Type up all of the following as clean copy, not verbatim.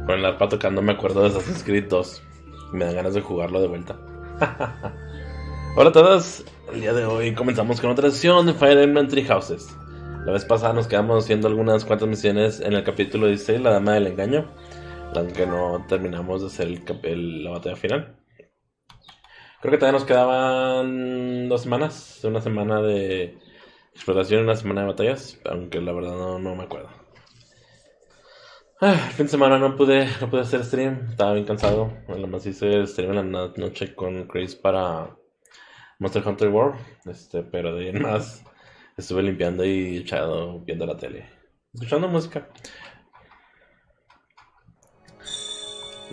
Con el arpa tocando me acuerdo de Assassin's Creed 2. Me dan ganas de jugarlo de vuelta. Hola a todos. El día de hoy comenzamos con otra sesión de Fire Emblem Three Houses. La vez pasada nos quedamos haciendo algunas cuantas misiones en el capítulo 16, la dama del engaño, aunque no terminamos de hacer la batalla final. Creo que todavía nos quedaban 2 semanas, una semana de exploración y una semana de batallas, aunque la verdad no me acuerdo. El fin de semana no pude hacer stream, estaba bien cansado. Lo más hice stream en la noche con Chris para Monster Hunter World, pero de ahí en más estuve limpiando y echado viendo la tele, escuchando música.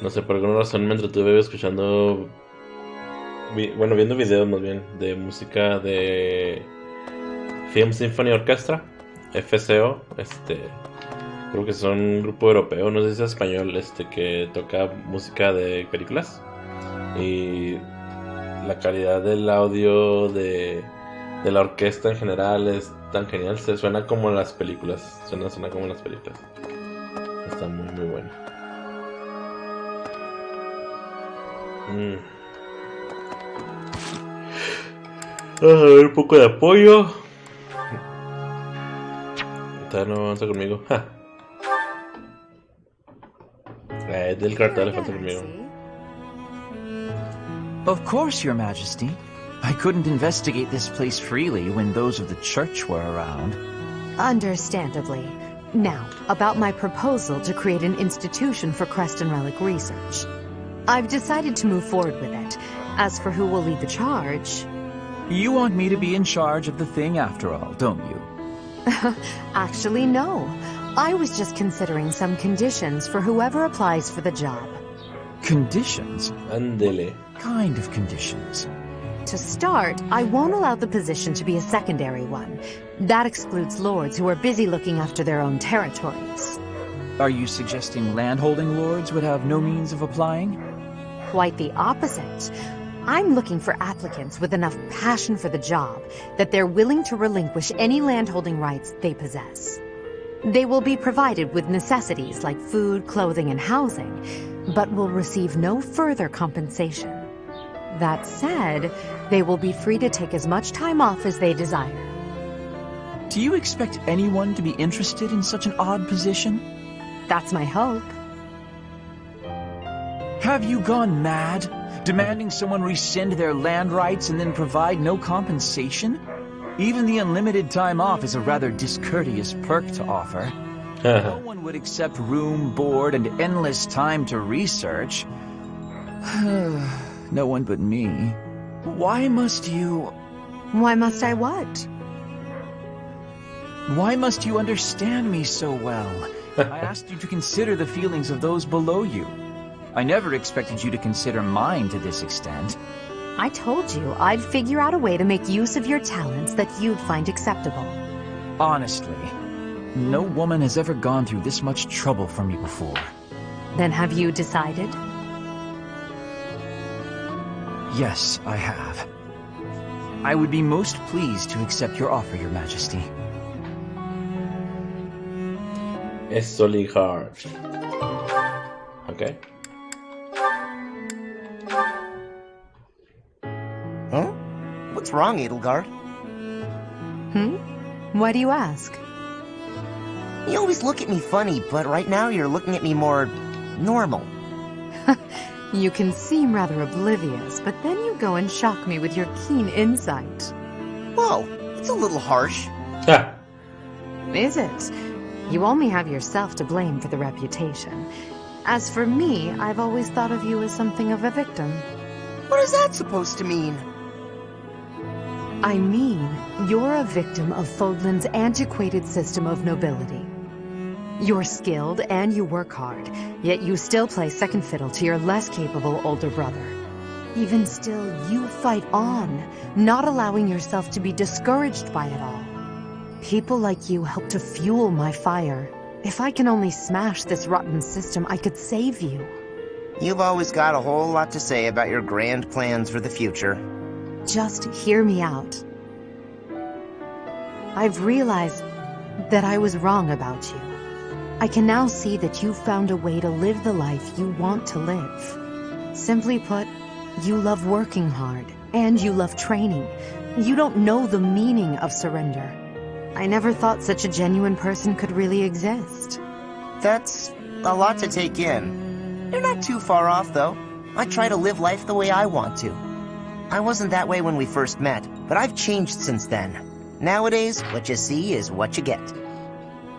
No sé, por alguna razón me entretuve escuchando, viendo videos más bien de música de Film Symphony Orchestra, FCO, creo que son un grupo europeo, no sé si es español, que toca música de películas. Y la calidad del audio de la orquesta en general es tan genial, se suena como las películas, suena como las películas. Está muy bueno. Vamos a ver un poco de apoyo. Todavía no avanza conmigo. Del cartel le falta conmigo. Of course, Your Majesty. I couldn't investigate this place freely when those of the church were around. Understandably. Now, about my proposal to create an institution for Crest and Relic research. I've decided to move forward with it. As for who will lead the charge... You want me to be in charge of the thing after all, don't you? Actually, no. I was just considering some conditions for whoever applies for the job. Conditions? Andele. Kind of conditions. To start, I won't allow the position to be a secondary one. That excludes lords who are busy looking after their own territories. Are you suggesting landholding lords would have no means of applying? Quite the opposite. I'm looking for applicants with enough passion for the job that they're willing to relinquish any landholding rights they possess. They will be provided with necessities like food, clothing, and housing, but will receive no further compensation. That said, they will be free to take as much time off as they desire. Do you expect anyone to be interested in such an odd position? That's my hope. Have you gone mad? Demanding someone rescind their land rights and then provide no compensation? Even the unlimited time off is a rather discourteous perk to offer. No one would accept room, board, and endless time to research. No one but me. Why must you... Why must I what? Why must you understand me so well? I asked you to consider the feelings of those below you. I never expected you to consider mine to this extent. I told you I'd figure out a way to make use of your talents that you'd find acceptable. Honestly, no woman has ever gone through this much trouble for me before. Then have you decided? Yes, I have. I would be most pleased to accept your offer, Your Majesty. Es solid hard. Okay. Huh? What's wrong, Edelgard? Why do you ask? You always look at me funny, but right now you're looking at me more... normal. You can seem rather oblivious, but then you go and shock me with your keen insight. Whoa, it's a little harsh. Is it? You only have yourself to blame for the reputation. As for me, I've always thought of you as something of a victim. What is that supposed to mean? I mean, you're a victim of Fodlan's antiquated system of nobility. You're skilled and you work hard, yet you still play second fiddle to your less capable older brother. Even still, you fight on, not allowing yourself to be discouraged by it all. People like you help to fuel my fire. If I can only smash this rotten system, I could save you. You've always got a whole lot to say about your grand plans for the future. Just hear me out. I've realized that I was wrong about you. I can now see that you've found a way to live the life you want to live. Simply put, you love working hard, and you love training. You don't know the meaning of surrender. I never thought such a genuine person could really exist. That's a lot to take in. You're not too far off, though. I try to live life the way I want to. I wasn't that way when we first met, but I've changed since then. Nowadays, what you see is what you get.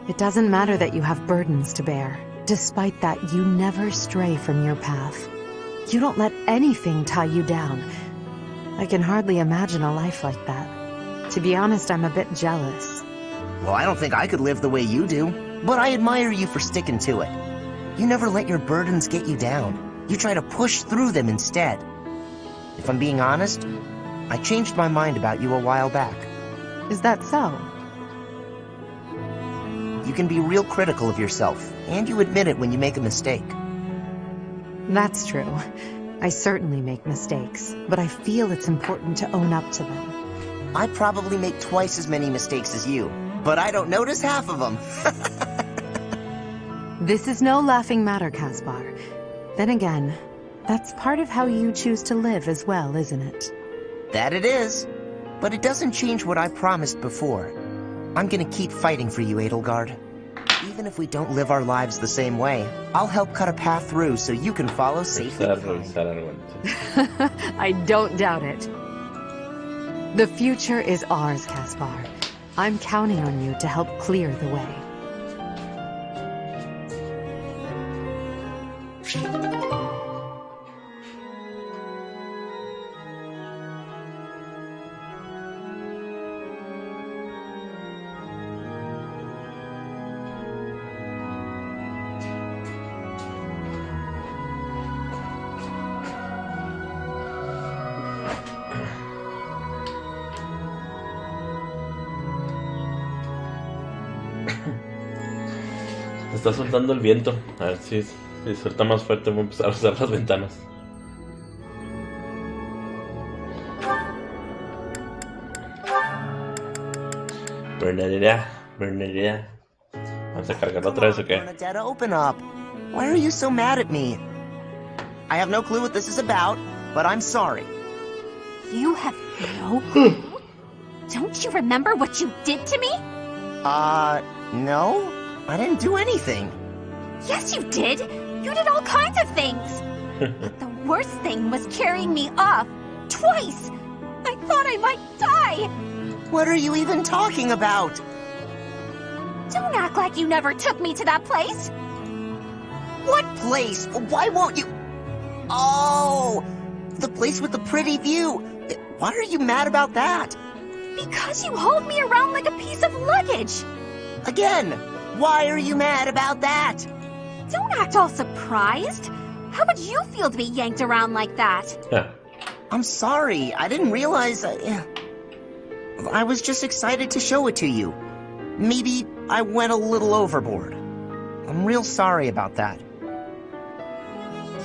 It doesn't matter that you have burdens to bear. Despite that, you never stray from your path. You don't let anything tie you down. I can hardly imagine a life like that. To be honest, I'm a bit jealous. Well, I don't think I could live the way you do, but I admire you for sticking to it. You never let your burdens get you down. You try to push through them instead. If I'm being honest, I changed my mind about you a while back. Is that so? You can be real critical of yourself, and you admit it when you make a mistake. That's true. I certainly make mistakes, but I feel it's important to own up to them. I probably make twice as many mistakes as you, but I don't notice half of them. This is no laughing matter, Caspar. Then again, that's part of how you choose to live as well, isn't it? That it is. But it doesn't change what I promised before. I'm gonna keep fighting for you, Edelgard. Even if we don't live our lives the same way, I'll help cut a path through so you can follow safely. I don't doubt it. The future is ours, Caspar. I'm counting on you to help clear the way. Está soltando el viento. A ver si suelta más fuerte. Voy a empezar a usar las ventanas. Bernadette. ¿Vamos a cargarlo otra vez o qué? Bernadette, open up. Why are you so mad at me? I have no clue what this is about, but I'm sorry. You have no clue? Don't you remember what you did to me? No. I didn't do anything. Yes, you did. You did all kinds of things. But the worst thing was carrying me off. Twice. I thought I might die. What are you even talking about? Don't act like you never took me to that place. What place? Why won't you? Oh, the place with the pretty view. Why are you mad about that? Because you hauled me around like a piece of luggage. Again, why are you mad about that? Don't act all surprised. How would you feel to be yanked around like that? I'm sorry. I didn't realize. I was just excited to show it to you. Maybe I went a little overboard. I'm real sorry about that.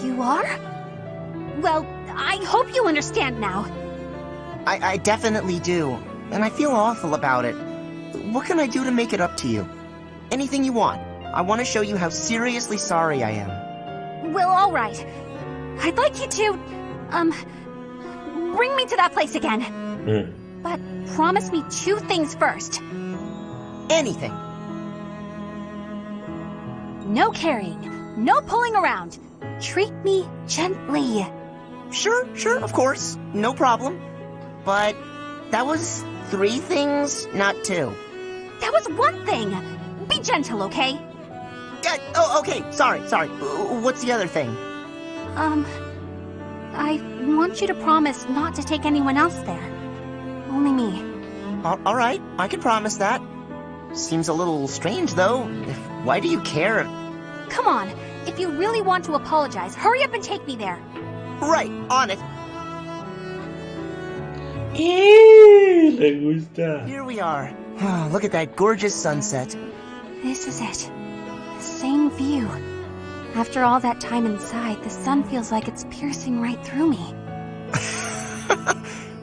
You are? Well, I hope you understand now. I definitely do. And I feel awful about it. What can I do to make it up to you? Anything you want. I want to show you how seriously sorry I am. Well, all right. I'd like you to, bring me to that place again. But promise me 2 things first. Anything. No carrying. No pulling around. Treat me gently. Sure, of course. No problem. But that was 3 things, not 2. That was 1 thing. Be gentle, okay? Okay, sorry. What's the other thing? I want you to promise not to take anyone else there. Only me. All right, I can promise that. Seems a little strange, though. Why do you care? Come on. If you really want to apologize, hurry up and take me there. Right, on it. Le gusta. Here we are. Look at that gorgeous sunset. This is it. The same view. After all that time inside, the sun feels like it's piercing right through me.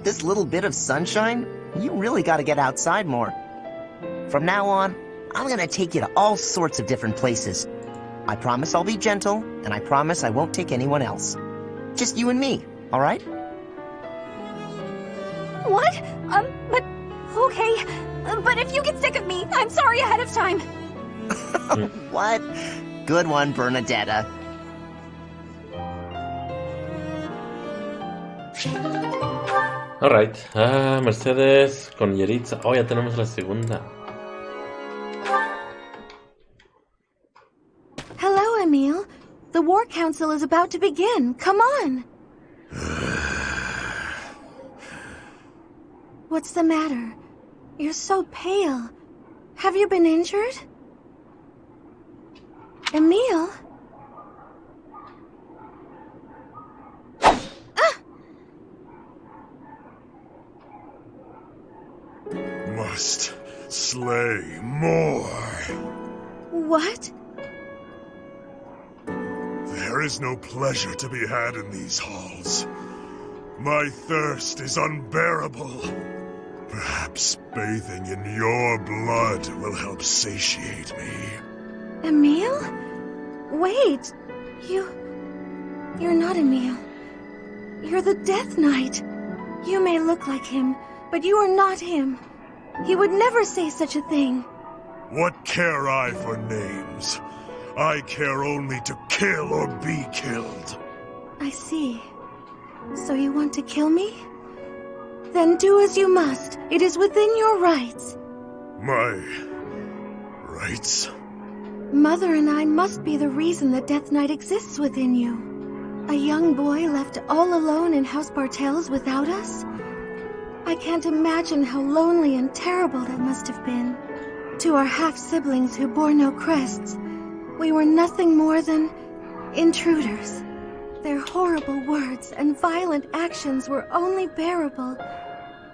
This little bit of sunshine? You really gotta get outside more. From now on, I'm gonna take you to all sorts of different places. I promise I'll be gentle, and I promise I won't take anyone else. Just you and me, all right? What? But... Okay. But if you get sick of me, I'm sorry ahead of time. What? Good one, Bernadetta. Alright, Mercedes con Yeritza. Oh, ya tenemos la segunda. Hello, Emile. The War Council is about to begin. Come on. What's the matter? You're so pale. Have you been injured? Emile? Must slay more. What? There is no pleasure to be had in these halls. My thirst is unbearable. Perhaps bathing in your blood will help satiate me. Emile? Wait. You're not Emile. You're the Death Knight. You may look like him, but you are not him. He would never say such a thing. What care I for names? I care only to kill or be killed. I see. So you want to kill me? Then do as you must. It is within your rights. My rights? Mother and I must be the reason the Death Knight exists within you. A young boy left all alone in House Bartels without us? I can't imagine how lonely and terrible that must have been. To our half-siblings who bore no crests, we were nothing more than intruders. Their horrible words and violent actions were only bearable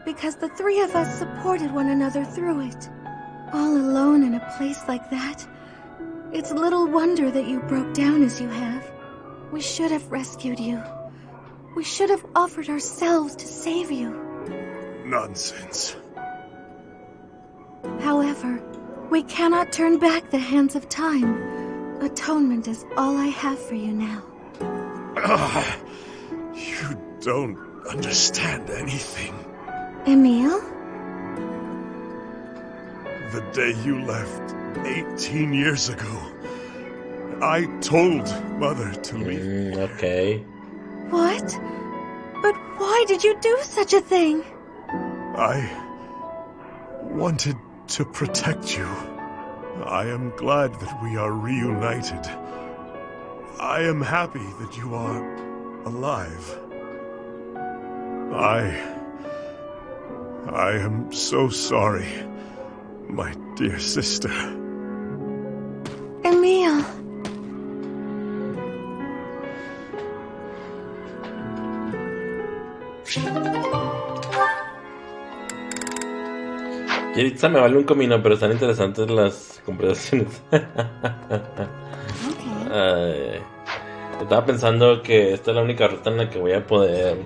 because the three of us supported one another through it. All alone in a place like that, it's little wonder that you broke down as you have. We should have rescued you. We should have offered ourselves to save you. Nonsense. However, we cannot turn back the hands of time. Atonement is all I have for you now. You don't understand anything. Emile? The day you left 18 years ago, I told Mother to leave. Okay. What? But why did you do such a thing? I wanted to protect you. I am glad that we are reunited. I am happy that you are alive. I am so sorry, my dear sister. Emile. Yeritza me vale un comino, pero están interesantes las conversaciones. Estaba pensando que esta es la única ruta en la que voy a poder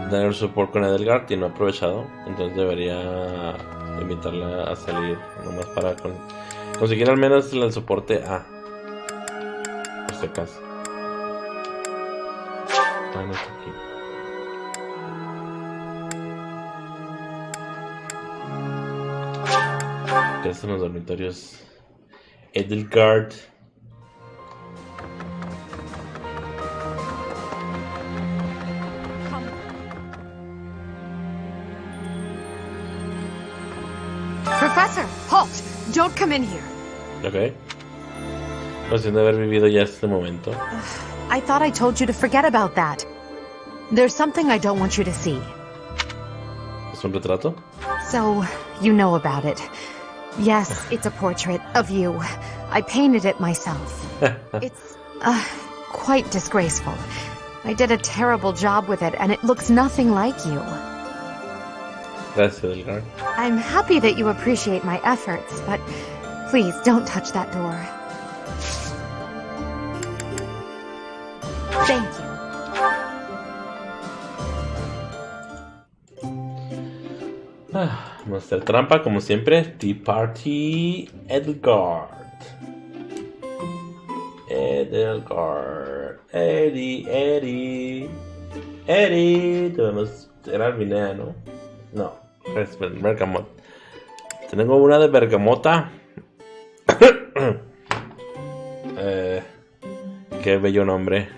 tener support con Edelgard y no he aprovechado. Entonces debería invitarla a salir nomás para conseguir al menos el soporte A. Por si acaso. No está aquí. ¿Qué hacen los dormitorios? Edelgard. Professor, halt! Don't come in here. Ok. Cuestión de haber vivido ya este momento. I thought I told you to forget about that. There's something I don't want you to see. ¿Es un retrato? So, you know about it. Yes, it's a portrait of you. I painted it myself. It's, quite disgraceful. I did a terrible job with it, and it looks nothing like you. Gracias, Edelgard. I'm happy that you appreciate my efforts, but please don't touch that door. Thank you. Vamos a hacer trampa como siempre. Parte Edelgard. Eddie. Tenemos. Era Arminea, ¿no? No, es bergamot. Tengo una de bergamota. Qué bello nombre.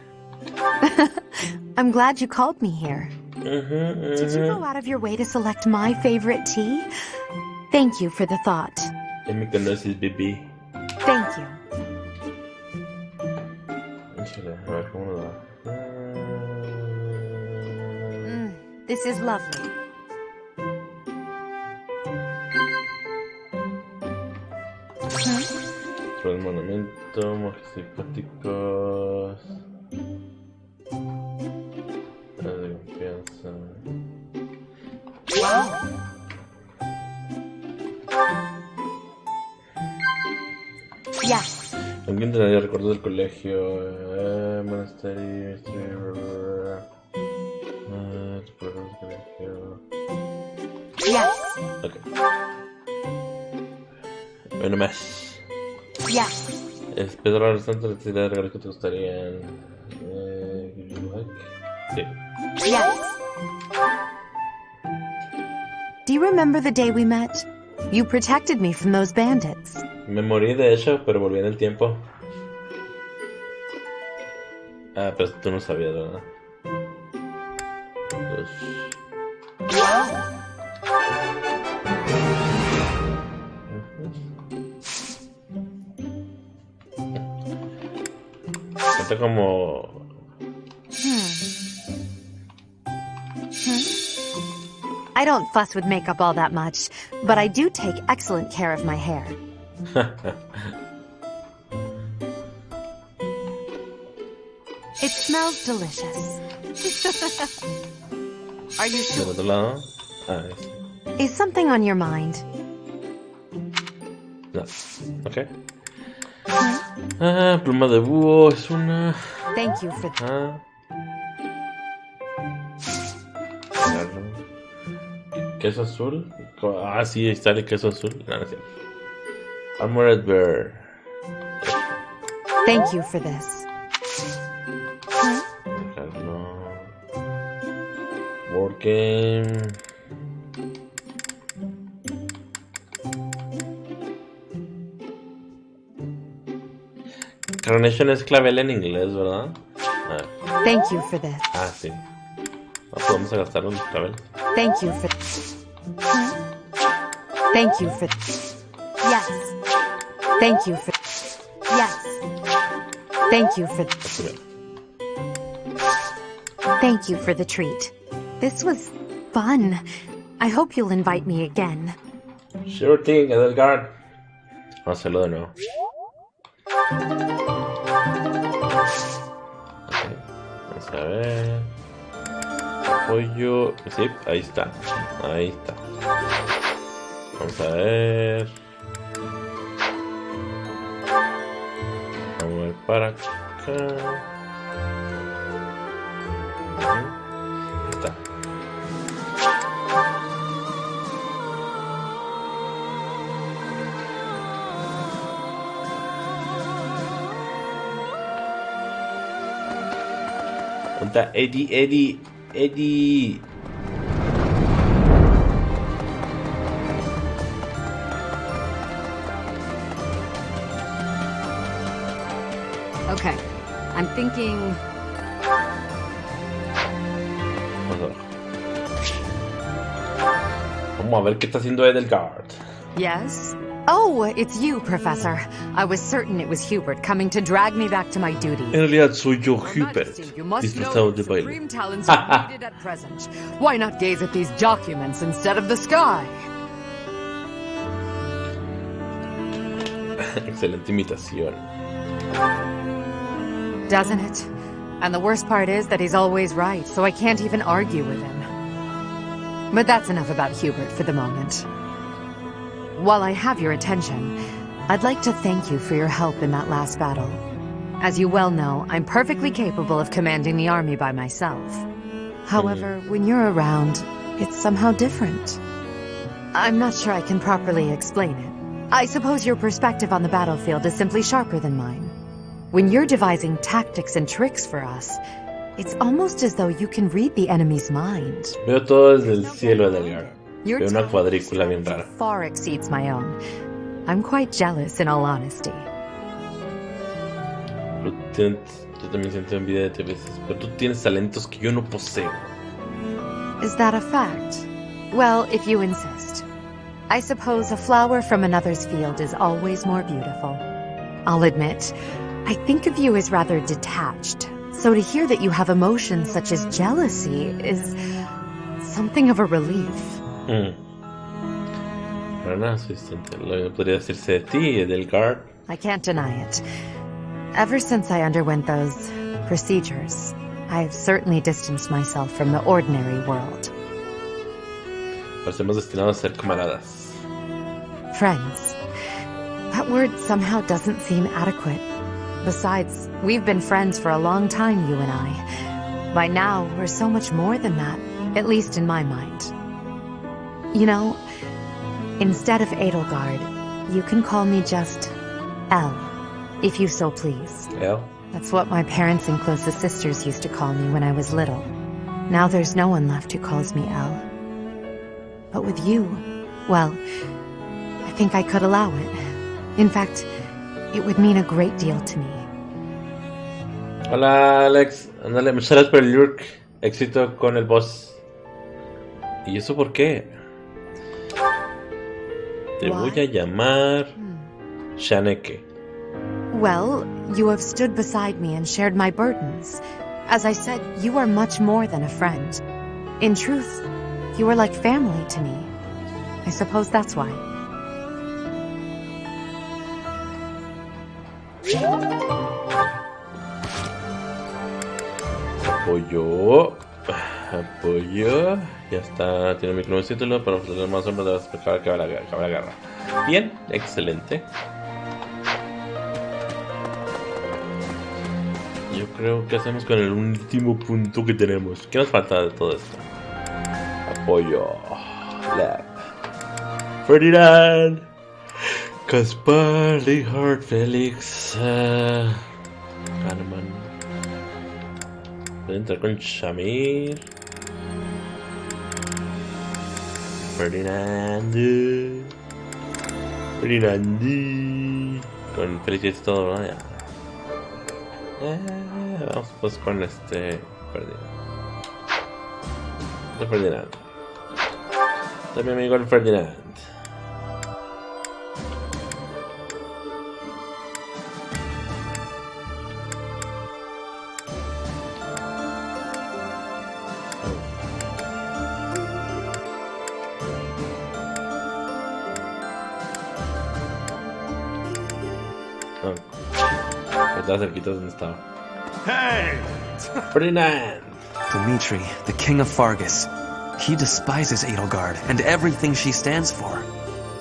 I'm glad you called me here. Did you go out of your way to select my favorite tea? Thank you for the thought. Mi conoces, baby. Thank you. A ver cómo lo va. This is lovely. Monumento, monjes simpáticos. De confianza. Yes. ¿Alguien tendría recuerdos del colegio? Monasterio, Yes. Ok. Bueno, más. Yes. Espero la restante de regalos que te gustarían. Sí. Yes. Do you remember the day we met? You protected me from those bandits. Me morí de hecho, pero volví en el tiempo. Ah, pero tú no sabías, ¿verdad? Siento como... I don't fuss with makeup all that much, but I do take excellent care of my hair. It smells delicious. Are you ¿Del sure? otro lado? Ah, es... Is something on your mind? No. Ok. Ah, pluma de búho es una... Thank you for Ah. Queso azul. Ah, sí, ahí está el queso azul. No, no es cierto. Armored Bear. Thank you for this. Dejarlo. Board game. Carnation es clavel en inglés, ¿verdad? Ah, Thank you for this. sí. No podemos gastar los claveles. Thank you for Thank you for Yes. Thank you for Yes. Thank you for Así ve. Thank you for the treat. This was fun. I hope you'll invite me again. Sure thing, Edelgard. Vamos a hacerlo de nuevo. Ok, vamos a ver. Apoyo. Sí, ahí está. Ahí está. Vamos a ver. Vamos a ver para acá. Ahí está. ¿Dónde está Eddie? Okay. I'm thinking Vamos a ver qué está haciendo Edelgard. Yes? Oh, it's you, Professor. I was certain it was Hubert coming to drag me back to my duties. En realidad soy yo, Hubert, You must disfrazado know de baile. supreme talents are needed at present. Why not gaze at these documents instead of the sky? Excelente imitación. Doesn't it? And the worst part is that he's always right, so I can't even argue with him. But that's enough about Hubert for the moment. While I have your attention, I'd like to thank you for your help in that last battle. As you well know, I'm perfectly capable of commanding the army by myself. However, when you're around, it's somehow different. I'm not sure I can properly explain it. I suppose your perspective on the battlefield is simply sharper than mine. When you're devising tactics and tricks for us, it's almost as though you can read the enemy's mind. Veo todo desde el cielo, Edelgard. Your Veo una cuadrícula bien rara. far exceeds my own. I'm quite jealous, in all honesty. Yo también siento envidia de ti a veces, pero tú tienes talentos que yo no poseo. Is that a fact? Well, if you insist. I suppose a flower from another's field is always more beautiful. I'll admit, I think of you as rather detached, so to hear that you have emotions such as jealousy is something of a relief. Para nada soy distinto. Lo mismo podría decirse de ti, Edelgard. I can't deny it. Ever since I underwent those procedures, I've certainly distanced myself from the ordinary world. Parecemos destinados a ser camaradas. Friends. That word somehow doesn't seem adequate. Besides, we've been friends for a long time, you and I. By now, we're so much more than that, at least in my mind. You know, instead of Edelgard, you can call me just Elle, if you so please. Elle? That's what my parents and closest sisters used to call me when I was little. Now there's no one left who calls me Elle. But with you, well, I think I could allow it. In fact, it would mean a great deal to me. Hola, Alex. Ándale, muchas gracias por el lurk. Éxito con el boss. ¿Y eso por qué? Te voy a llamar Shaneke. Well, you have stood beside me and shared my burdens. As I said, you are much more than a friend. In truth, you are like family to me. I suppose that's why. Apoyo. Ya está, tiene mi nuevo título para ofrecer más hombres de la espectadora que la garra. Bien, excelente. Yo creo que hacemos con el último punto que tenemos. ¿Qué nos falta de todo esto? Apoyo. Lab. Ferdinand. Caspar, Richard, Félix. Kahneman. Pueden entrar con Shamir. Ferdinand. Con Félix y todo, ¿no? Ya. Vamos pues con Ferdinand. Está mi amigo el Ferdinand. Estaba cerquita donde estaba. Hey! Ferdinand! Dimitri, the king of Fargus. He despises Edelgard and everything she stands for.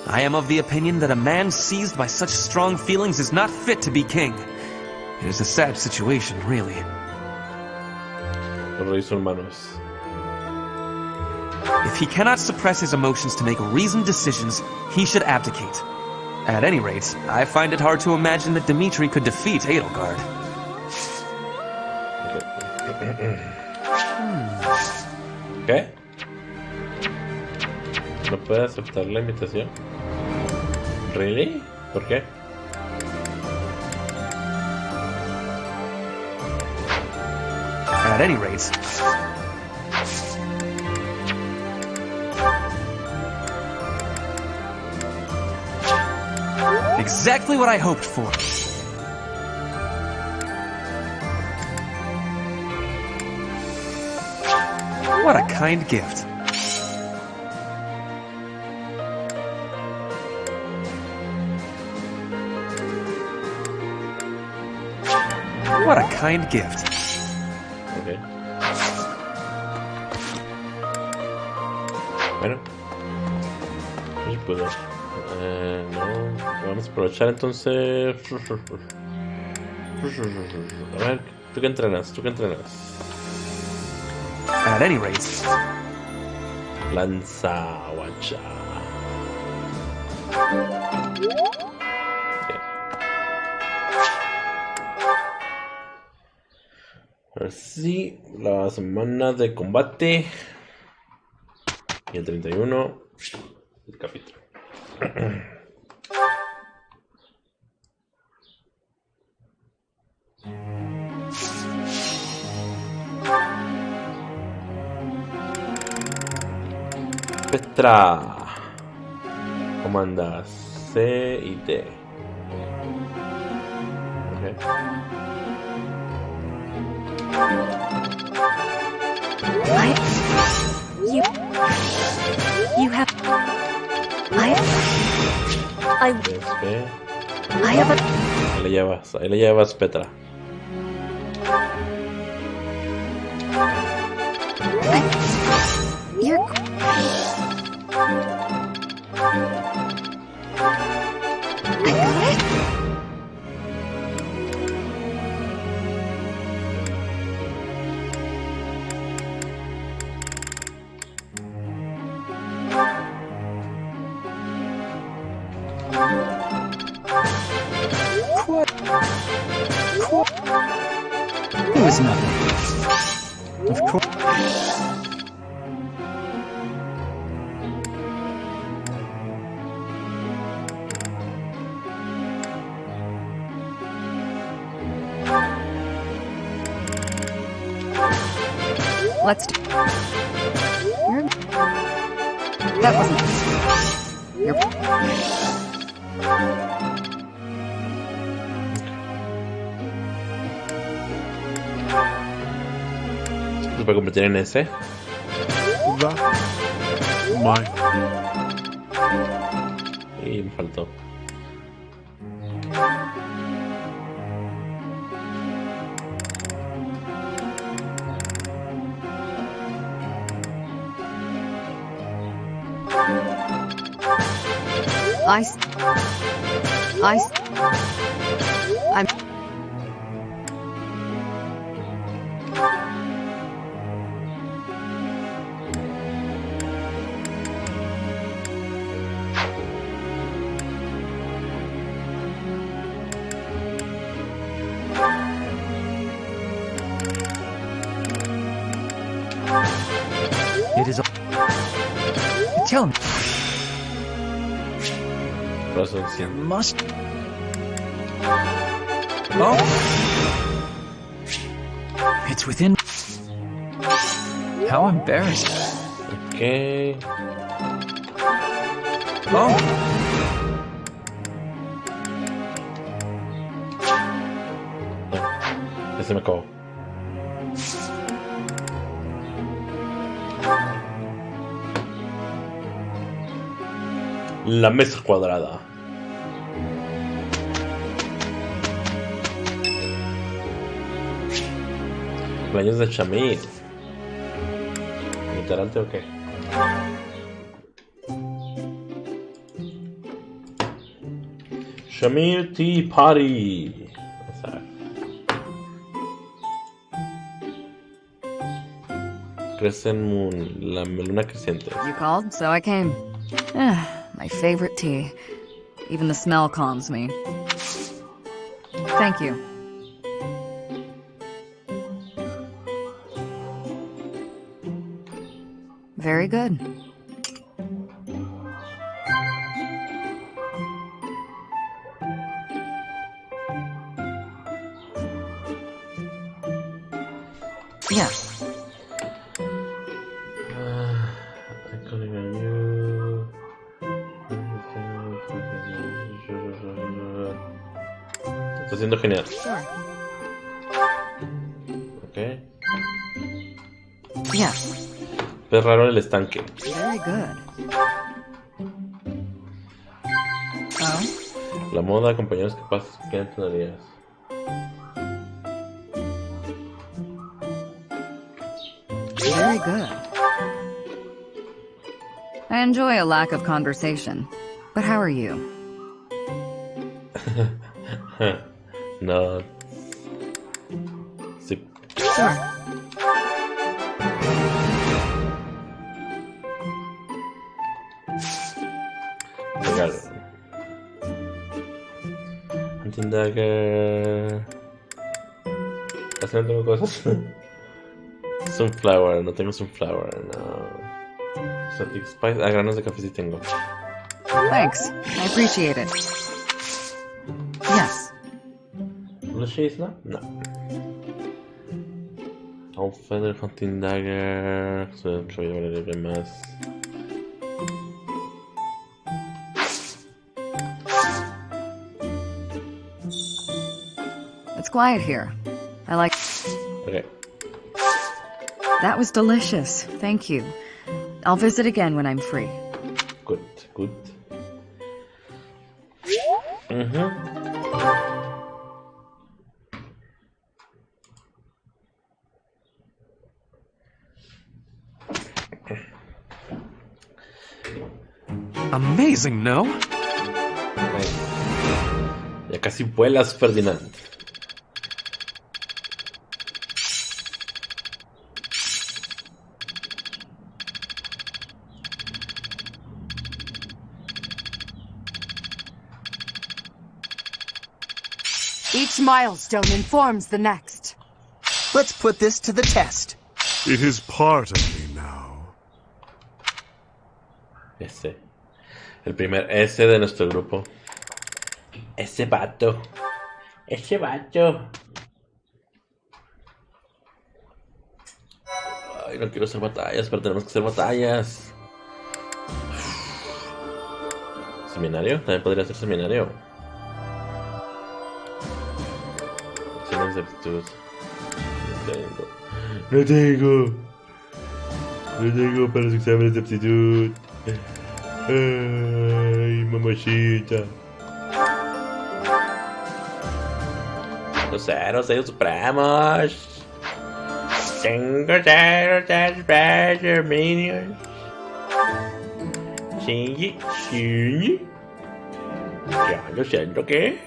I am of the opinion that a man seized by such strong feelings is not fit to be king. It is a sad situation, really. Los reyes son malos. If he cannot suppress his emotions to make reasoned decisions, he should abdicate. At any rate, I find it hard to imagine that Dimitri could defeat Edelgard. ¿Qué? ¿No puede aceptar la invitación? ¿Really? ¿Por qué? At any rate... Exactly what I hoped for. What a kind gift. What a kind gift. Okay. Bueno. No se puede. No. Vamos a aprovechar entonces. A ver, ¿tú qué entrenas? At any rate. Lanza guacha. Así, la semana de combate. Y el 31, el capítulo. Petra. ¿Cómo andas? C y D. Okay. You have... I have a... Ahí le llevas, Petra. You're... I got it? It was nothing. Of course. Let's do... That wasn't... ¿Se puede convertir en ese? Y me faltó. I'm... It is. Tell me. Must. Oh. It's within. How embarrassing. Okay. Oh. Ese me acabó. La mesa cuadrada. Cumpleaños de Shamir. ¿Literalmente o qué? Shamir Tea Party. O sea, Crescent Moon, la luna creciente. You called, so I came. My favorite tea. Even the smell calms me. Thank you. Very good. Yes. Está siendo genial. Sure. Ok. Yes. Es raro en el estanque. Very good. Oh? La moda, compañeros que pasan, ¿qué entenderías? Very good. I enjoy a lack of conversation. But how are you? No. Sí. Sure. Legal. Hunting Dagger. Casi no tengo cosas. Sunflower, no tengo Sunflower, no. Exotic Spice, granos de café sí tengo. Thanks. I appreciate it. Yes. Blushies, ¿no? No. Un Feather Hunting Dagger. Voy a llevar más. It's quiet here. I like. Okay. That was delicious. Thank you. I'll visit again when I'm free. Good, good. Amazing, no? Ya casi vuelas, Ferdinand. Each milestone informs the next. Let's put this to the test. It is part of me now. El primer S de nuestro grupo. Ese vato. Ese vato. Ay, no quiero hacer batallas, pero tenemos que hacer batallas. ¿Seminario? También podría ser seminario. Opciones de aptitud. No tengo para los exámenes de aptitud. Ay, mamachita. Los ceros supremos. Tengo ceros special minions. Sí. Ya lo siento que.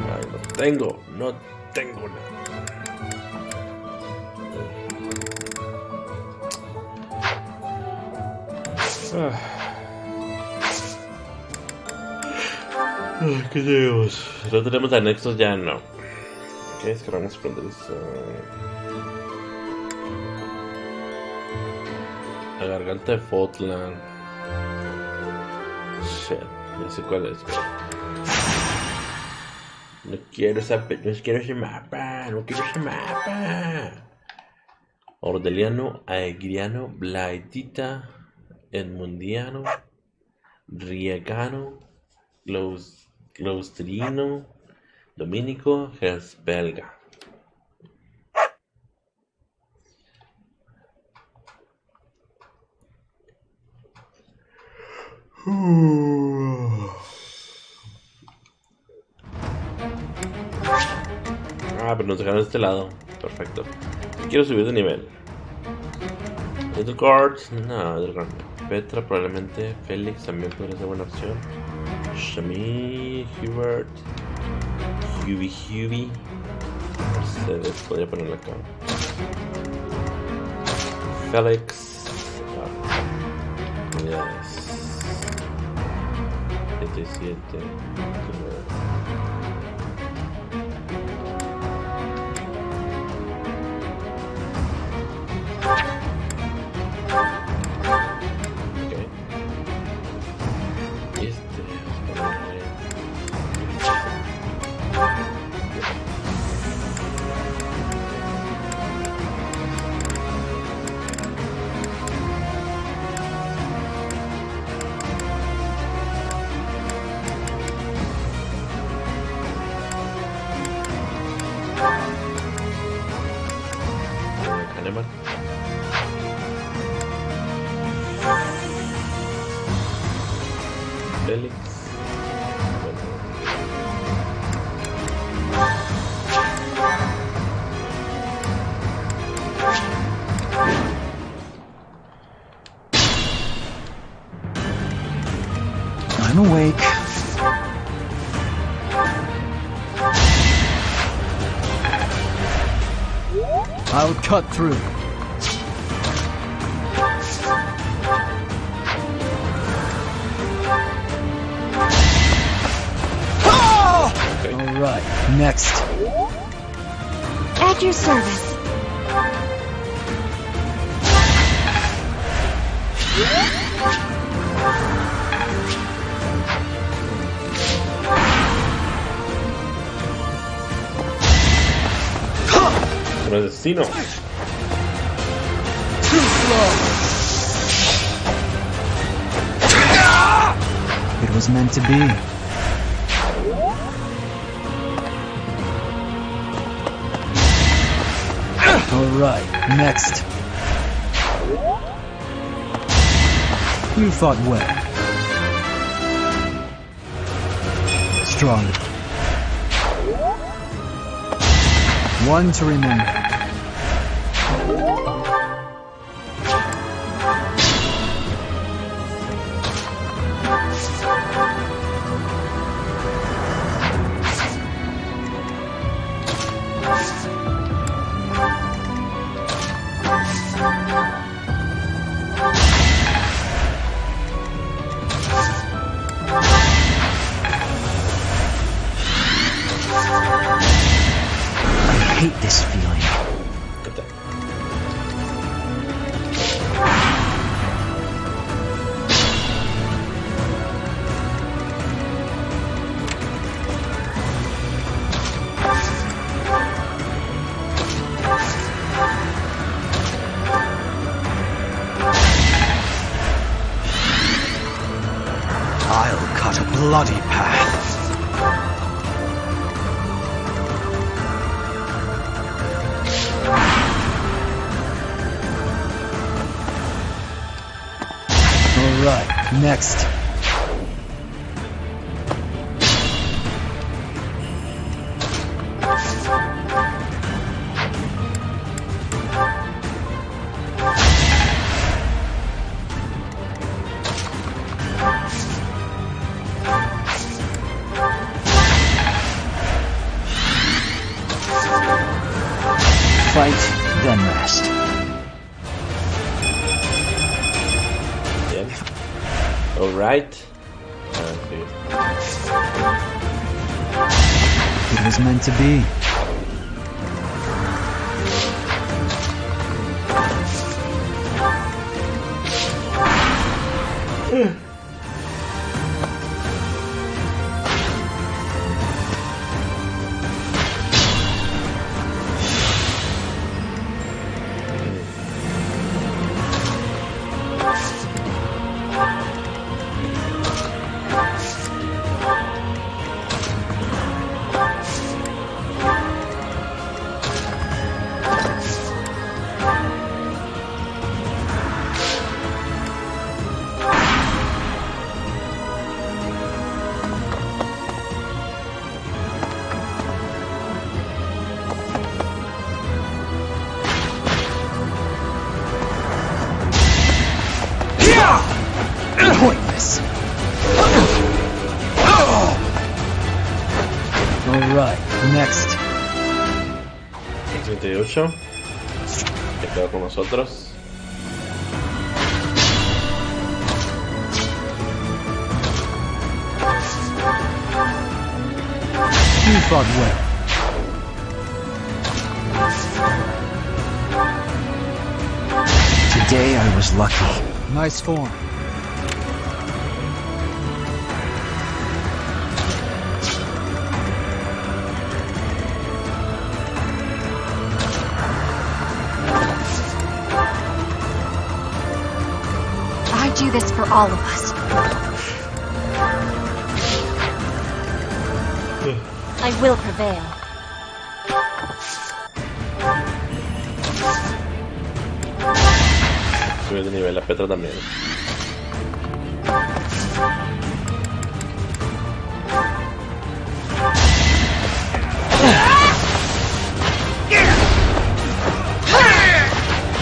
Ay, no tengo nada. ¿Qué tenemos? No tenemos anexos ya, no. Ok, descargamos fronterizo. La garganta de Fotland. Shit, no sé cuál es. No quiero ese mapa. Ordeliano, Aegriano, Blaetita, Edmundiano, Riegano, Claustrino, Dominico, Hersbelga. Pero nos dejaron de este lado. Perfecto. Quiero subir de nivel. Edelgard. No, Edelgard. Petra probablemente. Félix también podría ser buena opción. Shami, Hubert. Hubi. Mercedes podría ponerla acá. Félix. Yes. 77. Félix. I'm awake. I'll cut through. Alright, next. At your service. Un asesino. It was meant to be. Alright, next. You fought well. Strong. One to remember. I hate this feeling. I'll cut a bloody path. Alright, next. Fight, then rest. Bien. Alright. Okay. It was meant to be. Pointless. Alright, next. 38. Que quedó con nosotros. You fought well. Today I was lucky. Nice form. I do this for all of us. I will prevail. Sube de nivel la Petra también.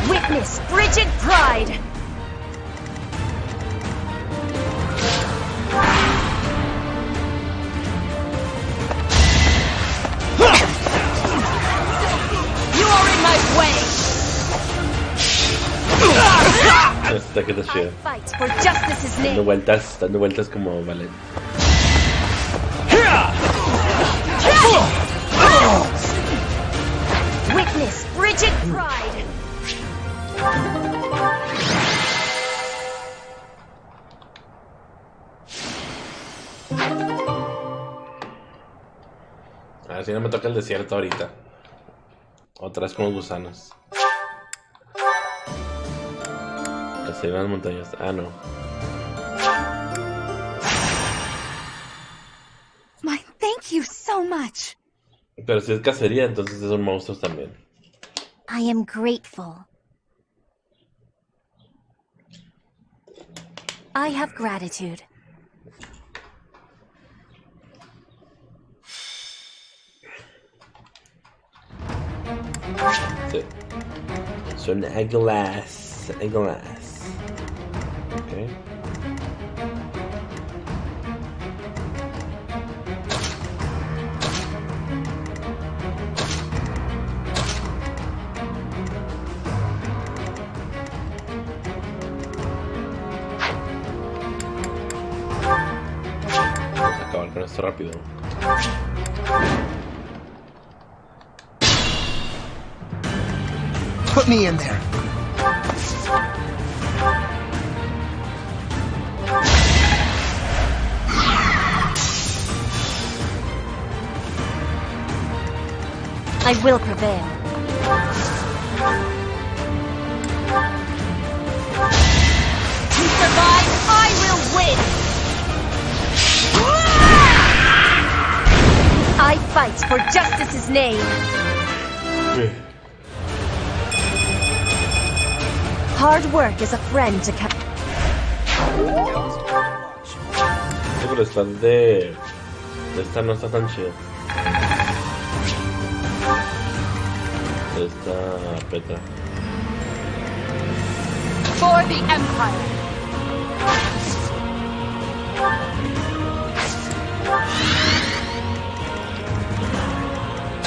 Witness frigid pride. Este que está chido. Fight for justice's name. Dando vueltas como vale. Witness frigid pride. A ver si no me toca el desierto ahorita. Otra vez con los gusanos. Cacería en las montañas. Ah, no. My, thank you so much. Pero si es cacería, entonces son monstruos también. I am grateful. I have gratitude. Sí. Son águilas. Águilas. Ok. Vamos a acabar con esto rápido. Put me in there. I will prevail. To survive, I will win! I fight for justice's name. Hard work is a friend to cap. Sí, pero esta de esta no está tan chida. Esta Petra. For the Empire.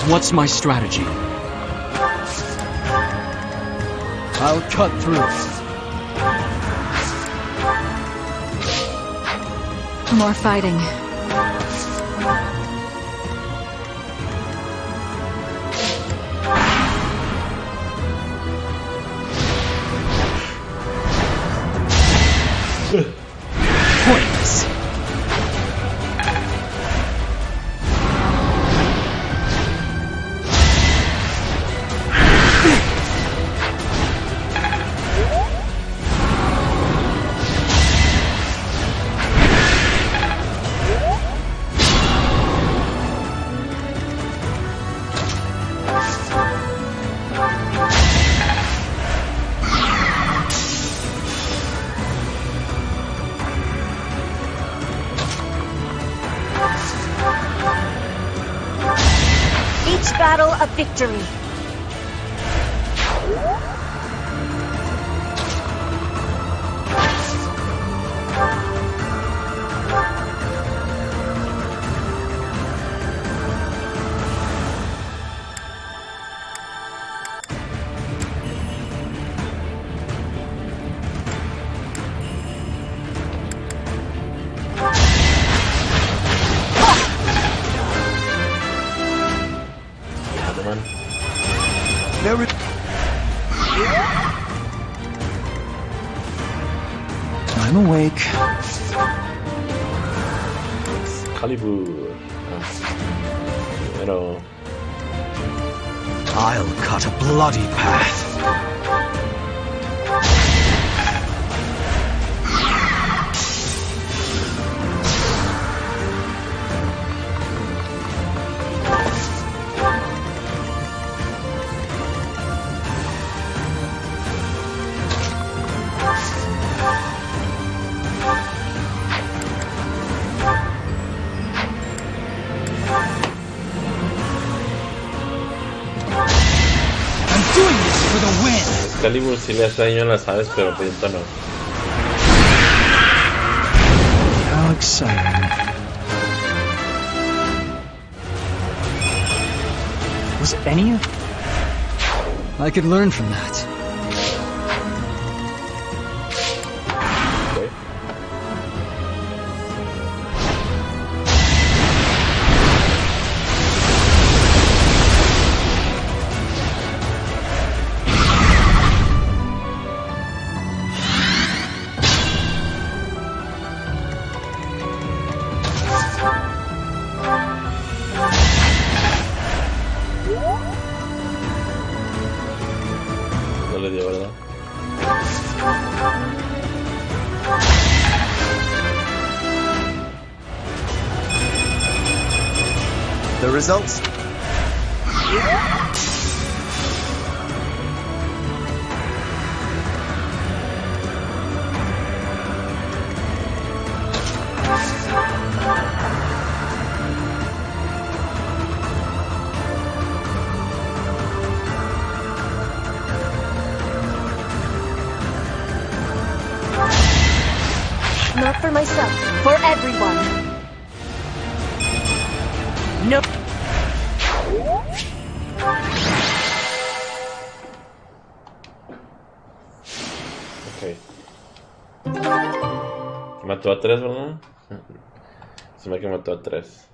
What's my strategy? I'll cut through. More fighting. Pointless. Each battle a victory. There I'm awake. Excalibur. Pero I'll cut a bloody path. Excalibur sí le hace daño a las aves, pero viento no. How exciting. Was it any of... I could learn from that. Okay. le dio, ¿verdad? The results? Not for myself, for everyone. No. Ok. Mató a 3, ¿verdad? Se me que mató a 3.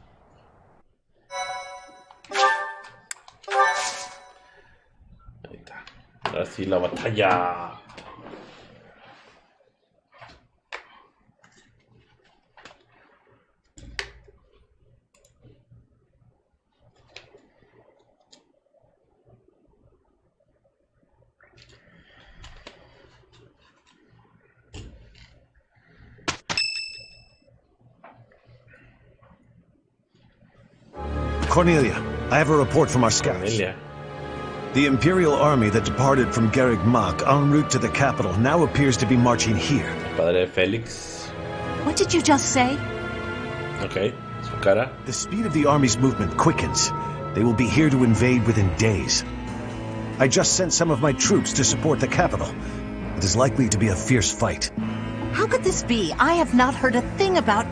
Ahí está. Ahora sí la batalla. Cornelia, I have a report from our scouts. Cornelia. The Imperial army that departed from Garrig Mach en route to the capital now appears to be marching here. Padre Félix. What did you just say? Ok, su cara. The speed of the army's movement quickens. They will be here to invade within days. I just sent some of my troops to support the capital. It is likely to be a fierce fight. How could this be? I have not heard a thing about...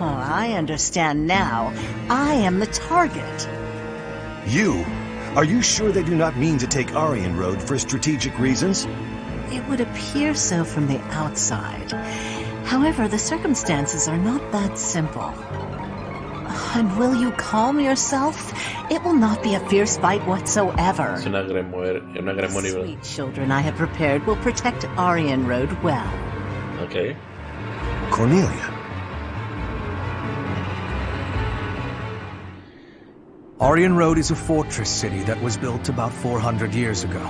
Oh, I understand now. I am the target. You? Are you sure they do not mean to take Aryan Road for strategic reasons? It would appear so from the outside. However, the circumstances are not that simple. And will you calm yourself? It will not be a fierce fight whatsoever. Es una The sweet children I have prepared will protect Aryan Road well. Ok. Cornelia. Aryan Road is a fortress city that was built about 400 years ago.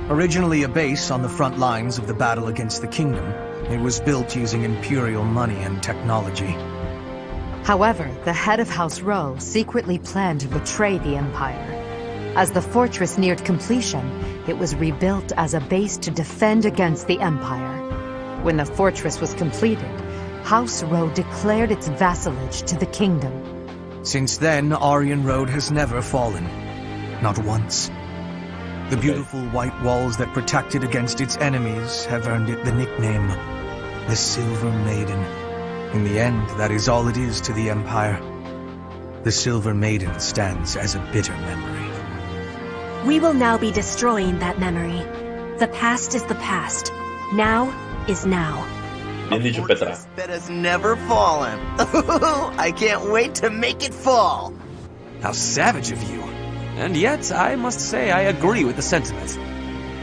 Originally a base on the front lines of the battle against the kingdom, it was built using Imperial money and technology. However, the head of House Rowe secretly planned to betray the Empire. As the fortress neared completion, it was rebuilt as a base to defend against the Empire. When the fortress was completed, House Rowe declared its vassalage to the kingdom. Since then, Aryan Road has never fallen. Not once. The beautiful white walls that protect it against its enemies have earned it the nickname, the Silver Maiden. In the end, that is all it is to the Empire. The Silver Maiden stands as a bitter memory. We will now be destroying that memory. The past is the past. Now is now. Bien dicho, Petra. That has never fallen. I can't wait to make it fall. How savage of you. And yet, I must say I agree with the sentiment.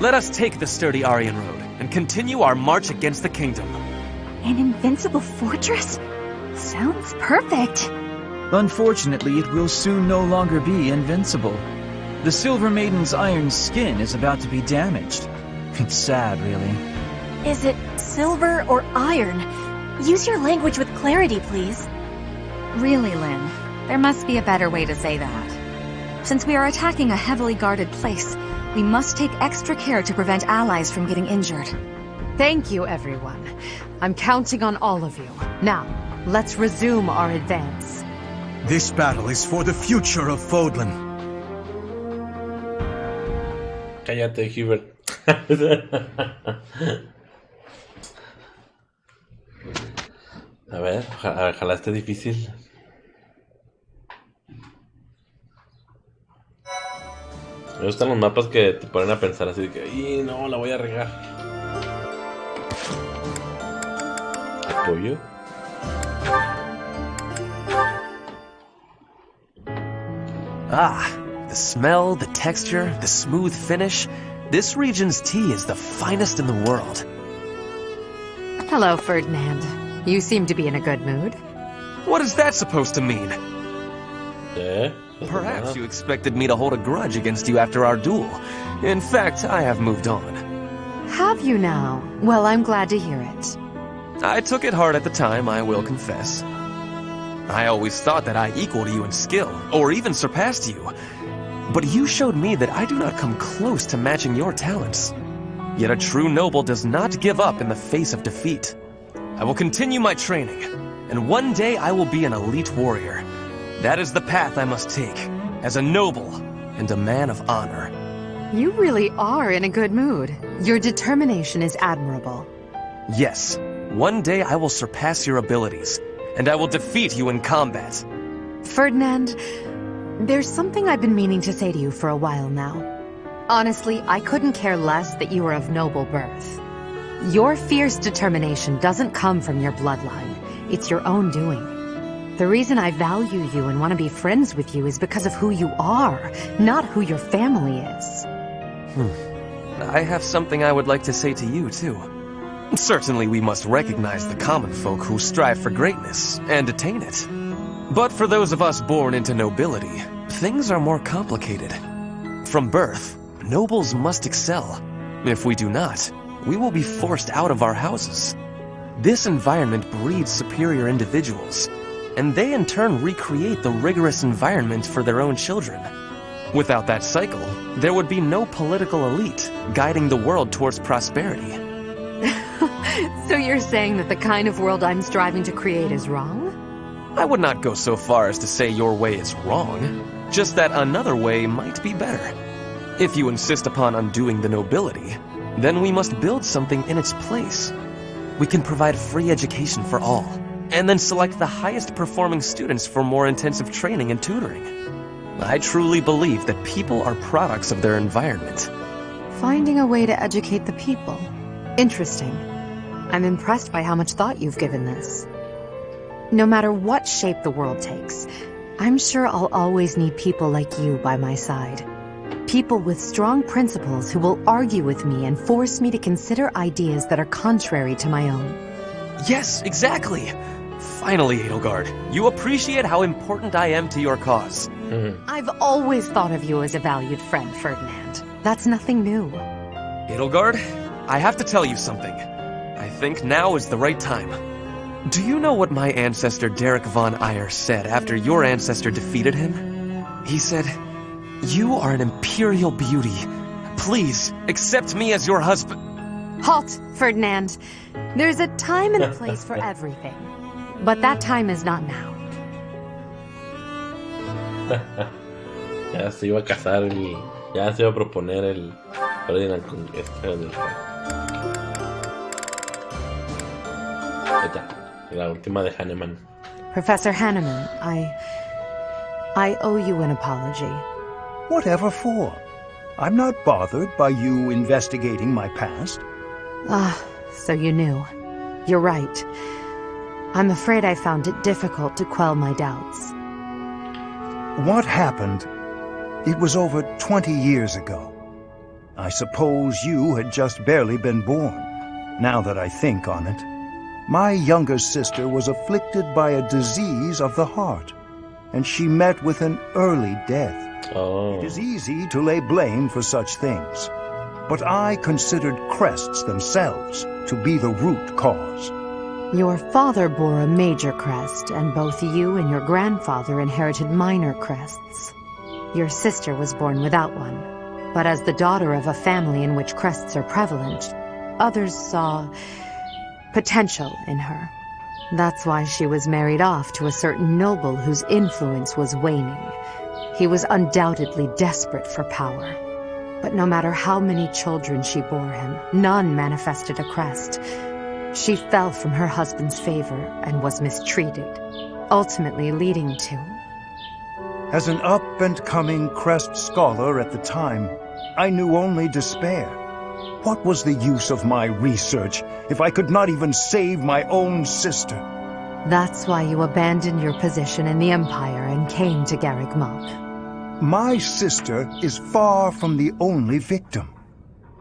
Let us take the sturdy Aryan Road and continue our march against the kingdom. An invincible fortress? Sounds perfect. Unfortunately, it will soon no longer be invincible. The Silver Maiden's iron skin is about to be damaged. It's sad, really. Is it silver or iron? Use your language with clarity, please. Really, Lynn, there must be a better way to say that. Since we are attacking a heavily guarded place, we must take extra care to prevent allies from getting injured. Thank you, everyone. I'm counting on all of you. Now, let's resume our advance. This battle is for the future of Fodlan. Cállate, Hubert. A ver, ojalá esté difícil. Me gustan los mapas que te ponen a pensar así de que, ¡y no, la voy a regar! ¿Apoyo? Ah, the smell, the texture, the smooth finish. This region's tea is the finest in the world. Hello, Ferdinand. You seem to be in a good mood. What is that supposed to mean? ¿Eh? Perhaps you expected me to hold a grudge against you after our duel. In fact, I have moved on. Have you now? Well, I'm glad to hear it. I took it hard at the time, I will confess. I always thought that I equaled you in skill, or even surpassed you. But you showed me that I do not come close to matching your talents. Yet a true noble does not give up in the face of defeat. I will continue my training, and one day I will be an elite warrior. That is the path I must take, as a noble and a man of honor. You really are in a good mood. Your determination is admirable. Yes, one day I will surpass your abilities, and I will defeat you in combat. Ferdinand, there's something I've been meaning to say to you for a while now. Honestly, I couldn't care less that you are of noble birth. Your fierce determination doesn't come from your bloodline. It's your own doing. The reason I value you and want to be friends with you is because of who you are, not who your family is. I have something I would like to say to you, too. Certainly we must recognize the common folk who strive for greatness and attain it. But for those of us born into nobility, things are more complicated. From birth, nobles must excel. If we do not, we will be forced out of our houses. This environment breeds superior individuals, and they in turn recreate the rigorous environment for their own children. Without that cycle, there would be no political elite guiding the world towards prosperity. So you're saying that the kind of world I'm striving to create is wrong? I would not go so far as to say your way is wrong, just that another way might be better. If you insist upon undoing the nobility, then we must build something in its place. We can provide free education for all, and then select the highest performing students for more intensive training and tutoring. I truly believe that people are products of their environment. Finding a way to educate the people. Interesting. I'm impressed by how much thought you've given this. No matter what shape the world takes, I'm sure I'll always need people like you by my side. People with strong principles who will argue with me and force me to consider ideas that are contrary to my own. Yes, exactly! Finally, Edelgard, you appreciate how important I am to your cause. I've always thought of you as a valued friend, Ferdinand. That's nothing new. Edelgard, I have to tell you something. I think now is the right time. Do you know what my ancestor Derek von Eyre said after your ancestor defeated him? He said, "You are an imperial beauty. Please, accept me as your husband." Halt, Ferdinand. There's a time and a place for everything. But that time is not now. Ya se iba a casar ya se iba a proponer el Ferdinand con la última de Hahnemann. Professor Hahnemann, I owe you an apology. Whatever for? I'm not bothered by you investigating my past. So you knew. You're right. I'm afraid I found it difficult to quell my doubts. What happened? It was over 20 years ago. I suppose you had just barely been born, now that I think on it. My younger sister was afflicted by a disease of the heart, and she met with an early death. It is easy to lay blame for such things, but I considered crests themselves to be the root cause. Your father bore a major crest, and both you and your grandfather inherited minor crests. Your sister was born without one, but as the daughter of a family in which crests are prevalent, others saw potential in her. That's why she was married off to a certain noble whose influence was waning. He was undoubtedly desperate for power. But no matter how many children she bore him, none manifested a crest. She fell from her husband's favor and was mistreated, ultimately leading to... As an up-and-coming crest scholar at the time, I knew only despair. What was the use of my research if I could not even save my own sister? That's why you abandoned your position in the Empire and came to Garreg Mach. My sister is far from the only victim.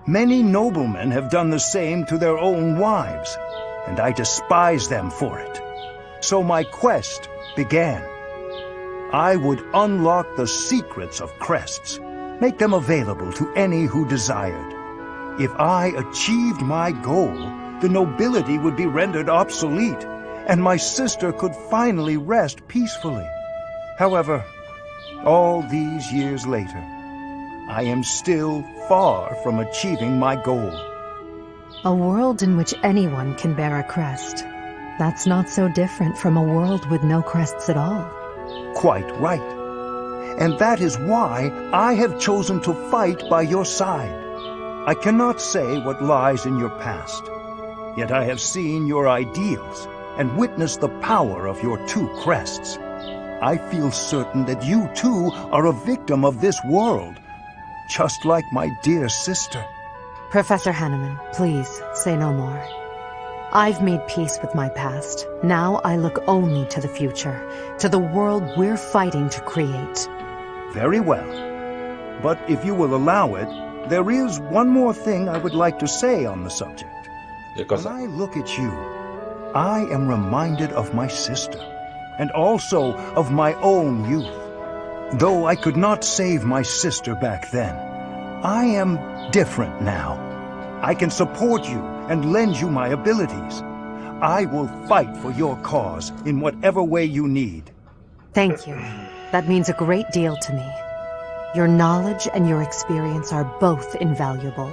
Many noblemen have done the same to their own wives, and I despise them for it. So my quest began. I would unlock the secrets of crests, make them available to any who desired. If I achieved my goal, the nobility would be rendered obsolete, and my sister could finally rest peacefully. However, all these years later, I am still far from achieving my goal. A world in which anyone can bear a crest. That's not so different from a world with no crests at all. Quite right. And that is why I have chosen to fight by your side. I cannot say what lies in your past, yet I have seen your ideals and witnessed the power of your two crests. I feel certain that you too are a victim of this world, just like my dear sister. Professor Hanneman, please say no more. I've made peace with my past. Now I look only to the future, to the world we're fighting to create. Very well. But if you will allow it, there is one more thing I would like to say on the subject. When I look at you, I am reminded of my sister, and also of my own youth. Though I could not save my sister back then, I am different now. I can support you and lend you my abilities. I will fight for your cause in whatever way you need. Thank you. That means a great deal to me. Your knowledge and your experience are both invaluable.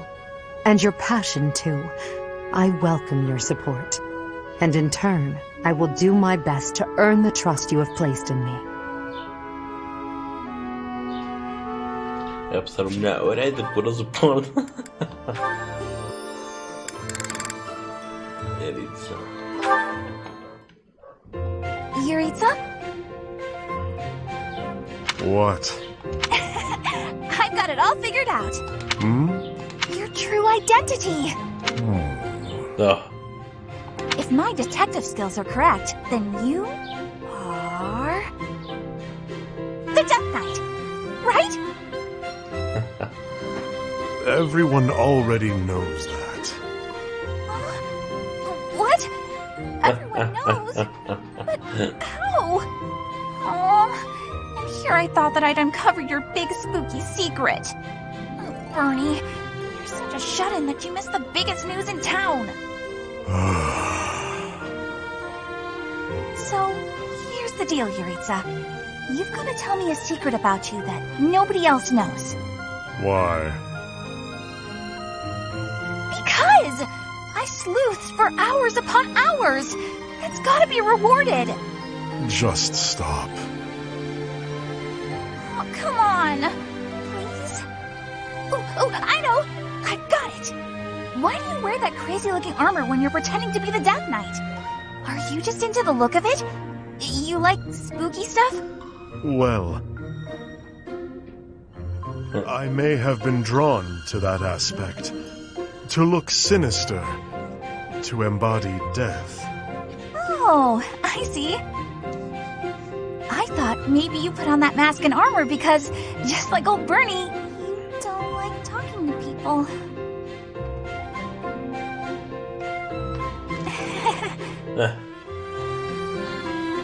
And your passion, too. I welcome your support. And in turn, I will do my best to earn the trust you have placed in me. Voy a pasar una hora de puro support. Yuritsa? What? I've got it all figured out. Your true identity. If my detective skills are correct, then you are the Death Knight, right? Everyone already knows that. What? Everyone knows? But how? Oh, and here I thought that I'd uncovered your big spooky secret. Oh, Bernie, you're such a shut-in that you missed the biggest news in town. So, here's the deal, Yuritsa. You've got to tell me a secret about you that nobody else knows. Why? Because I sleuthed for hours upon hours. It's got to be rewarded. Just stop. Oh, come on. Please? Oh, I know. I've got it. Why do you wear that crazy-looking armor when you're pretending to be the Death Knight? Are you just into the look of it? You like spooky stuff? Well, I may have been drawn to that aspect. To look sinister. To embody death. Oh, I see. I thought maybe you put on that mask and armor because, just like old Bernie, you don't like talking to people.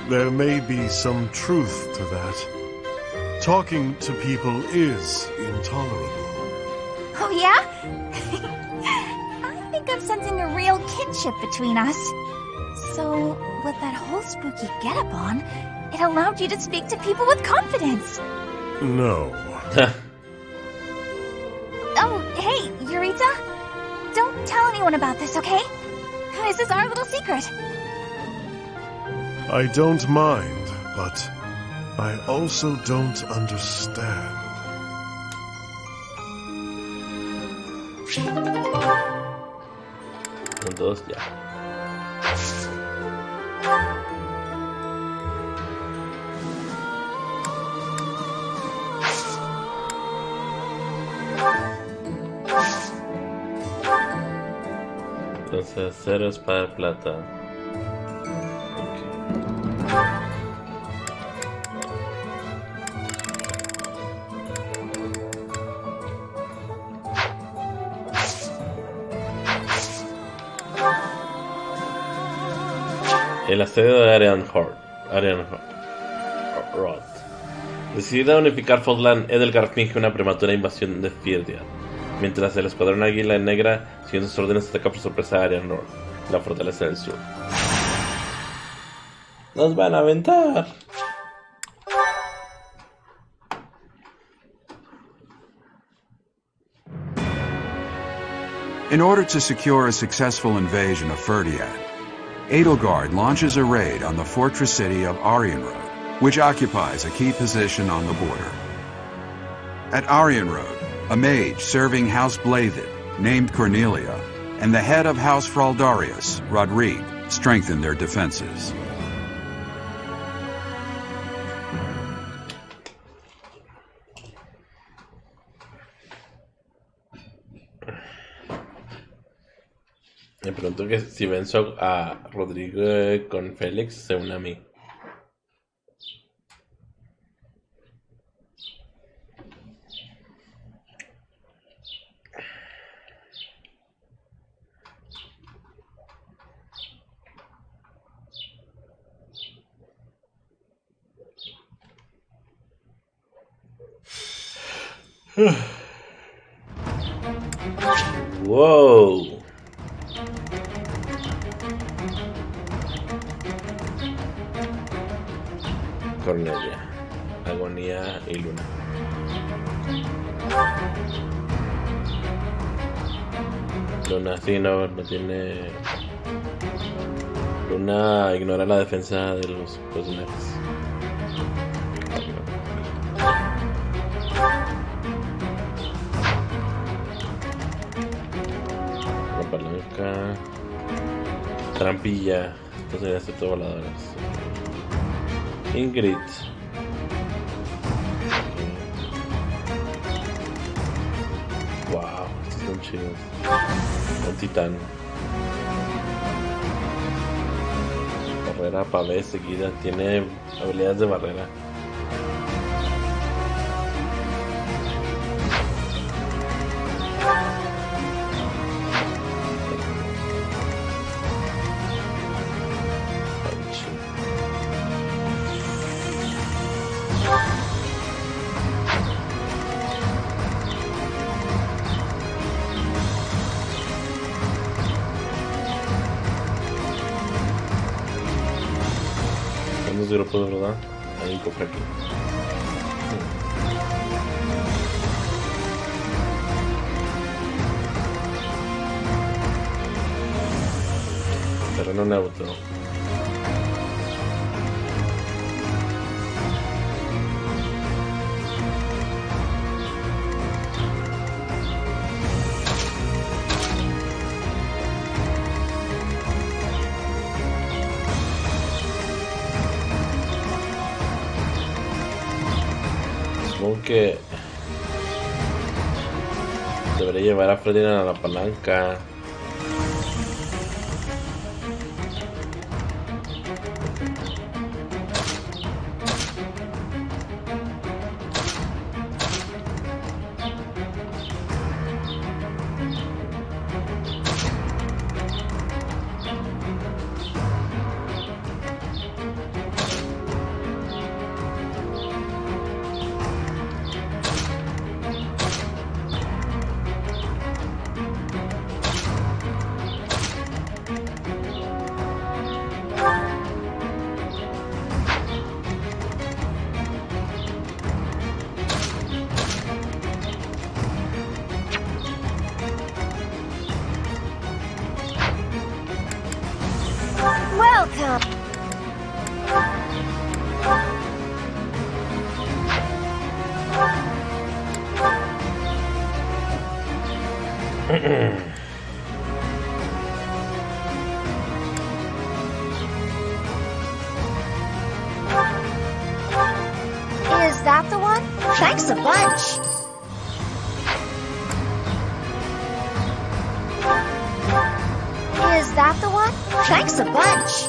There may be some truth to that. Talking to people is intolerable. Oh, yeah? I think I'm sensing a real kinship between us. So, with that whole spooky getup on, it allowed you to speak to people with confidence. No. Oh, hey, Yuritsa. Don't tell anyone about this, okay? This is our little secret. I don't mind, but I also don't understand. Entonces ya. Entonces 0 espada de plata. El asedio de Arian Roth. Decidida a unificar Fogland, Edelgard finge una prematura invasión de Firdiad, mientras el escuadrón Águila Negra, siguiendo sus órdenes, ataca por sorpresa a Arianor, la fortaleza del sur. ¡Nos van a aventar! In order to secure a successful invasion of Firdiad, Edelgard launches a raid on the fortress city of Arianrode, which occupies a key position on the border. At Arianrode, a mage serving House Blavid, named Cornelia, and the head of House Fraldarius, Rodrigue, strengthen their defenses. Me pregunto que si venzo a Rodrigo con Félix, se une a mí. Wow. Cornelia, Agonía y Luna. Luna, sí, no tiene... Luna ignora la defensa de los personajes. La palanca... Trampilla. Entonces ya estoy todo voladoras. Ingrid. Wow, estos son chidos. Un titán. Barrera pavé seguida. Tiene habilidades de barrera. Grupos, ¿verdad? Hay un cofre aquí. Terreno neutro. Que debería llevar a Ferdinand a la palanca. Is that the one? Thanks a bunch. Is that the one? Thanks a bunch.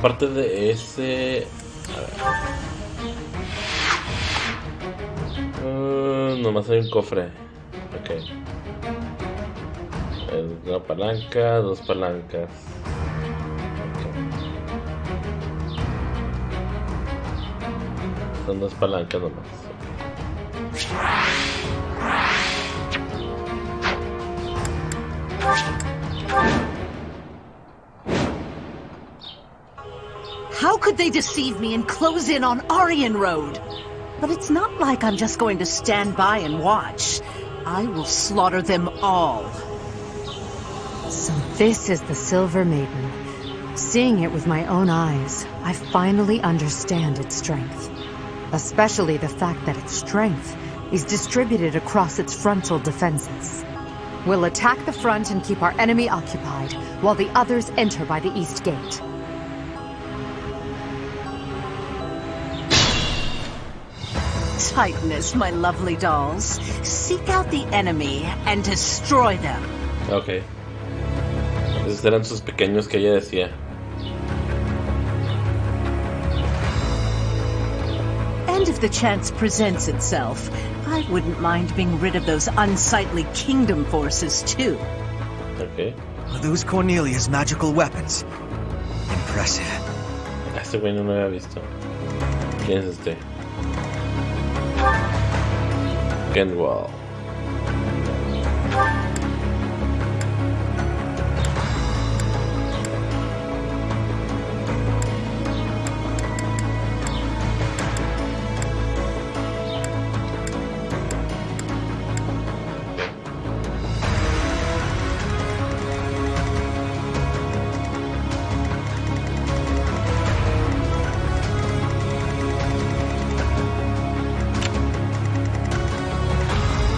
aparte de ese... A ver. Nomás hay un cofre. Ok. Una palanca, dos palancas. Son dos palancas nomás. How could they deceive me and close in on Aryan Road? But it's not like I'm just going to stand by and watch. I will slaughter them all. So this is the Silver Maiden. Seeing it with my own eyes, I finally understand its strength. Especially the fact that its strength is distributed across its frontal defenses. We'll attack the front and keep our enemy occupied, while the others enter by the east gate. Tightness, my lovely dolls. Seek out the enemy and destroy them. Ok. Esos eran sus pequeños que ella decía. And if the chance presents itself, I wouldn't mind being rid of those unsightly kingdom forces too. Ok. Are those Cornelia's magical weapons? Impressive. Este güey no lo había visto. ¿Quién es este? Kenwall.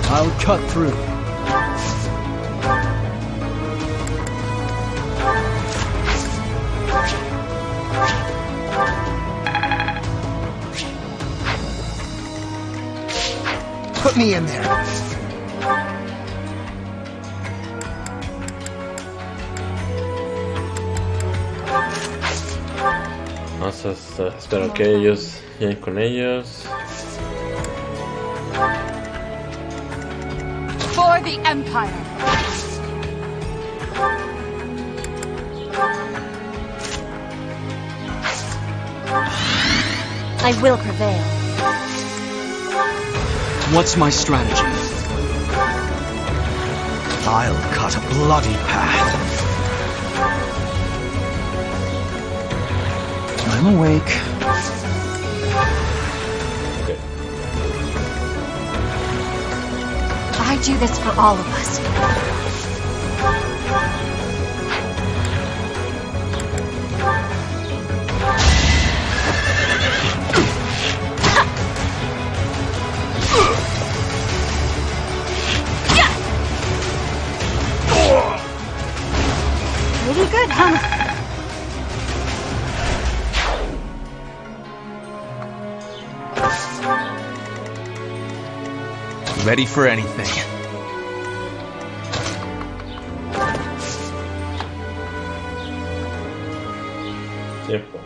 I'll cut through. Put me in there. Vamos a esperar que ellos lleguen con ellos. For the Empire! I will prevail. What's my strategy? I'll cut a bloody path. I'm awake. I do this for all of us. Pretty good, huh? Ready for anything. Tiempo.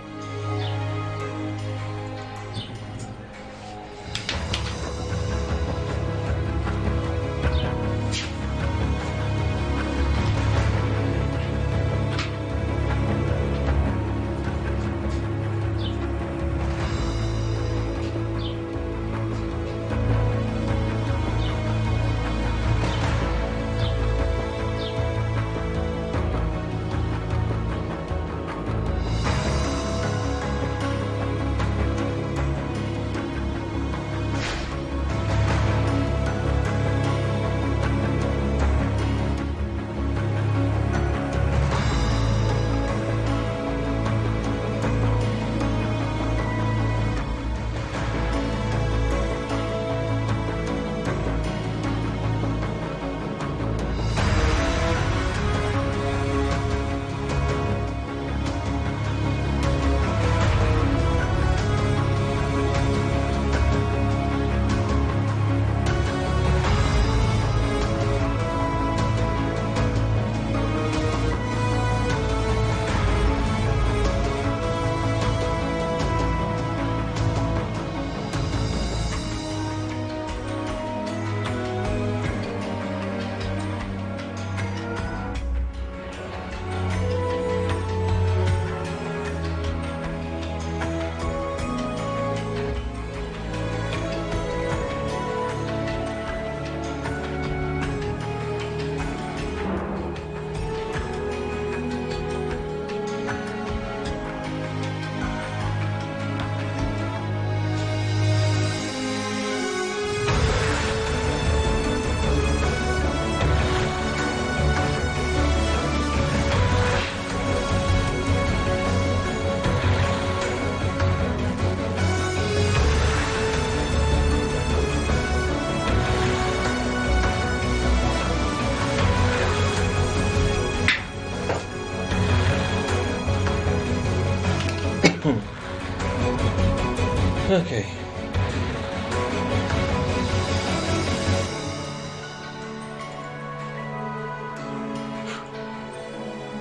Ok.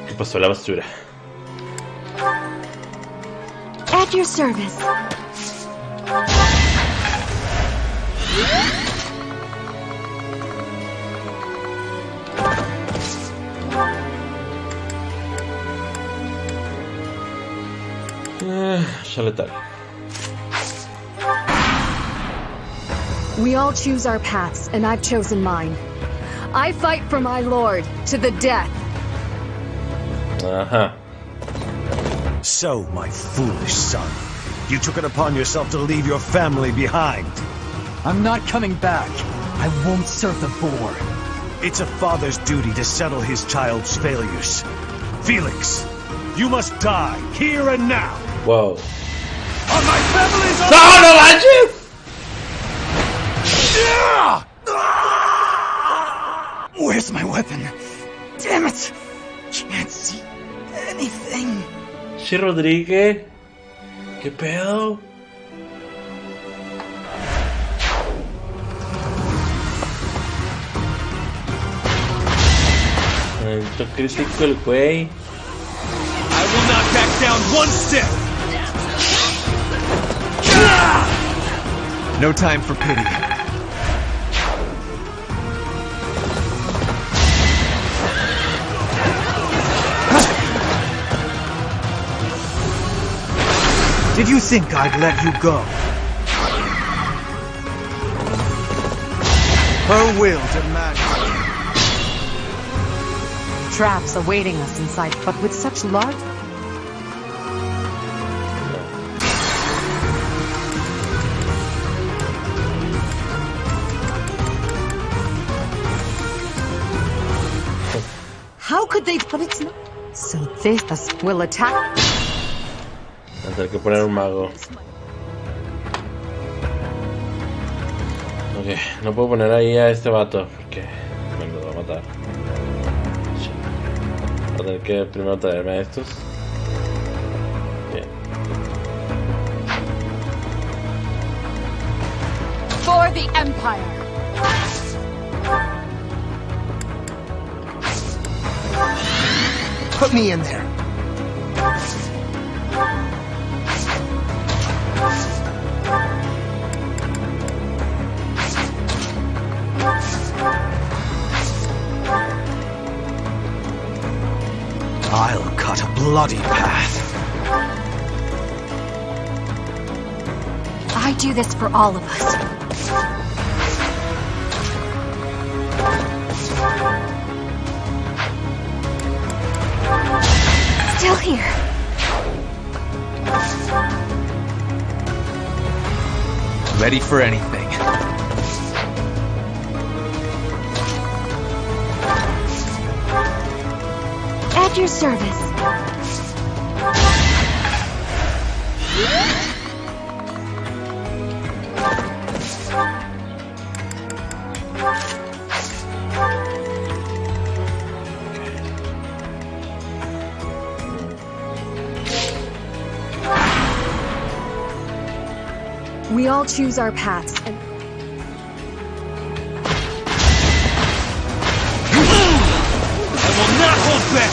¿Qué pasó a la basura? At your service. Chale tal. We all choose our paths, and I've chosen mine. I fight for my lord, to the death. Ajá. So, my foolish son, you took it upon yourself to leave your family behind. I'm not coming back. I won't serve the boar. It's a father's duty to settle his child's failures. Felix, you must die, here and now. Wow. On my family's ¡No, no manches! Where's my weapon? Damn it! Can't see anything. Che Rodríguez. ¿Qué pedo? Momento crítico el güey. I will not back down one step. No time for pity. Did you think I'd let you go? Her will demands it. Traps awaiting us in sight, but with such large... How could they... But it's not... So this will attack... Voy a tener que poner un mago. Ok, no puedo poner ahí a este vato porque me lo va a matar. Voy a tener que primero traerme a estos. Bien. For the Empire. Put me in there. I'll cut a bloody path. I do this for all of us. Still here. Ready for anything. At your service. We all choose our paths, and... I will not hold back!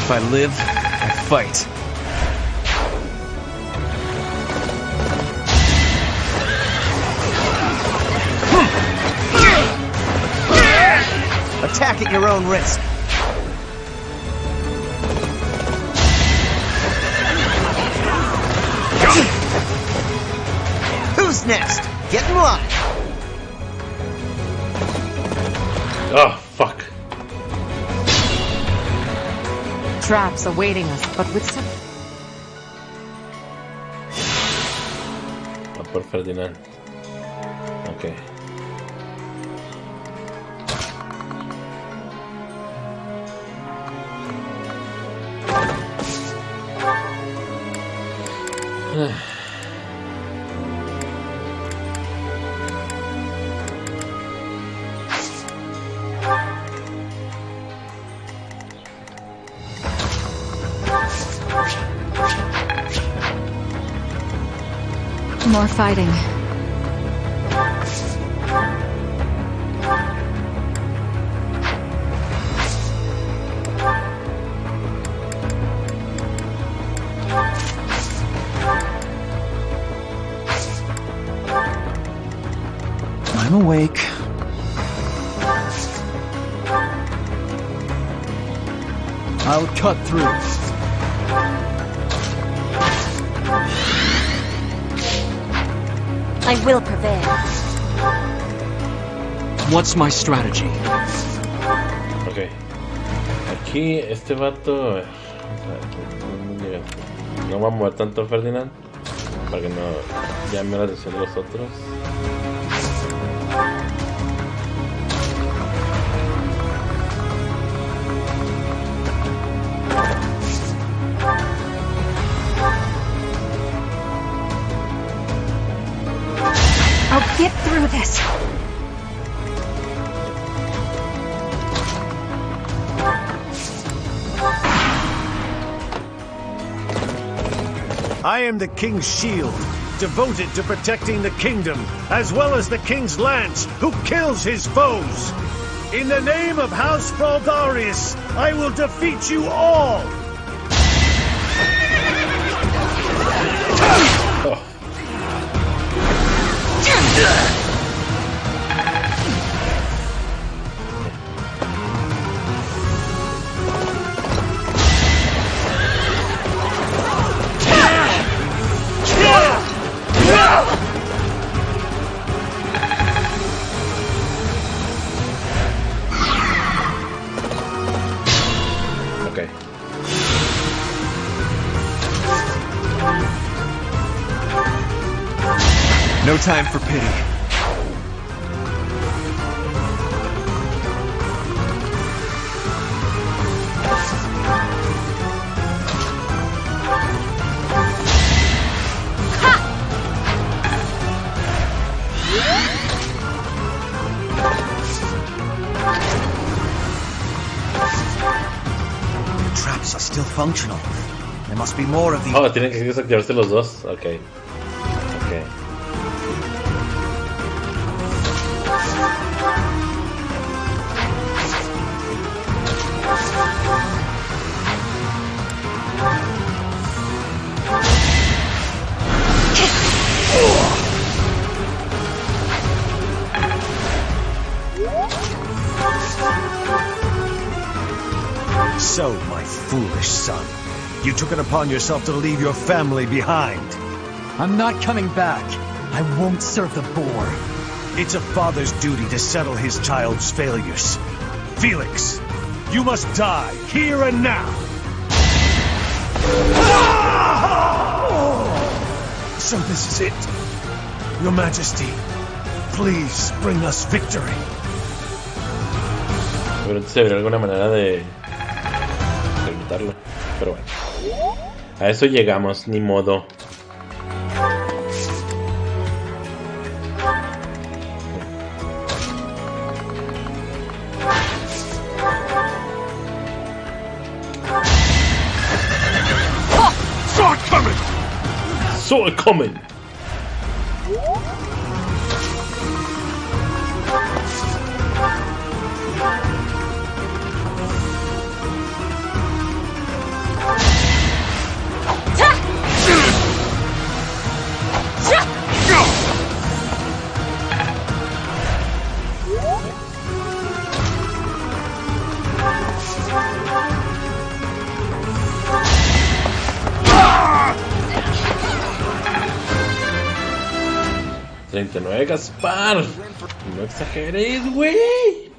If I live, I fight. Attack at your own risk. Who's next? Get in line. Oh, fuck. Traps awaiting us, but with some... Va por Ferdinand. Ok. more fighting. I'm awake. I'll cut through. I will prevail. What's my strategy? Ok. Aquí este vato... No va a mover tanto Ferdinand para que no llame la atención de los otros. I'll get through this. I am the King's shield, devoted to protecting the kingdom, as well as the King's lance, who kills his foes. In the name of House Fraldarius, I will defeat you all! Okay. No time for pity. Traps are still functional. There must be more of these. Oh, tienen que desactivarse los dos. Ok. Ok. So, my foolish son, you took it upon yourself to leave your family behind. I'm not coming back. I won't serve the boar. It's a father's duty to settle his child's failures. Felix, you must die here and now. So this is it. Your Majesty, please bring us victory. Pero antes habría alguna manera de evitarlo. Pero bueno. A eso llegamos, ni modo. Sword coming! Sword coming! ¡39, Gaspar! No exageres, güey.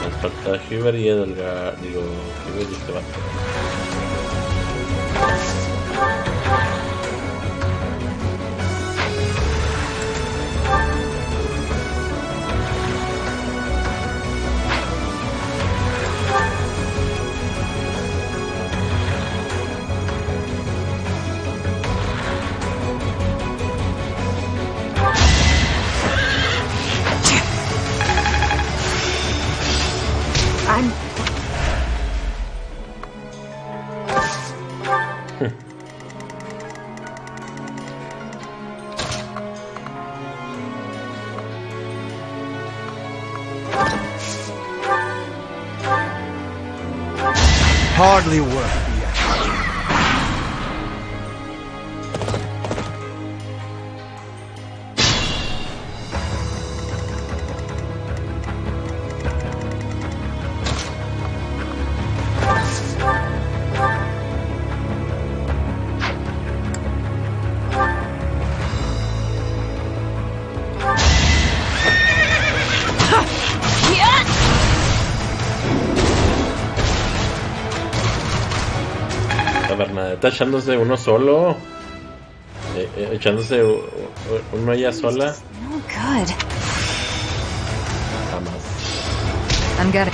Nos falta Hiver y Edelgard. Digo, Hiver y este vato. hardly worth the effort. Bernadette echándose uno solo. Echándose uno ella sola. No good. Jamás. I'm getting.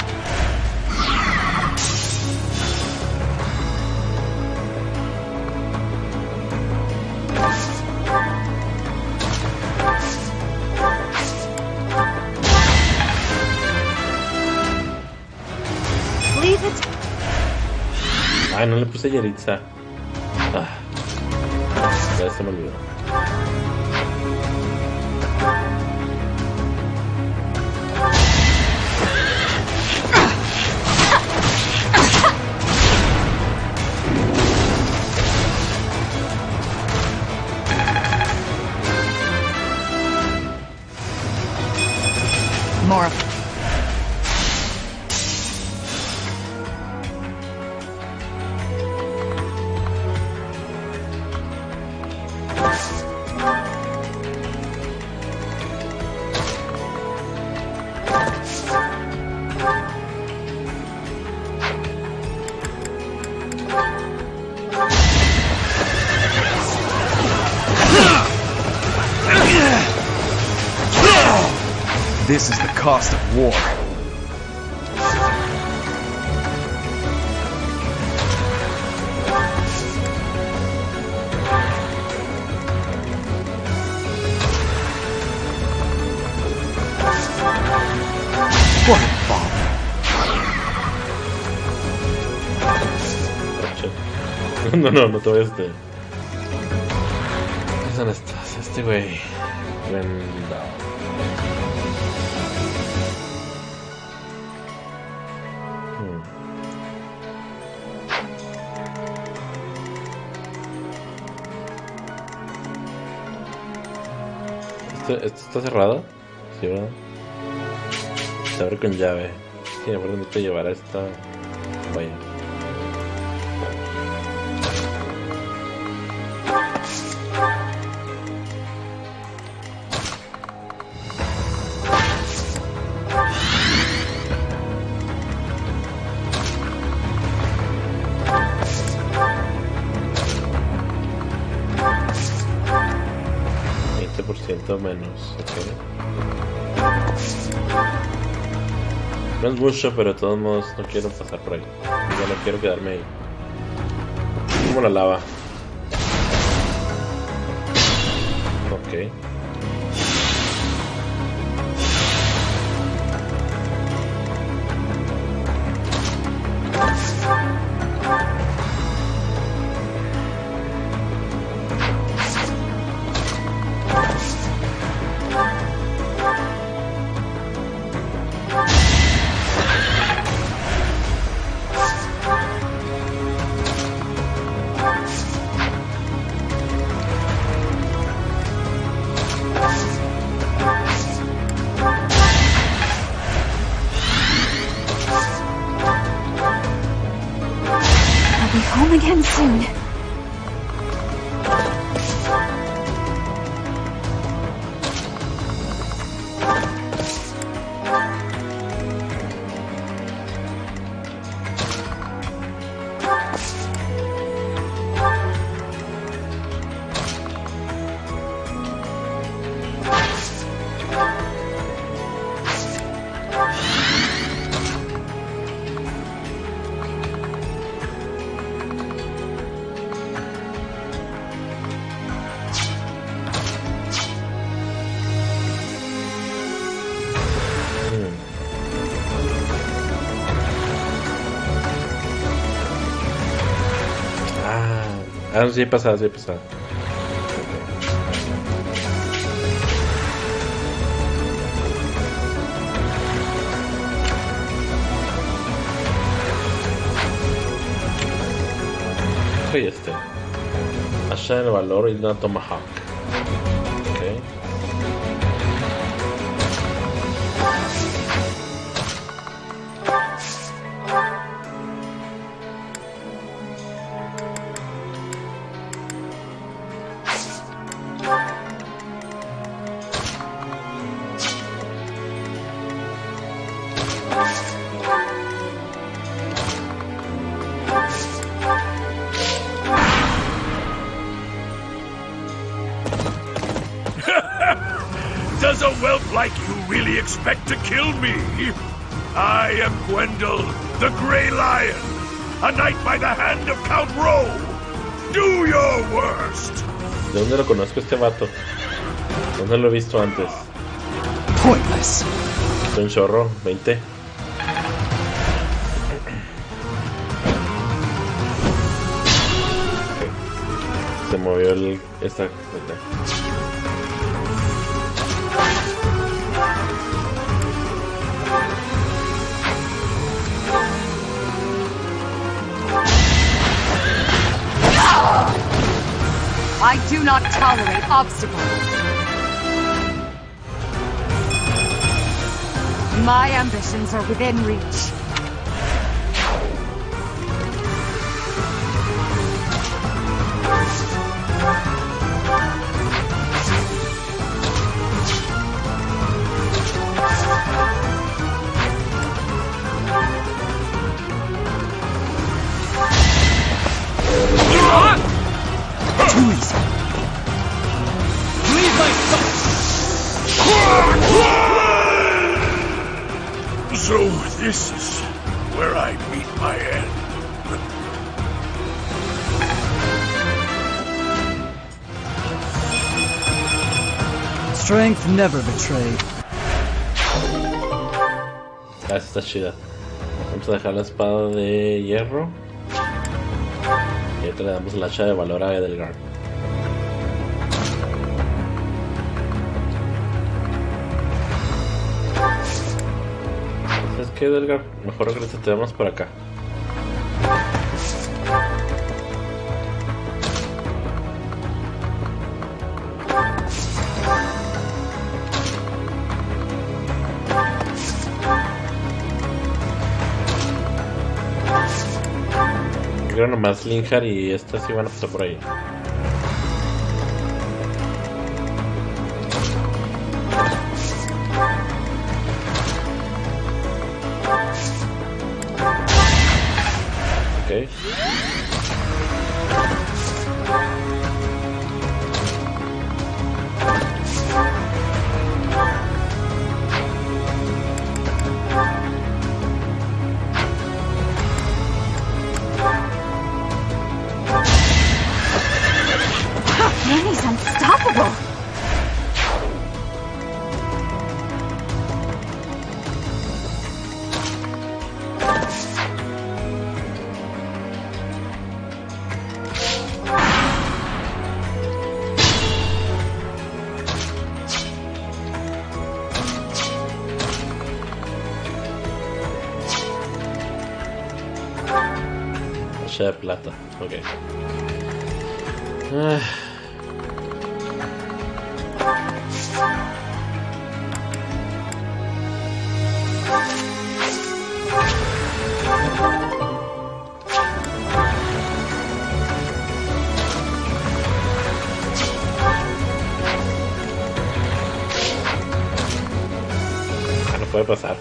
Leave it. Ay, no le puse Yaritza. Ya se me olvidó. More. This is the cost of war. What a bother. No te vayas de... ¿Dónde estás? Este güey. Vendado. ¿Esto está cerrado? Sí, ¿verdad? Se abre con llave. Sí, me acuerdo que llevar a esta... Vaya. Menos, ok. No es mucho, pero de todos modos no quiero pasar por ahí. Ya no quiero quedarme ahí. Como la lava. Ok. Home again soon. Ah, sí he pasado, roja y este. Hacha del valor y una tomahawk. Ok. Does a whelp like you really expect to kill me? I am Gwendol, the Grey Lion, a knight by the hand of Count Rowe. Do your worst. ¿De dónde lo conozco este vato? ¿Dónde lo he visto antes? Pointless. Es un chorro, 20. Okay. Se movió esta. I do not tolerate obstacles. My ambitions are within reach. Too easy. Leave my sight. So this is where I meet my end. Strength never betrayed. Ah, esta está chida. Vamos a dejar la espada de hierro. Y ahorita le damos el hacha de valor a Edelgard. ¿Sabes qué, Edelgard? Mejor regresa, te vamos por acá. Creo nomás Linjar y estas iban a pasar por ahí. Ok. Manny's unstoppable. Hacha de plata, ok. No puede pasar.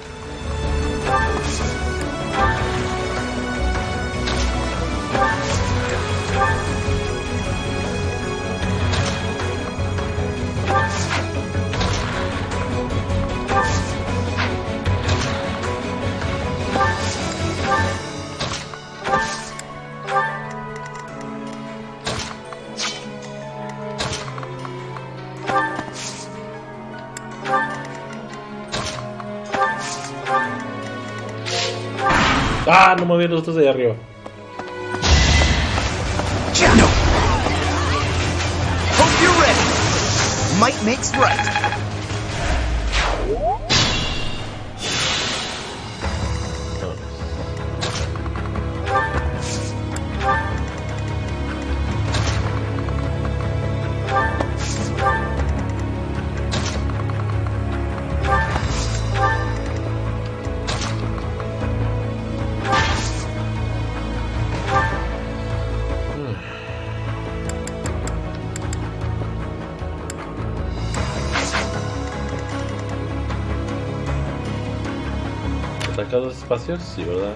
Ah, no me vi los otros de allá arriba. No. Hope you're ready. Might makes right. ¿Ataca dos espacios? Sí, ¿verdad?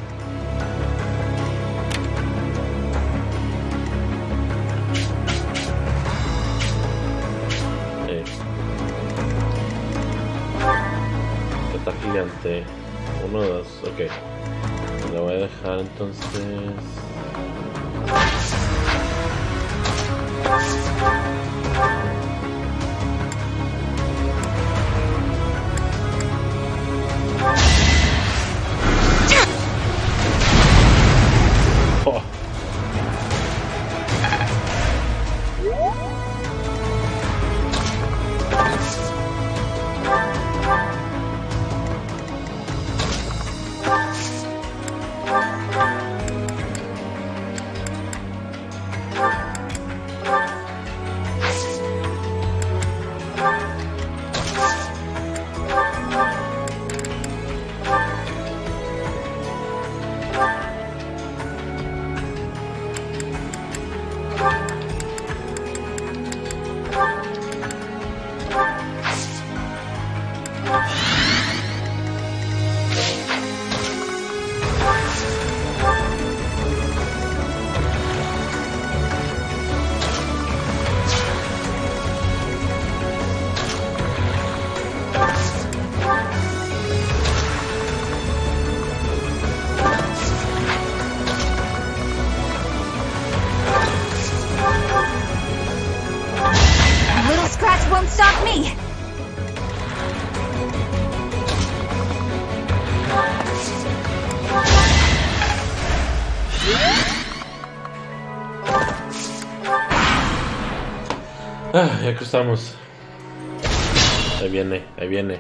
Está gigante. 1, 2, ok. Lo voy a dejar entonces. Oh. Stop me! Ah, ya que estamos. Ahí viene, ahí viene.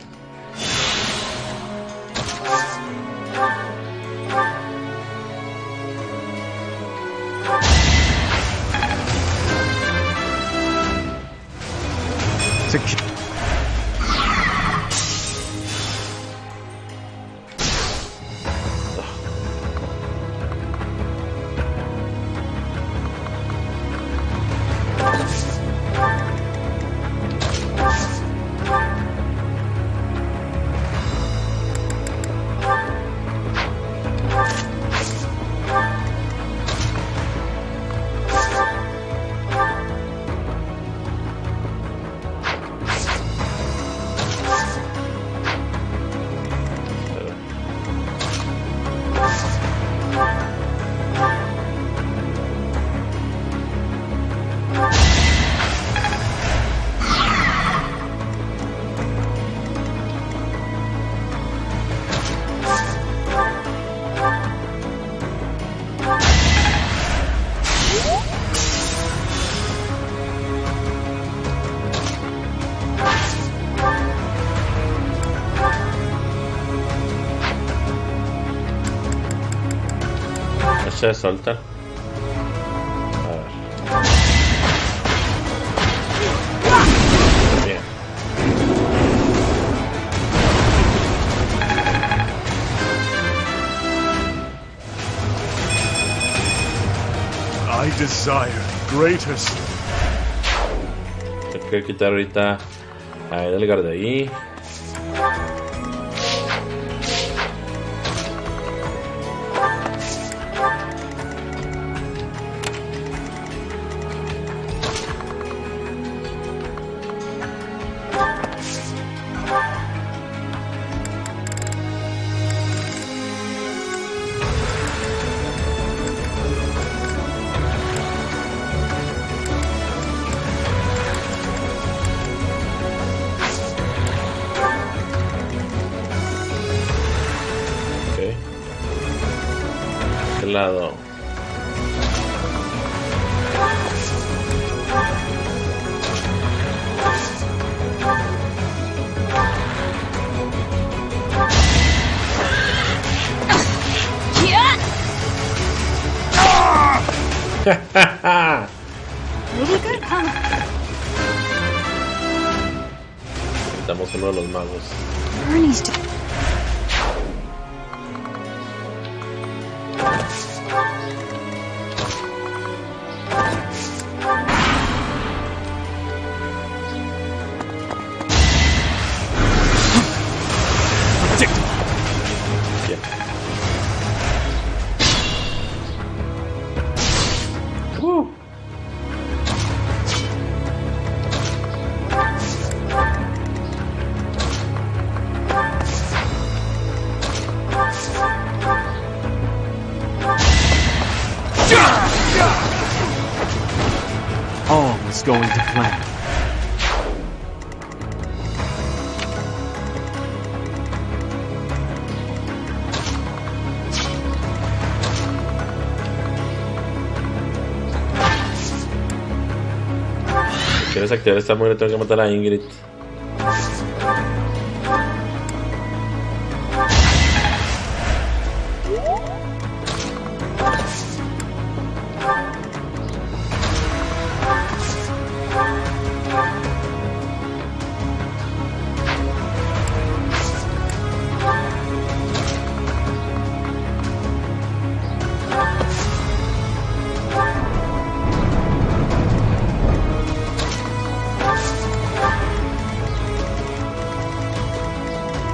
Se solta. A ver. Bien. I desire greater. Tengo que quitar ahorita a Edelgard de ahí. Lado. Estamos uno de los magos. is going to plan. Si quieres activar esta mujer, tengo que matar a Ingrid.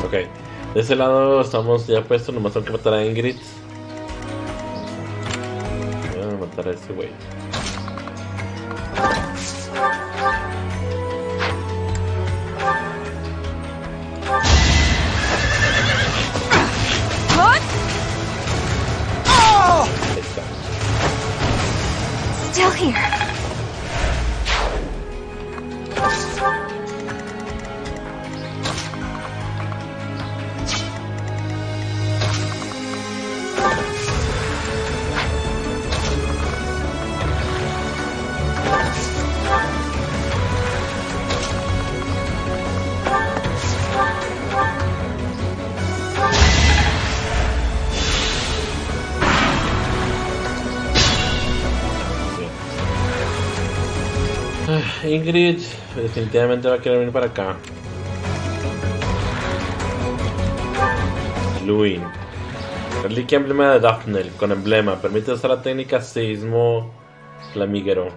Ok, de ese lado estamos ya puestos, nomás tengo que matar a Ingrid. Voy a matar a este güey. Ahí está. Still here. Ingrid definitivamente va a querer venir para acá. Luin. Reliquia emblema de Daphne con emblema. Permite usar la técnica seísmo flamígero.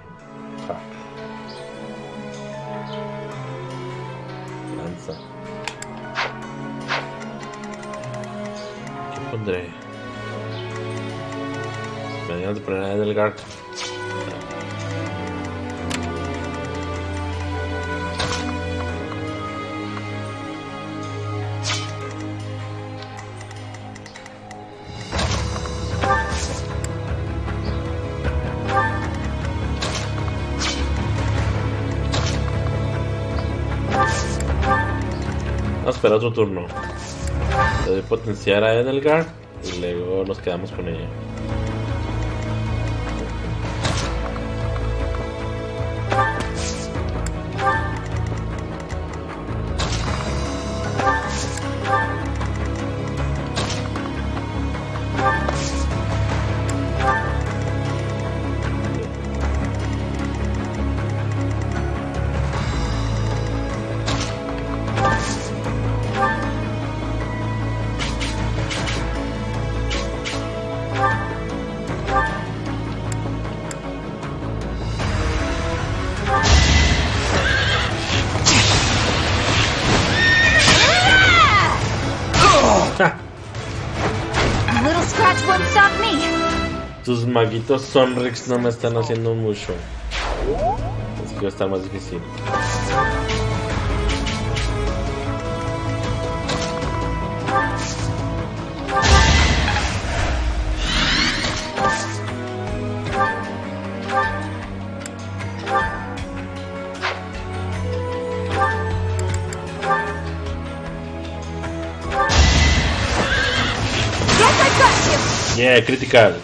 Lanza. ¿Qué pondré? Me digan de poner a Edelgard. Espera otro turno. Le doy potenciar a Edelgard y luego nos quedamos con ella. Tus maguitos Sonrix no me están haciendo mucho. Así que va a estar más difícil. Yeah, critical.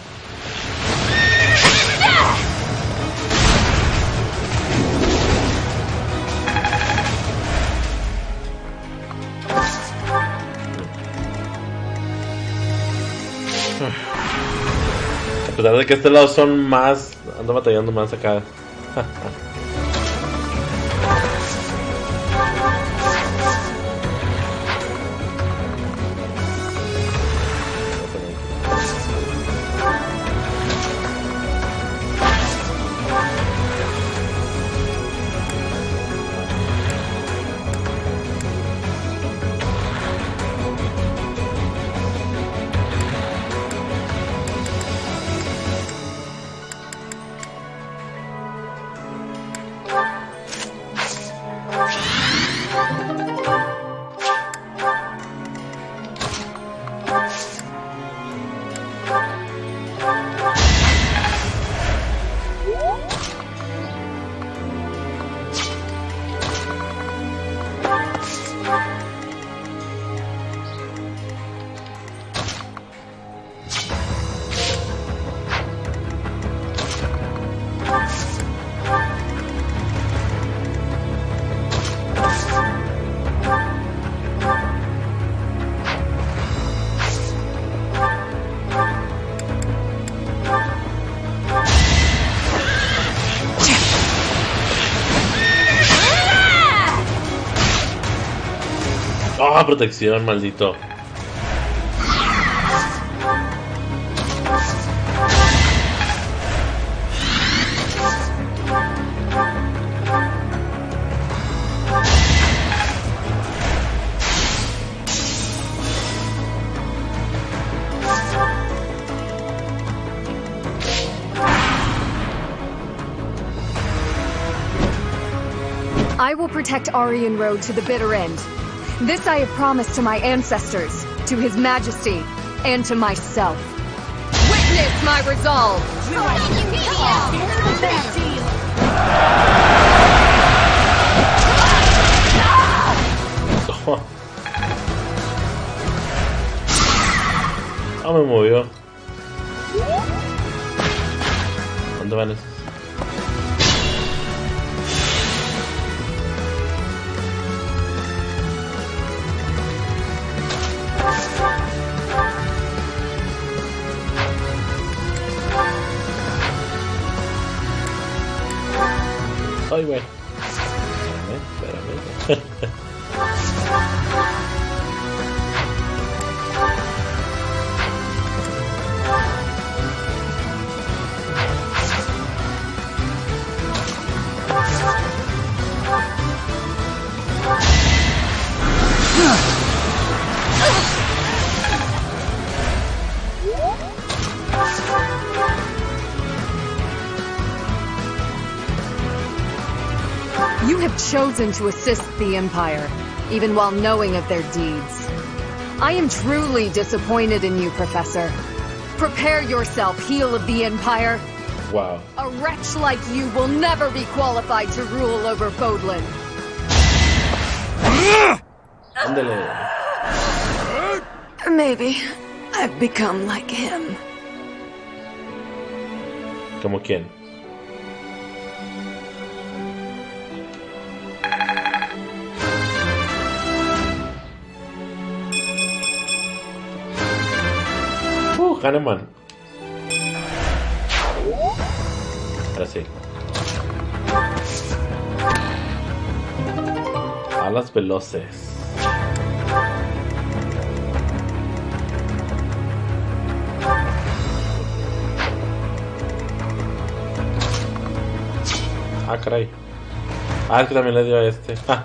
A pesar de que este lado son más... Ando batallando más acá. protección, maldito. I will protect Aryan Road to the bitter end. This I have promised to my ancestors, to His Majesty, and to myself. Witness my resolve! Ah, me movió. ¿Dónde van esos? Ay, güey. Espérame. You have chosen to assist the Empire, even while knowing of their deeds. I am truly disappointed in you, Professor. Prepare yourself, heel of the Empire. Wow. A wretch like you will never be qualified to rule over Fodlan. Ándale. Maybe I've become like him. ¿Como quién? Hahnemann. Ahora sí. Alas veloces. Ah, caray. Ah, es que también le dio a este. Ah.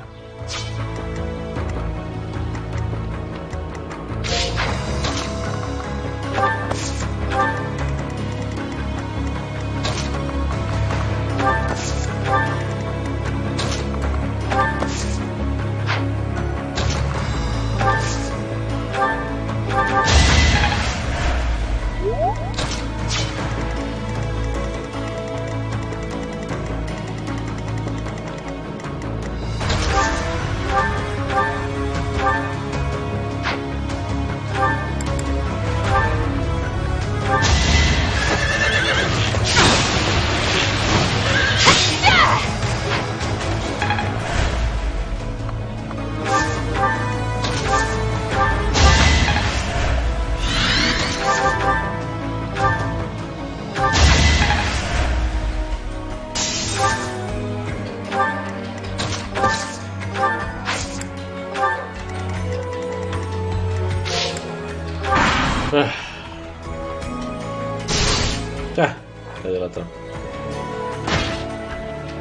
Ya, le dio la otra.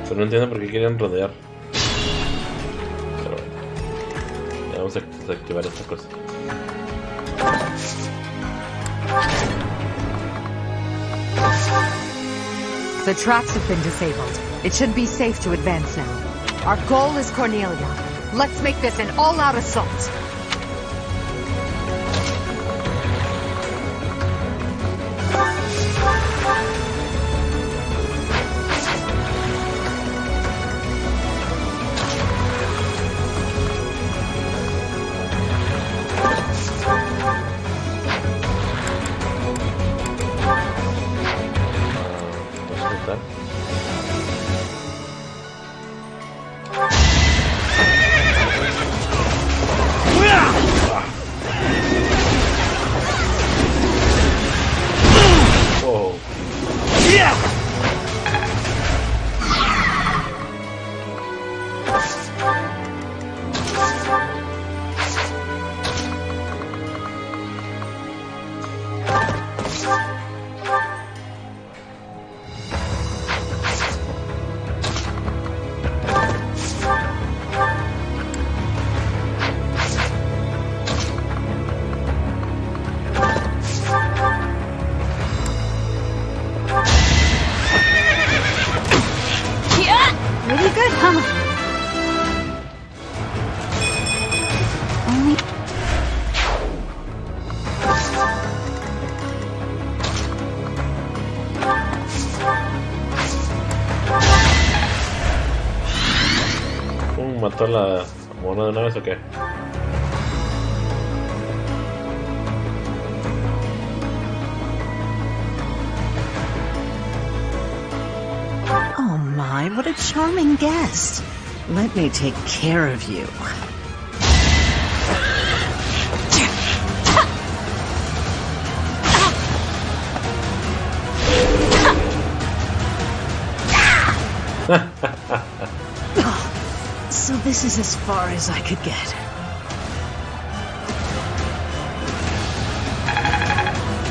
Pero no entiendo por qué querían rodear. Pero bueno. Ya vamos a desactivar esta cosa. The tracks have been disabled. It should be safe to advance now. Our goal is Cornelia. Let's make this an all-out assault. mato a la mona de una vez o qué? Oh my, what a charming guest. Let me take care of you. So this is as far as I could get.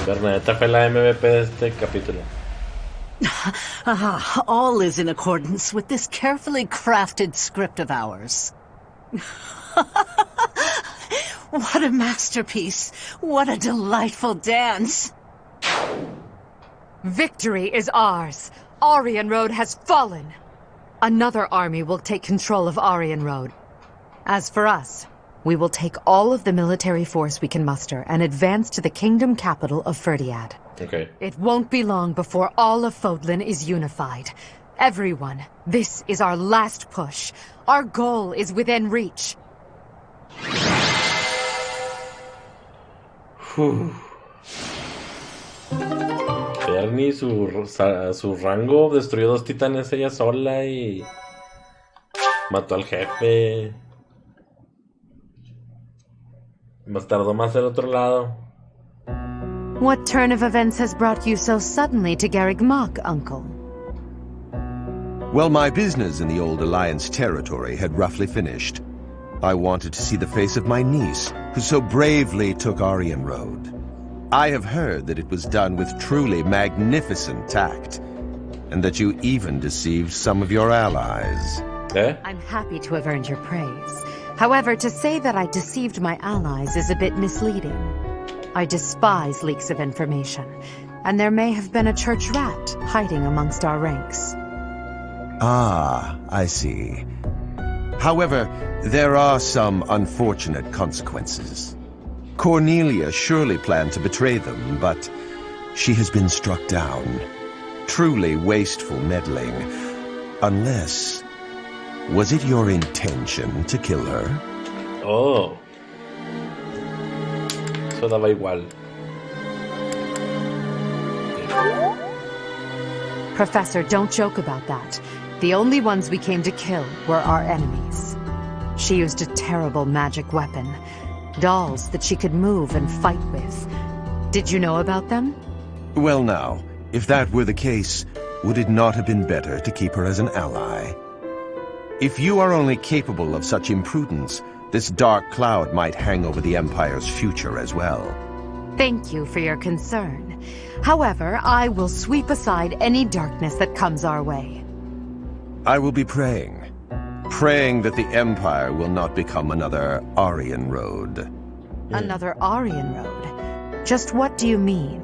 Bernadetta fue la MVP de este capítulo. All is in accordance with this carefully crafted script of ours. What a masterpiece! What a delightful dance! Victory is ours. Aryan Road has fallen. Another army will take control of Aryan Road. As for us, we will take all of the military force we can muster and advance to the kingdom capital of Ferdiad. Okay. It won't be long before all of Fodlan is unified. Everyone, this is our last push. Our goal is within reach. Bernie, su rango, destruyó 2 titanes ella sola y mató al jefe. Más tardó más del otro lado. What turn of events has brought you so suddenly to Garreg Mach, Uncle? Well, my business in the old Alliance territory had roughly finished. I wanted to see the face of my niece, who so bravely took Aryan Road. I have heard that it was done with truly magnificent tact, and that you even deceived some of your allies. I'm happy to have earned your praise. However, to say that I deceived my allies is a bit misleading. I despise leaks of information, and there may have been a church rat hiding amongst our ranks. Ah, I see. However, there are some unfortunate consequences. Cornelia surely planned to betray them, but she has been struck down. Truly wasteful meddling. Unless... was it your intention to kill her? Oh. Eso daba igual. Professor, don't joke about that. The only ones we came to kill were our enemies. She used a terrible magic weapon. Dolls that she could move and fight with. Did you know about them? Well now, if that were the case, would it not have been better to keep her as an ally? If you are only capable of such imprudence, this dark cloud might hang over the Empire's future as well. Thank you for your concern. However, I will sweep aside any darkness that comes our way. I will be praying. Praying that the Empire will not become another Aryan Road. Another Aryan Road? Just what do you mean?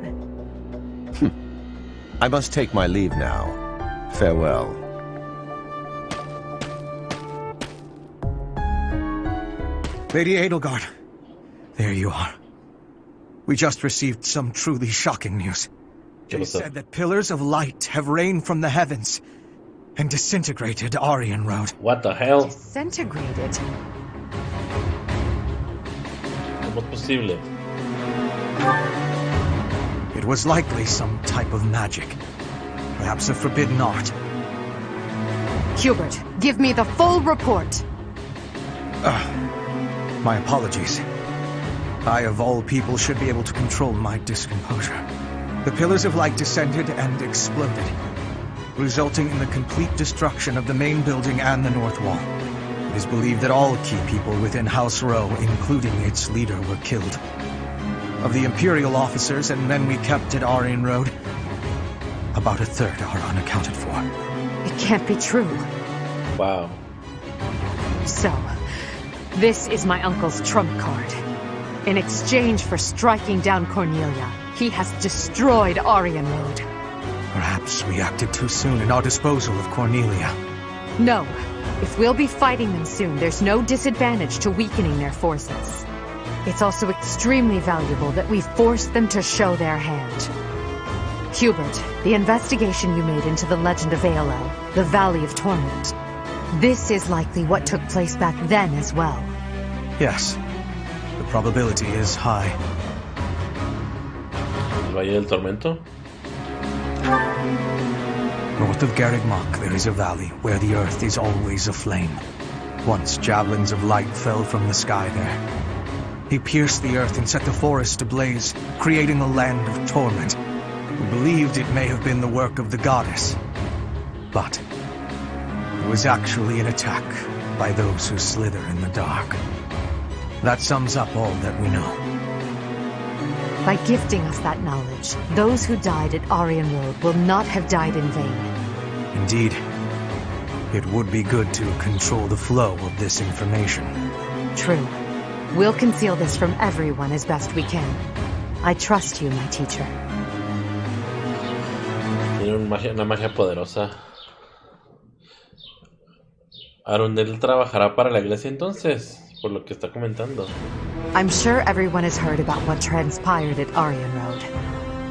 I must take my leave now. Farewell. Lady Edelgard, there you are. We just received some truly shocking news. They said that pillars of light have rained from the heavens and disintegrated Aryan Road. What the hell? Disintegrated? ¿Cómo es posible? It was likely some type of magic. Perhaps a forbidden art. Hubert, give me the full report. My apologies. I, of all people, should be able to control my discomposure. The pillars of light descended and exploded, resulting in the complete destruction of the main building and the north wall. It is believed that all key people within House Row, including its leader, were killed. Of the Imperial officers and men we kept at Aryan Road, about a third are unaccounted for. It can't be true. Wow. So, this is my uncle's trump card. In exchange for striking down Cornelia, he has destroyed Aryan Road. Perhaps we acted too soon in our disposal of Cornelia. No. If we'll be fighting them soon, there's no disadvantage to weakening their forces. It's also extremely valuable that we force them to show their hand. Hubert, the investigation you made into the legend of Aello, the Valley of Torment. This is likely what took place back then as well. Yes. The probability is high. El Valle del Tormento. North of Garrigmach, there is a valley where the earth is always aflame. Once javelins of light fell from the sky there. He pierced the earth and set the forest ablaze, creating a land of torment. We believed it may have been the work of the goddess. But it was actually an attack by those who slither in the dark. That sums up all that we know. By gifting us that knowledge, those who died at Aryan Road will not have died in vain. Indeed. It would be good to control the flow of this information. True. We'll conceal this from everyone as best we can. I trust you, my teacher. Tiene una magia poderosa. Arundel trabajará para la iglesia entonces, por lo que está comentando. I'm sure everyone has heard about what transpired at Aryan Road.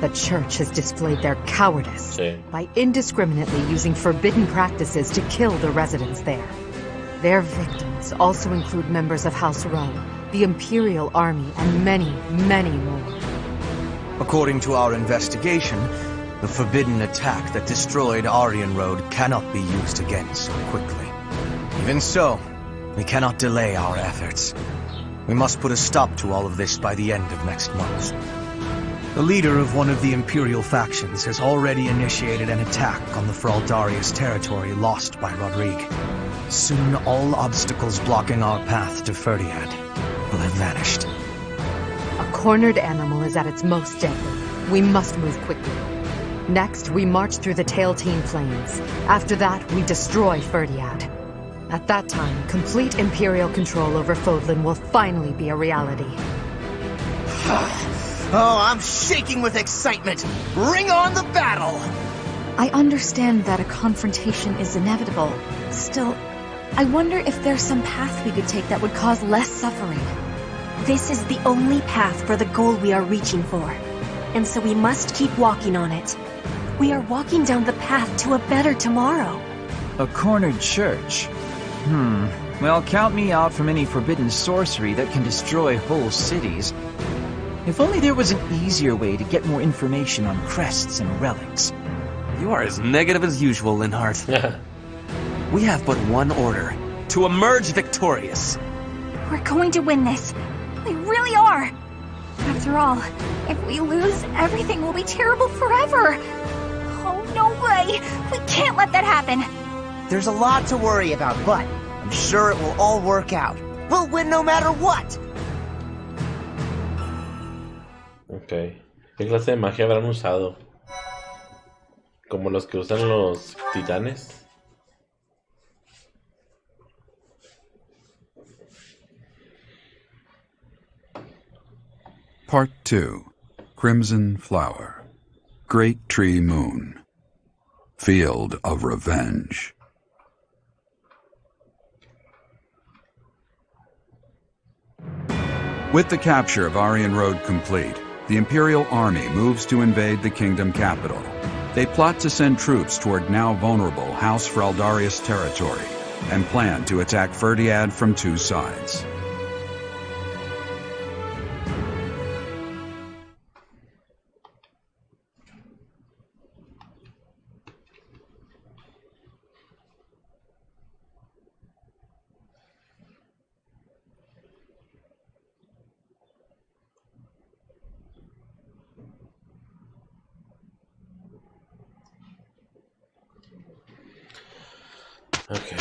The church has displayed their cowardice by indiscriminately using forbidden practices to kill the residents there. Their victims also include members of House Rome, the Imperial Army, and many, many more. According to our investigation, the forbidden attack that destroyed Aryan Road cannot be used again so quickly. Even so, we cannot delay our efforts. We must put a stop to all of this by the end of next month. The leader of one of the Imperial factions has already initiated an attack on the Fraldarius territory lost by Rodrigue. Soon all obstacles blocking our path to Ferdiad will have vanished. A cornered animal is at its most deadly. We must move quickly. Next, we march through the Tailtean Plains. After that, we destroy Ferdiad. At that time, complete Imperial control over Fodlan will finally be a reality. Oh, I'm shaking with excitement! Bring on the battle! I understand that a confrontation is inevitable. Still, I wonder if there's some path we could take that would cause less suffering. This is the only path for the goal we are reaching for. And so we must keep walking on it. We are walking down the path to a better tomorrow. A cornered church? Well, count me out from any forbidden sorcery that can destroy whole cities. If only there was an easier way to get more information on crests and relics. You are as negative as usual, Linhart. We have but one order: to emerge victorious. We're going to win this. We really are. After all, if we lose, everything will be terrible forever. Oh, no way. We can't let that happen. There's a lot to worry about, but I'm sure it will all work out. We'll win no matter what. Ok. ¿Qué clase de magia habrán usado? ¿Como los que usan los titanes? Part 2. Crimson Flower. Great Tree Moon. Field of Revenge. With the capture of Aryan Road complete, the Imperial Army moves to invade the kingdom capital. They plot to send troops toward now vulnerable House Fraldarius territory and plan to attack Ferdiad from two sides. Okay.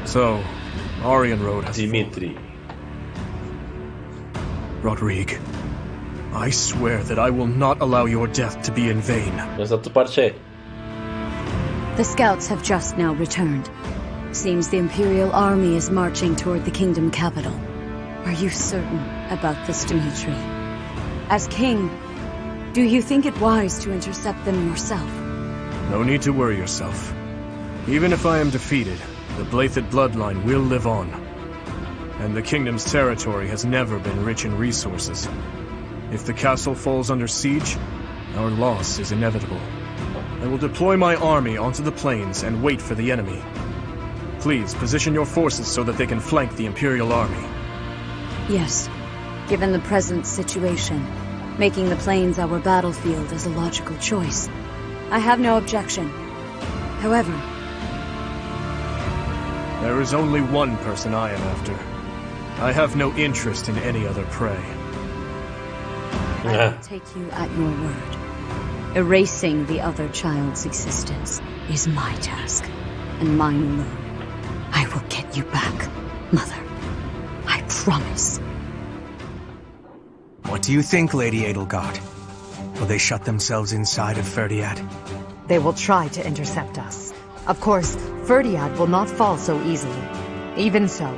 So, Aryan Road has Dimitri. Rodrigue, I swear that I will not allow your death to be in vain. ¿Dónde está tu Parte? The scouts have just now returned. Seems the Imperial Army is marching toward the kingdom capital. Are you certain about this, Dimitri? As king, do you think it wise to intercept them yourself? No need to worry yourself. Even if I am defeated, the Blathed bloodline will live on. And the kingdom's territory has never been rich in resources. If the castle falls under siege, Our loss is inevitable. I will deploy my army onto the plains and wait for the enemy. Please, position your forces so that they can flank the Imperial army. Yes. Given the present situation, making the plains our battlefield is a logical choice. I have no objection. However, there is only one person I am after. I have no interest in any other prey. I will take you at your word. Erasing the other child's existence is my task, and mine alone. I will get you back, Mother. I promise. What do you think, Lady Edelgard? Will they shut themselves inside of Ferdiad? They will try to intercept us. Of course, Ferdiad will not fall so easily. Even so,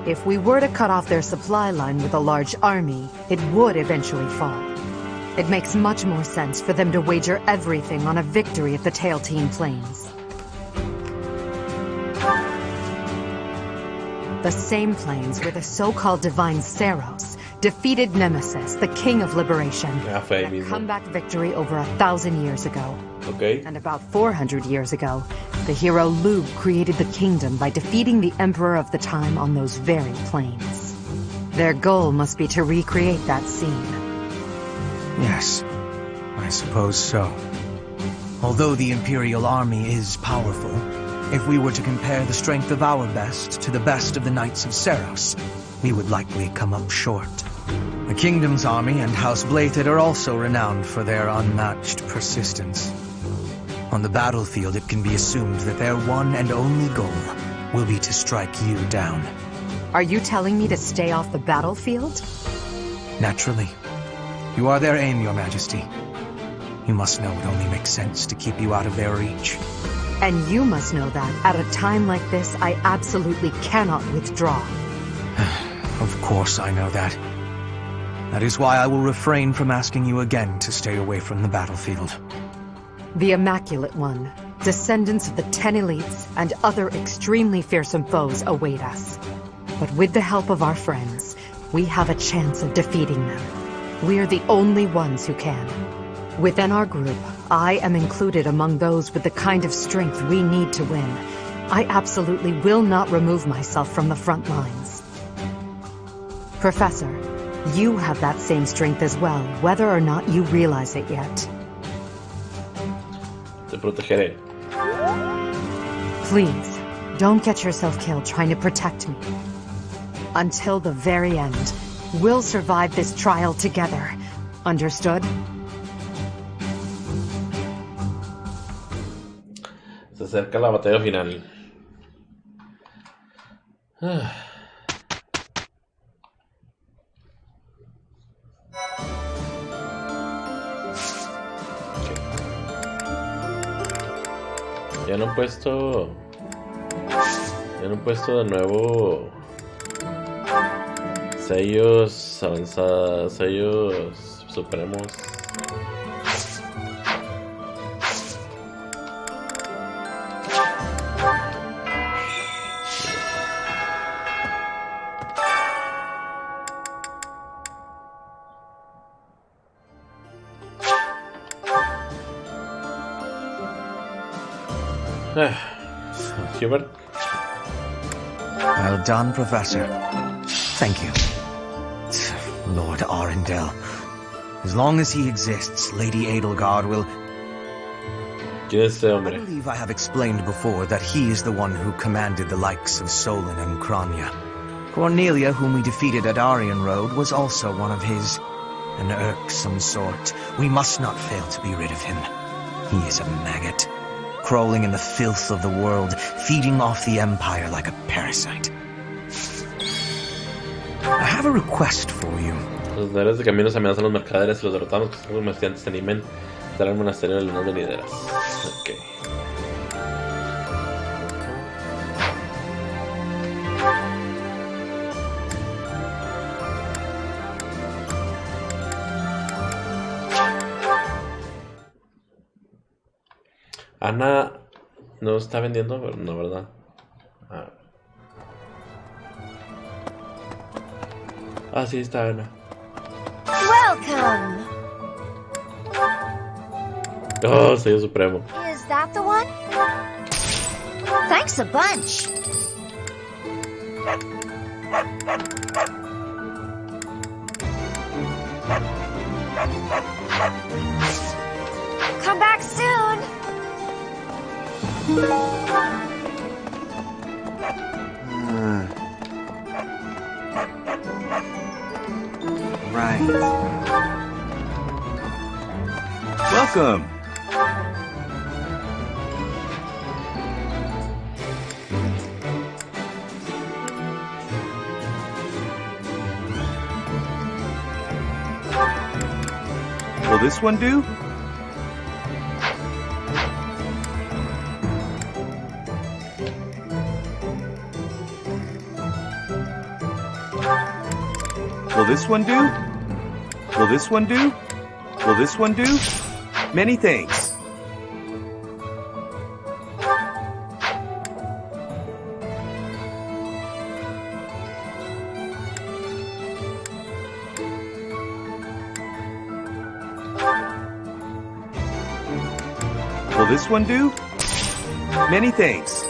if we were to cut off their supply line with a large army, it would eventually fall. It makes much more sense for them to wager everything on a victory at the Tailtean Plains. The same plains where the so-called divine Seros defeated Nemesis, the King of Liberation, a comeback victory over 1,000 years ago. Okay. And about 400 years ago, the hero Lugh created the kingdom by defeating the Emperor of the time on those very plains. Their goal must be to recreate that scene. Yes, I suppose so. Although the Imperial army is powerful, if we were to compare the strength of our best to the best of the Knights of Seros, we would likely come up short. The Kingdom's army and House Blaethid are also renowned for their unmatched persistence. On the battlefield, it can be assumed that their one and only goal will be to strike you down. Are you telling me to stay off the battlefield? Naturally. You are their aim, Your Majesty. You must know it only makes sense to keep you out of their reach. And you must know that, at a time like this, I absolutely cannot withdraw. Of course I know that. That is why I will refrain from asking you again to stay away from the battlefield. The Immaculate One, descendants of the 10 elites, and other extremely fearsome foes await us. But with the help of our friends, we have a chance of defeating them. We're the only ones who can. Within our group, I am included among those with the kind of strength we need to win. I absolutely will not remove myself from the front lines. Professor, you have that same strength as well, whether or not you realize it yet. Te protegeré. Please, don't get yourself killed trying to protect me. Until the very end, we'll survive this trial together. Understood? Se acerca la batalla final. Ya no he puesto de nuevo sellos avanzados, sellos supremos. Hubert? Well done, Professor. Thank you. Lord Arundel. As long as he exists, Lady Edelgard will... I believe I have explained before that he is the one who commanded the likes of Solon and Crania. Cornelia, whom we defeated at Aryan Road, was also one of his. An irksome sort. We must not fail to be rid of him. He is a maggot, crawling in the filth of the world, feeding off the Empire like a parasite. I have a request for you. Los ladrones de caminos amenazan a los mercaderes y los derrotados que son comerciantes se animen a estar al monasterio de las venideras. Ok. Ana no está vendiendo, no, ¿verdad? Sí, está Ana. Welcome! Oh, sello supremo. Is that the one? Thanks a bunch. Come back soon. Right. Welcome. Will this one do? Will this one do? Will this one do? Will this one do? Many thanks. Will this one do? Many thanks.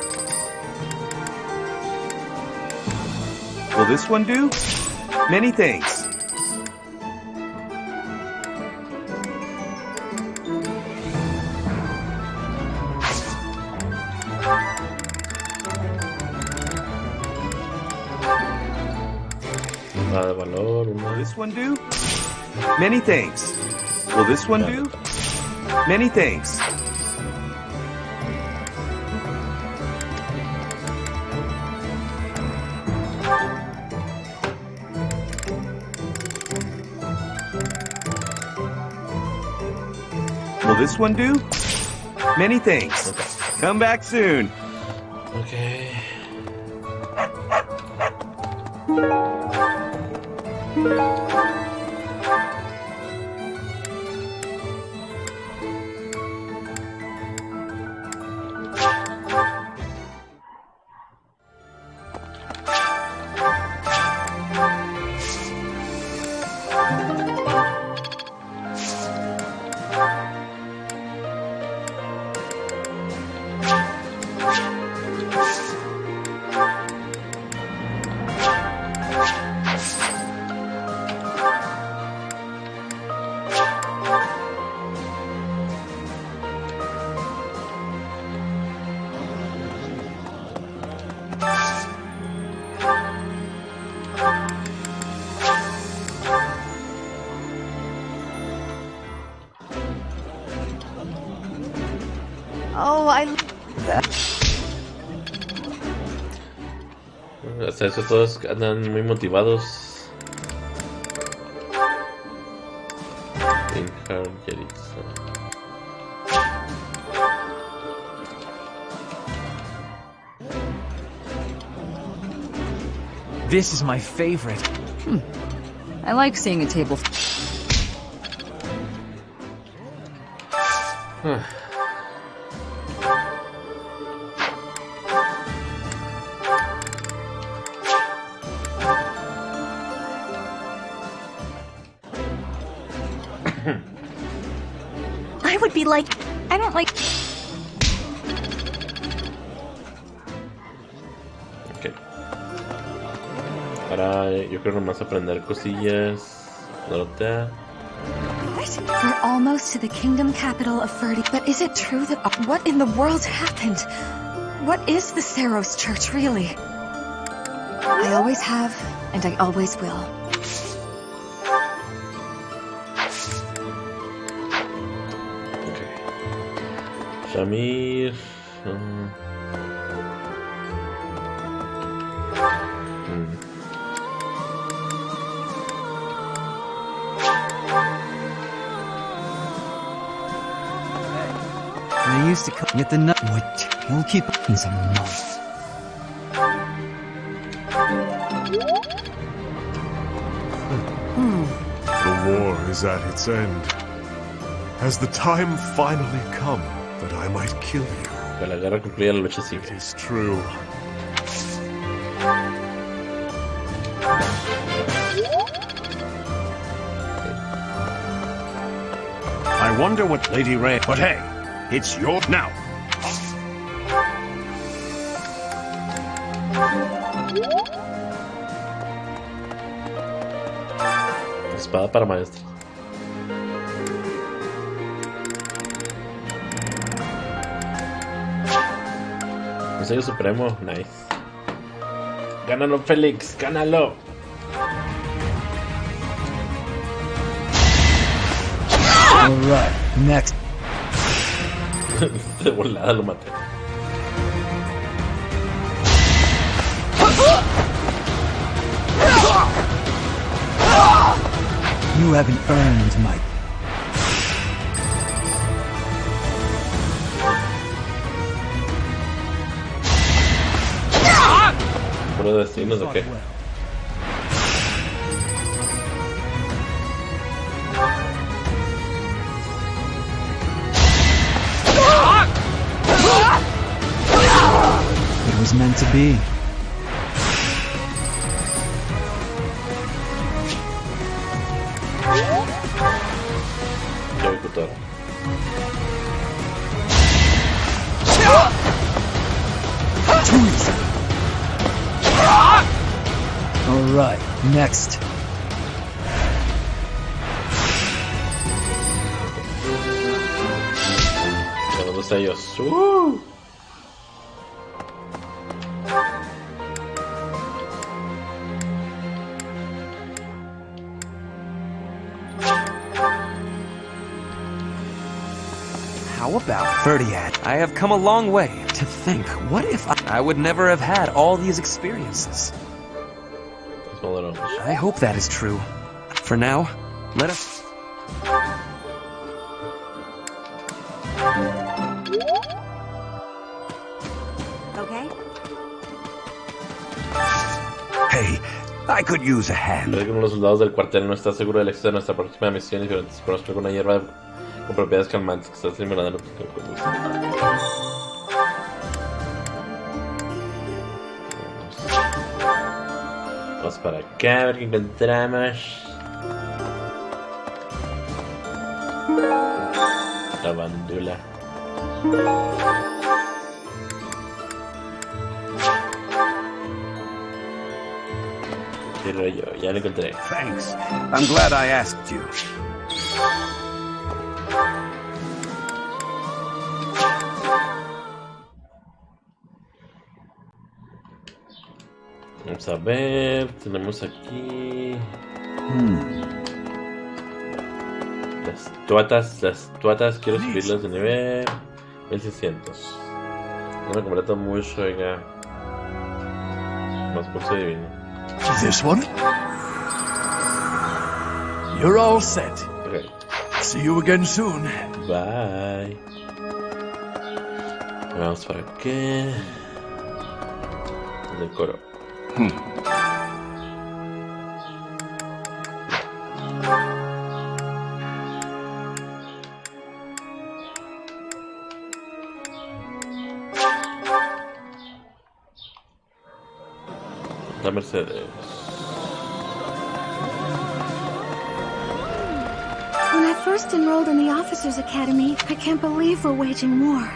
Will this one do? Many thanks. Will this one do? Many thanks. Will this one do? Many thanks. Will this one do? Many thanks. Come back soon. Okay. Oh, I... Hasta eso todos andan muy motivados. This is my favorite. I like seeing a table. I would be like... I don't like... Ok. Ahora yo quiero nomás aprender cosillas. Nota. We're almost to the kingdom capital of Ferde. But is it true that... What in the world happened? What is the Saros Church, really? I always have, and I always will. Shamir. They used to come get the nut. We'll keep in some months. The war is at its end. Has the time finally come that I might kill you? Que la guerra concluya la lucha sigue. It is true. I I wonder what Lady Ray... But hey, it's your... Now! Espada para maestro. Sello supremo, nice. Gánalo, Félix, gánalo. Alright, next. De volada lo maté. You haven't earned my... ¿Puro destinos o qué? It was meant to be. Qué ejecutor. Alright, next. Tenemos los sellos. How about Ferdiad? I have come a long way. To think, what if I would never have had all these experiences? I hope that is true. For now, let us... Okay? Hey, I could use a hand. Creo que uno de los soldados del cuartel no está seguro del éxito de nuestra próxima misión y conozco alguna hierba con propiedades calmantes que está estimulando lo que vamos para acá, a ver qué encontramos. La bandula. Qué rollo, ya lo encontré. Thanks. I'm glad I asked you. Vamos a ver, tenemos aquí las tuatas, quiero subirlas de nivel 1600. No me completo mucho, oiga. Más pulso divino. This one? You're all set. Okay. See you again soon. Bye. Vamos para acá. Decoro. La Mercedes. When I first enrolled in the Officers' Academy, I can't believe we're waging war.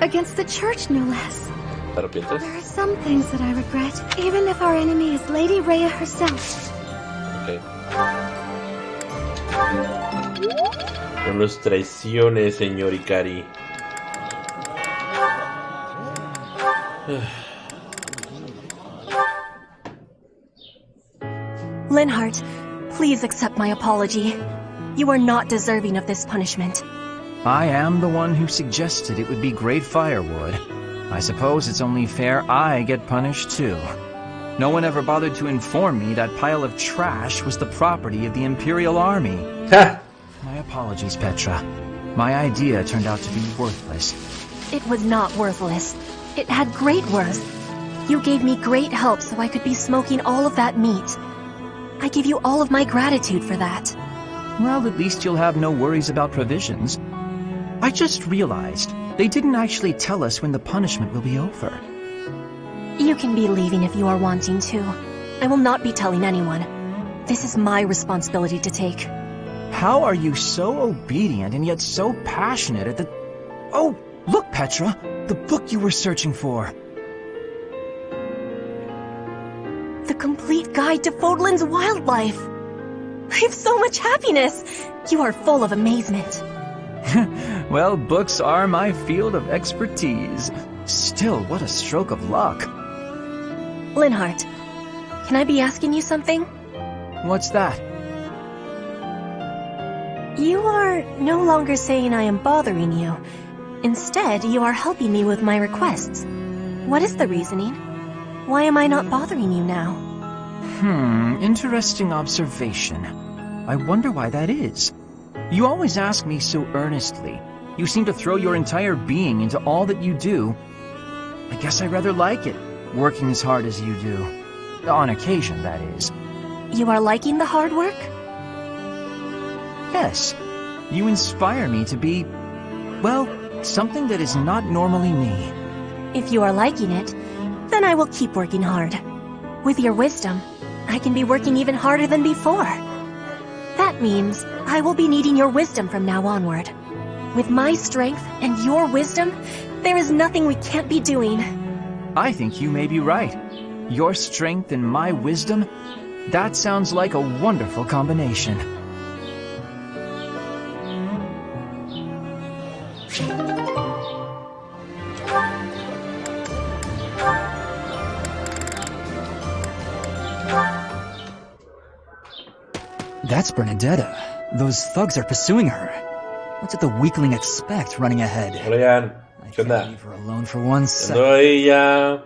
Against the church, no less. ¿Te arrepientes? There are some things that I regret, even if our enemy is Lady Rhea herself. Okay. No nos traiciones, señor Ikari. Linhardt, please accept my apology. You are not deserving of this punishment. I am the one who suggested it would be great firewood. I suppose it's only fair I get punished too. No one ever bothered to inform me that pile of trash was the property of the Imperial Army. My apologies, Petra. My idea turned out to be worthless. It was not worthless. It had great worth. You gave me great help so I could be smoking all of that meat. I give you all of my gratitude for that. Well, at least you'll have no worries about provisions. I just realized they didn't actually tell us when the punishment will be over. You can be leaving if you are wanting to. I will not be telling anyone. This is my responsibility to take. How are you so obedient and yet so passionate at the... Oh, look, Petra! The book you were searching for. The complete guide to Fodlan's wildlife. I have so much happiness. You are full of amazement. Well, books are my field of expertise. Still, what a stroke of luck. Linhardt, can I be asking you something? What's that? You are no longer saying I am bothering you. Instead, you are helping me with my requests. What is the reasoning? Why am I not bothering you now? Interesting observation. I wonder why that is. You always ask me so earnestly. You seem to throw your entire being into all that you do. I guess I rather like it, working as hard as you do. On occasion, that is. You are liking the hard work? Yes. You inspire me to be, well, something that is not normally me. If you are liking it, then I will keep working hard. With your wisdom, I can be working even harder than before. That means I will be needing your wisdom from now onward. With my strength and your wisdom, there is nothing we can't be doing. I think you may be right. Your strength and my wisdom, that sounds like a wonderful combination. That's Bernadetta. Those thugs are pursuing her. What did the weakling expect running ahead? Hola, Jan. ¿Qué onda? Leave her alone for 1 second. Estoy ya...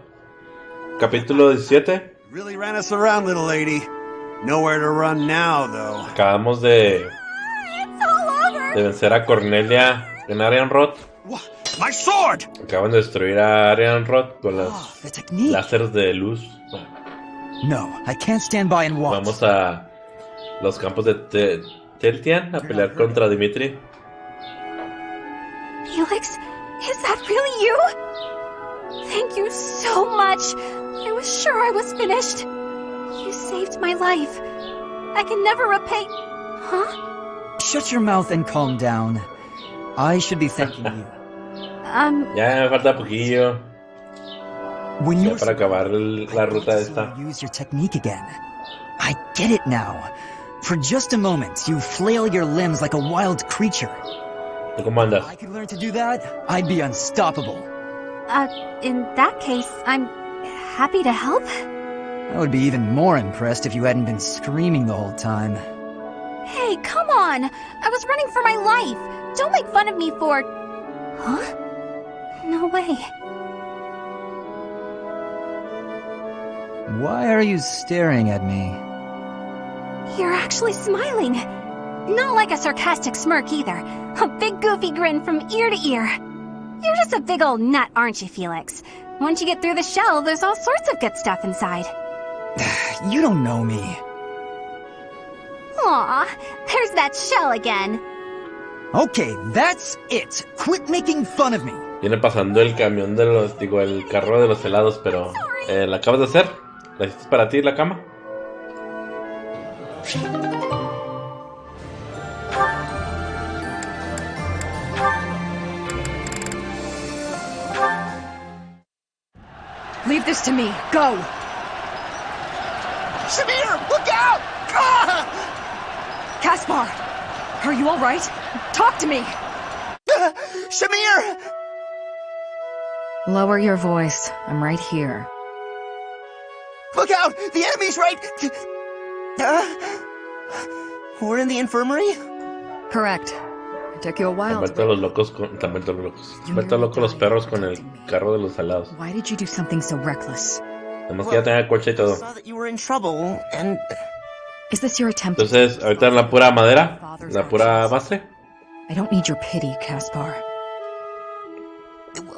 Capítulo 17. Really ran us around, little lady. Nowhere to run now, though. Acabamos de vencer a Cornelia en Arianrod. My sword! Acaban de destruir a Arianrod con las láseres de luz. No, I can't stand by and watch. Vamos a los campos de Teltian a pelear contra Dimitri. Felix, is that really you? Thank you so much. I was sure I was finished. You saved my life. I can never repay... Huh? Shut your mouth and calm down. I should be thanking you. Ya me falta poquillo. When you para acabar la ruta esta. Use your technique again. I get it now. For just a moment, you flail your limbs like a wild creature. ¿Cómo andas? If I could learn to do that, I'd be unstoppable. In that case, I'm happy to help. I would be even more impressed if you hadn't been screaming the whole time. Hey, come on! I was running for my life! Don't make fun of me for... Huh? No way. Why are you staring at me? You're actually smiling. Not like a sarcastic smirk either. A big goofy grin from ear to ear. You're just a big old nut, aren't you, Felix? Once you get through the shell, there's all sorts of good stuff inside. You don't know me. Aw, there's that shell again. Okay, that's it. Quit making fun of me. Viene pasando el camión de los... Digo, el carro de los helados, pero... ¿la acabas de hacer? ¿La hiciste para ti, la cama? Leave this to me. Go! Shamir, look out! Caspar! Are you alright? Talk to me! Shamir! Lower your voice. I'm right here. Look out! The enemy's right... We're in the infirmary? Correct. It took you a while. Están vueltos locos los perros con el carro de los helados. Why did you do something so reckless? Además que ya tenía coche y todo. I saw that you were in trouble, and... Is this your attempt? Entonces, ahorita la pura madera, la pura base. I don't need your pity, Caspar.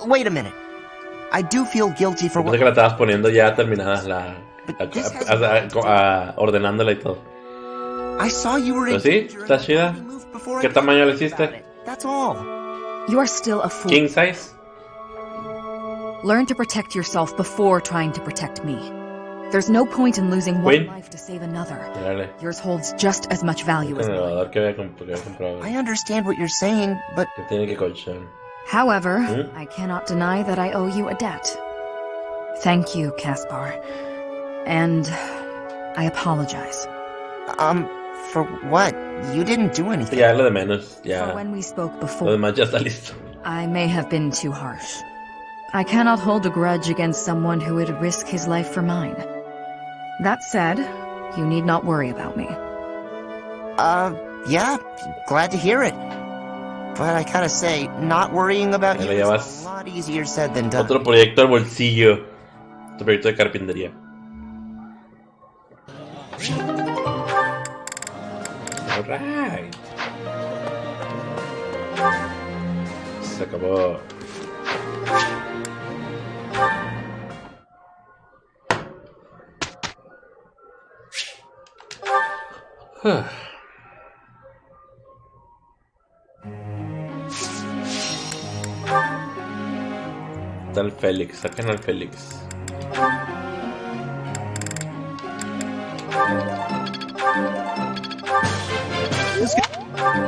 Wait a minute. I do feel guilty for Pensé que la estabas poniendo ya terminada, ordenándola y todo. I saw you were Pero sí, está chida. ¿Qué tamaño le hiciste? That's all. You are still a fool. King size. Learn to protect yourself before trying to protect me. There's no point in losing one Queen. life to save another. Dale. Yours holds just as much value El as mine. elevador que había comprado. I understand what you're saying, but... Que tiene que colchón. However, Hmm? I cannot deny that I owe you a debt. Thank you, Caspar. And I apologize. For what? You didn't do anything. Ya, lo de menos. For Ya. when we spoke Lo before, demás ya está listo. I may have been too harsh. I cannot hold a grudge against someone who would risk his life for mine. That said, you need not worry about me. Yeah, glad to hear it. But I gotta say, not worrying about Ya you le is llevas a lot easier said than done. otro proyecto al bolsillo. Otro proyecto de carpintería. Alright. Se acabó. Está el Félix, saquen al Félix.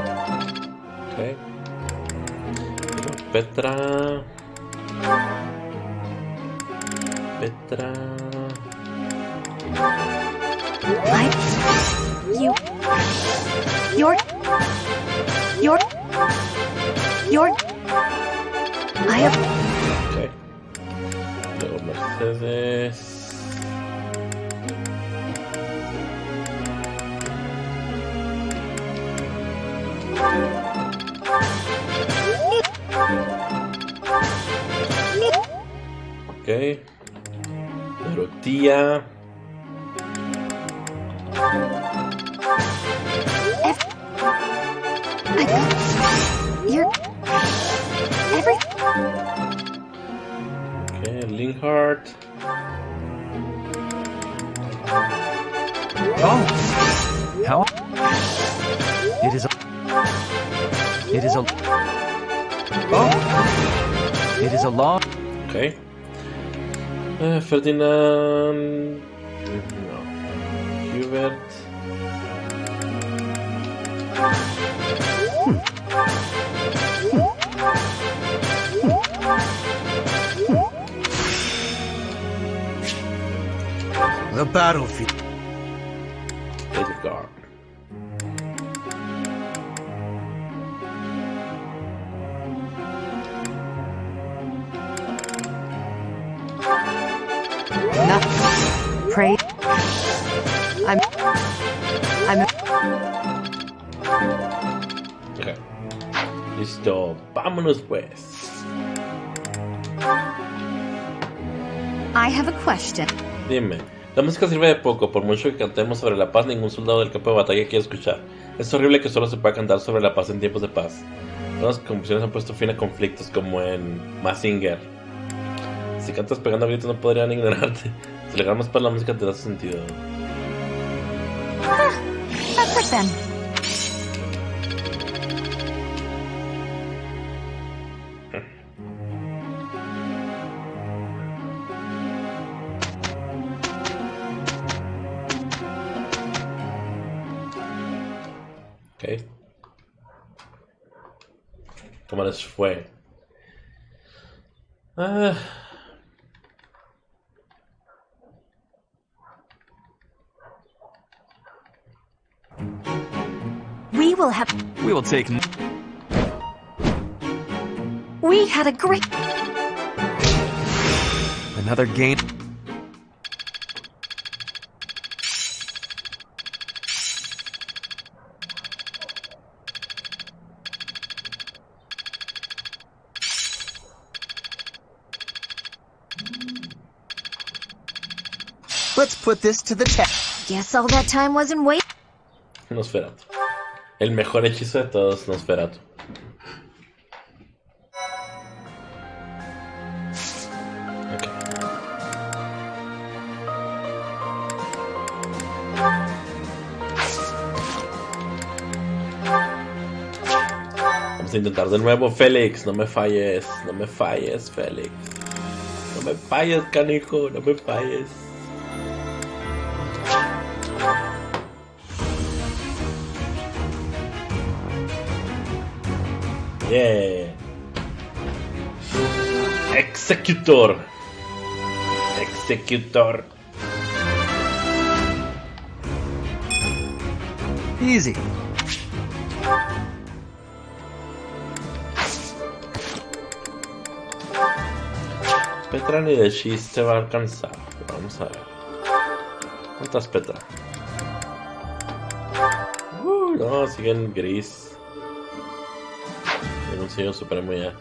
Ok. Petra. Petra. I have... Ok. Luego Mercedes. Ok. Dorotía. Okay, Linhart. Oh! How? It is a... Oh! It is a long... Okay. Ferdinand. No. Hubert. The battlefield. Edgar. Pray. I'm... Okay. Listo. Vámonos pues. I have a question. Dime. La música sirve de poco, por mucho que cantemos sobre la paz, ningún soldado del campo de batalla quiere escuchar. Es horrible que solo se pueda cantar sobre la paz en tiempos de paz. Las composiciones han puesto fin a conflictos, como en Mazinger. Si cantas pegando gritos no podrían ignorarte. Si le ganas paz la música te da sentido. That's it then. Ok. ¿Cómo les fue? We will take... We had a great... Another game. Let's put this to the test. Guess all that time wasn't waiting. Nosferatu. El mejor hechizo de todos, Nosferatu. Vamos a intentar de nuevo, Félix. No me falles. No me falles, Félix. No me falles, canijo. No me falles. Yeah. Executor. Executor. Easy. Petra ni de chiste va a alcanzar. Vamos a ver. ¿Cuántas Petra? No, siguen gris. En un sello supremo ya.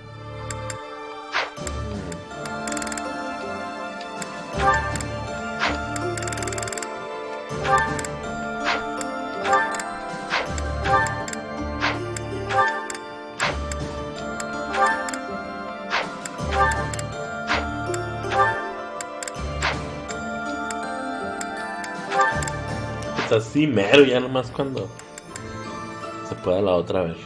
Así mero, ya nomás cuando se pueda la otra vez.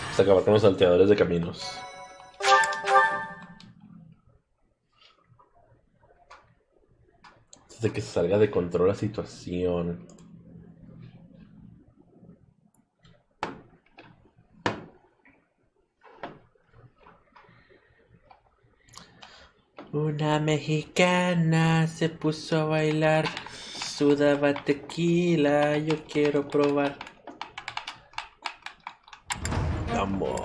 Vamos a acabar con los salteadores de caminos. De que se salga de control la situación. Una mexicana se puso a bailar, sudaba tequila, yo quiero probar. Vamos.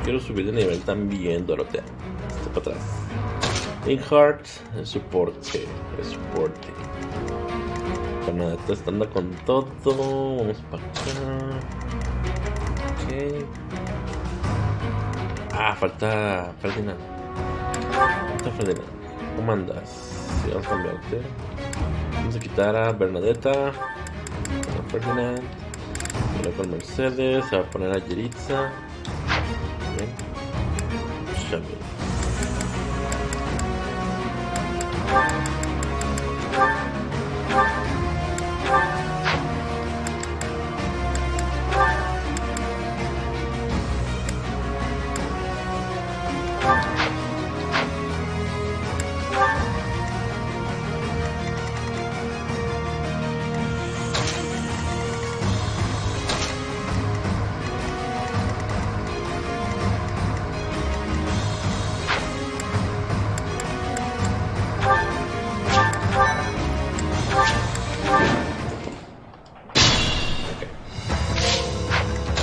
Quiero subir de nivel también, Dorotea. Este para atrás. Inheart, el soporte. Canadeta anda con todo. Vamos para acá. Ok. Ah, falta Ferdinand. ¿Cómo andas? Sí, vamos a cambiarte. Vamos a quitar a Bernadetta. A Ferdinand. Voy con Mercedes. Se va a poner a Yeritza. Bien. Champion.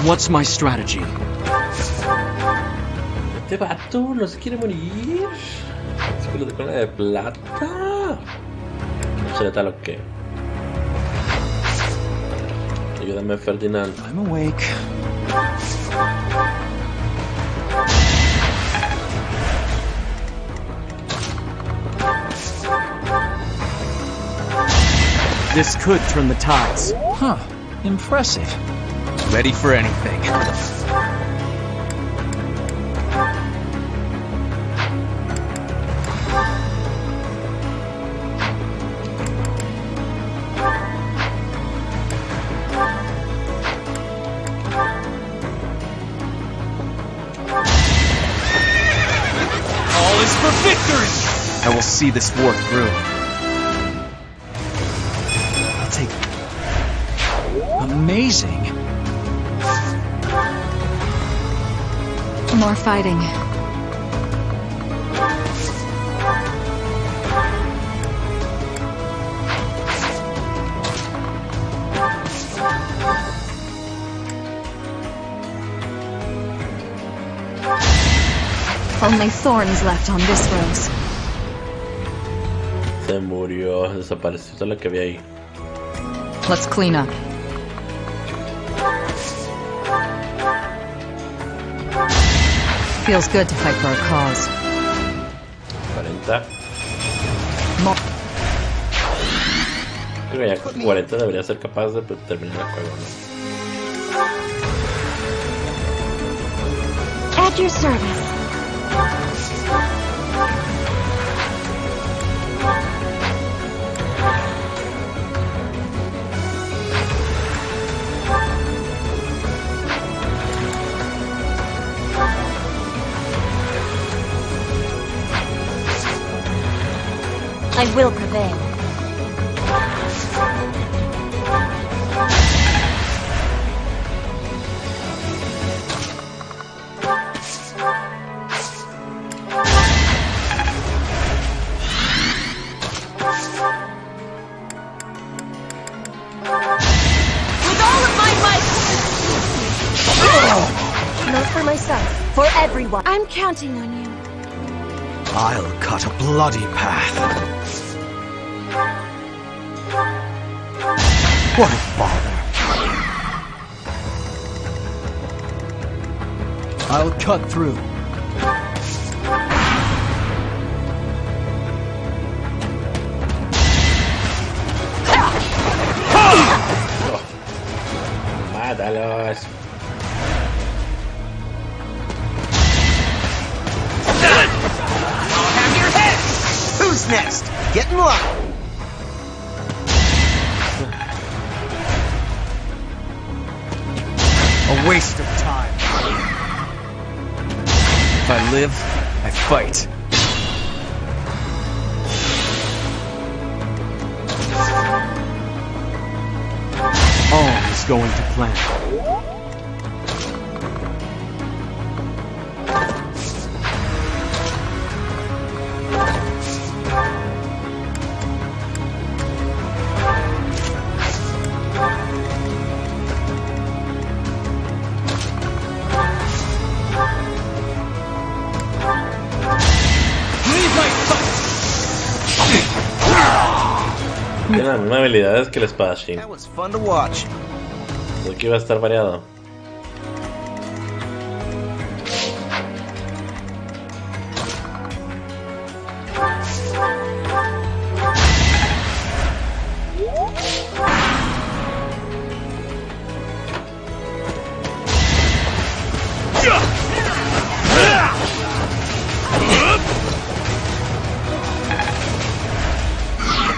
What's my strategy? Este vato no se quiere morir. Se quiere de cola de plata. No sé tal o qué. Ayúdame, Ferdinand. I'm awake. This could turn the tides. Huh. Impressive. Ready for anything. All is for victory! I will see this war through. I'll take it. Amazing. More fighting. Only thorns left on this rose. Se murió, desapareció toda la que había ahí. Let's clean up. Feels good to fight for a cause. 40. Creo que ya con 40 debería ser capaz de terminar el juego, ¿no? At your service. I will prevail. With all of my might! Not for myself, for everyone. I'm counting on you. I'll cut a bloody path. What a bother. I'll cut through. Mátalos. Have your head! Who's next? Get in line! A waste of time. If I live, I fight. All is going to plan. Tiene las mismas habilidades que el espadachín. That was fun to watch. Aquí va a estar variado.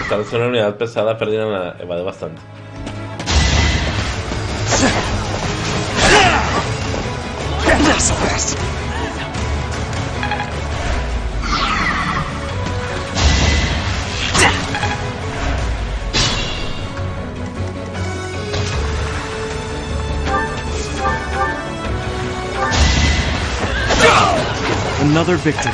Tal vez una unidad pesada perdida la evade bastante. Another victory.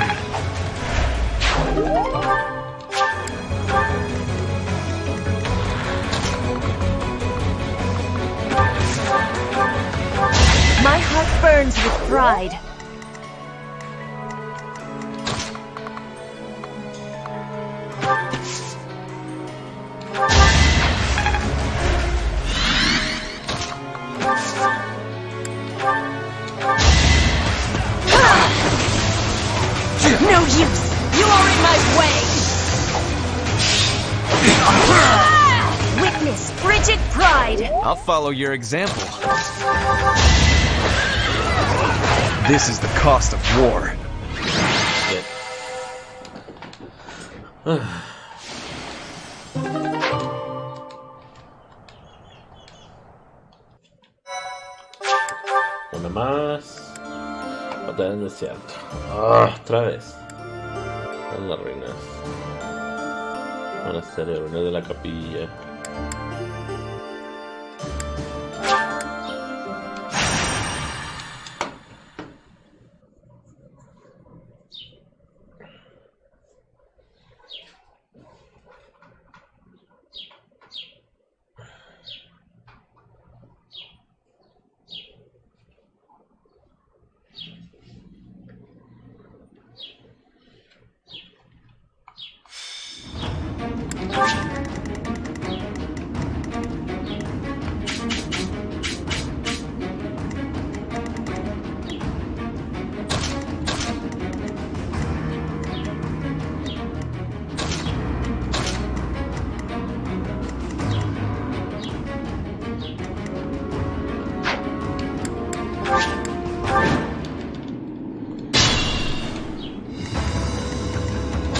My heart burns with pride. No use! You are in my way! Witness frigid pride. I'll follow your example. This is the cost of war. Una más. Batalla en el desierto. Otra vez. En las ruinas. Monasterio, ruinas de la capilla.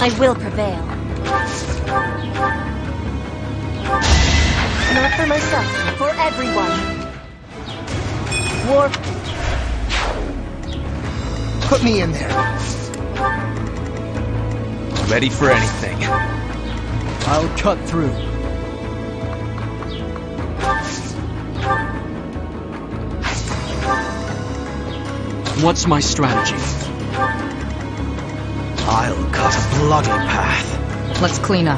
I will prevail. Not for myself, for everyone. War. Put me in there. Ready for anything. I'll cut through. What's my strategy? I'll cut a bloody path. Let's clean up.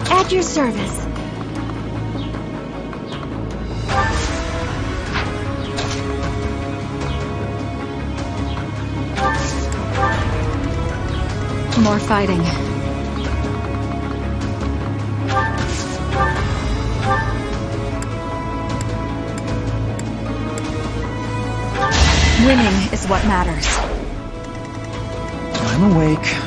At your service. More fighting. Winning is what matters. I'm awake.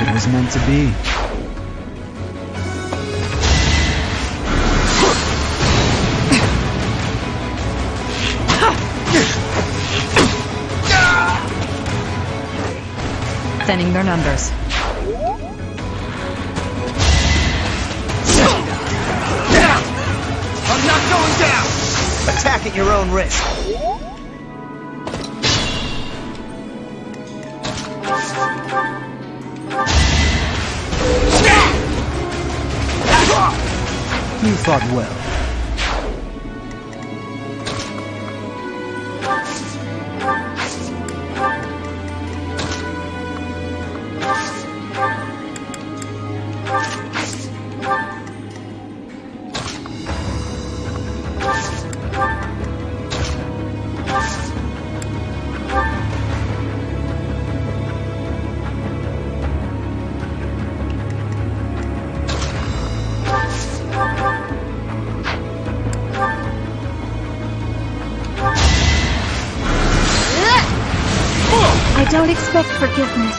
It was meant to be. Thinning their numbers. I'm not going down! Attack at your own risk. You fought well. I don't expect forgiveness.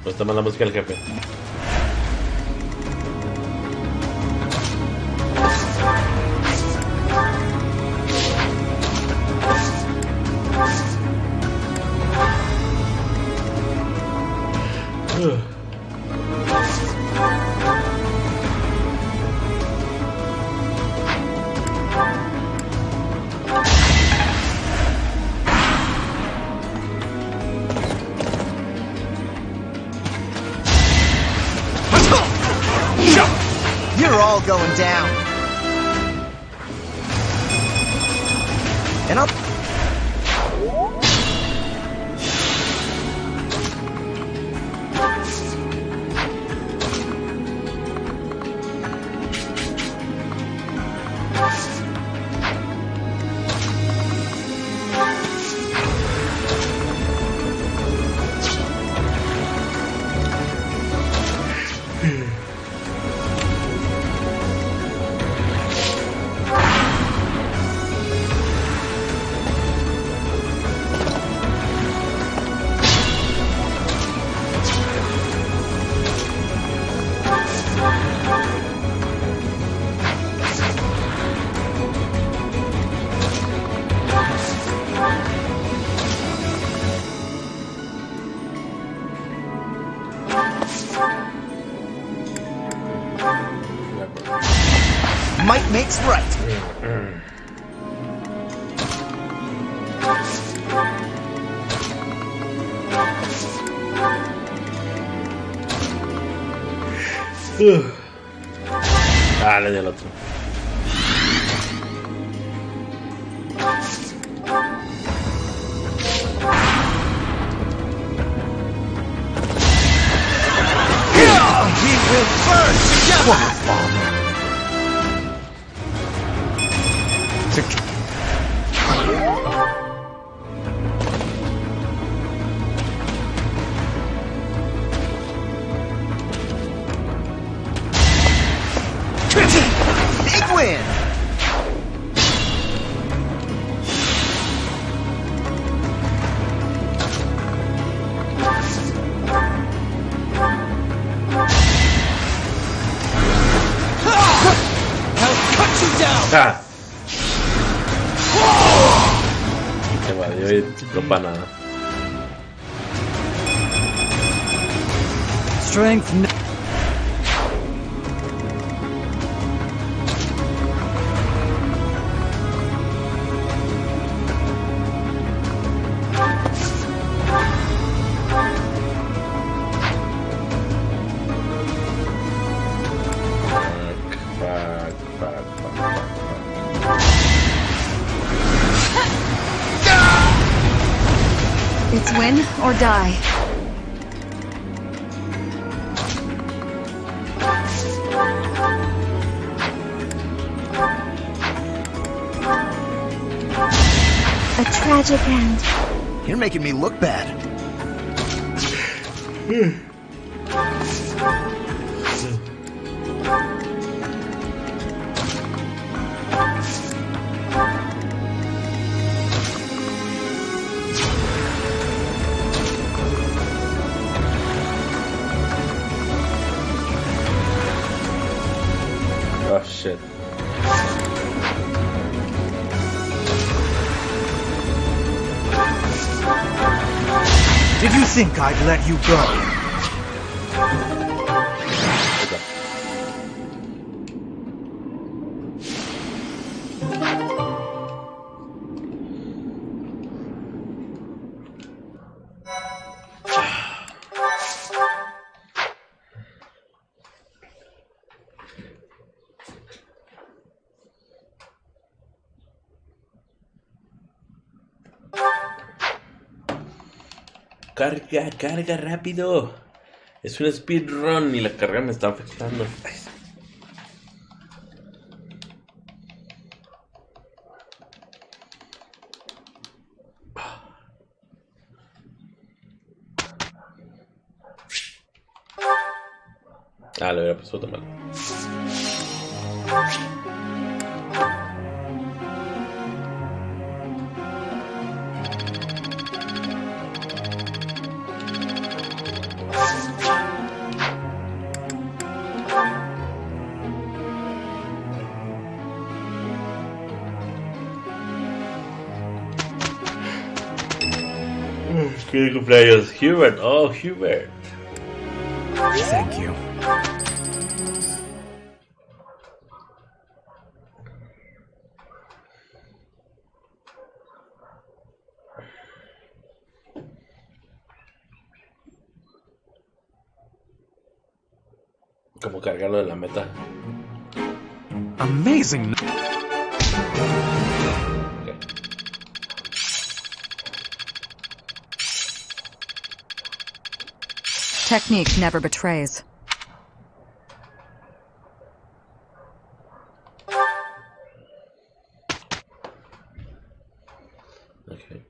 Pues toma la música del jefe. You're all going down. And I'll... Left makes right. Ah, le di al otro. We will burn together! Big win! Ah. Se evadió y no para nada. Strength. It's win or die. A tragic end. You're making me look bad. Oh shit. Did you think I'd let you go? Carga, carga rápido. Es un speedrun y la carga me está afectando. Ah, lo hubiera pasado mal. Feliz cumpleaños, Hubert. Oh, Hubert. Thank you. Como cargarlo de la meta. Amazing. Technique never betrays. Okay.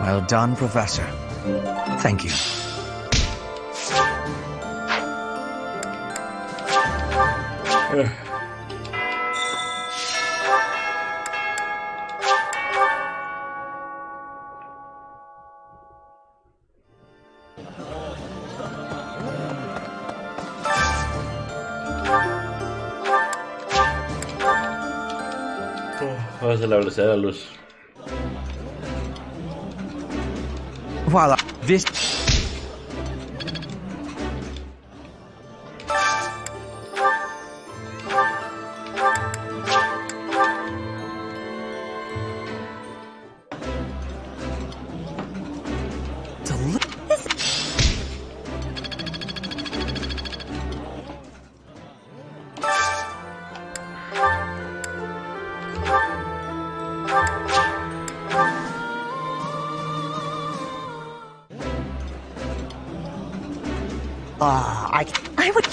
Well done, Professor. Thank you. Vamos a la velocidad de la luz. Voila. This. I would...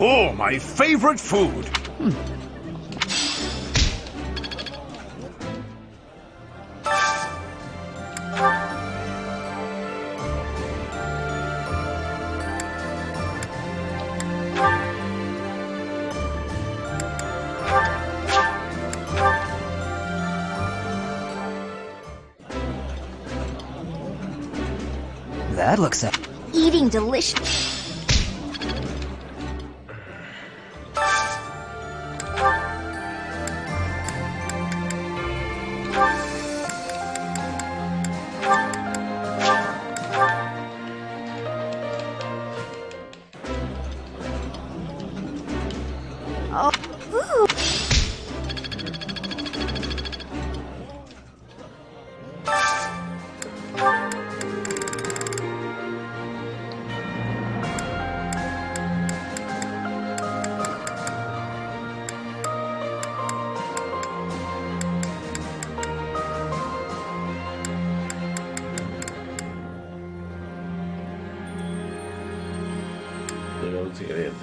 Oh, my favorite food! That looks like... Eating delicious. Oh, ooh. De los ingredientes.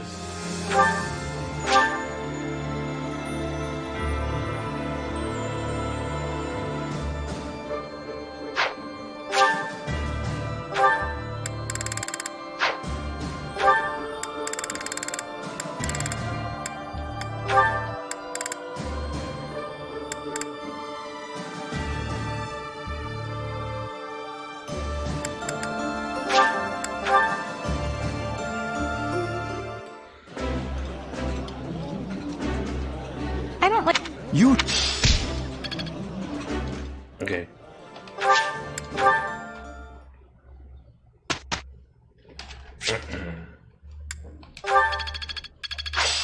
I don't like... You... Okay.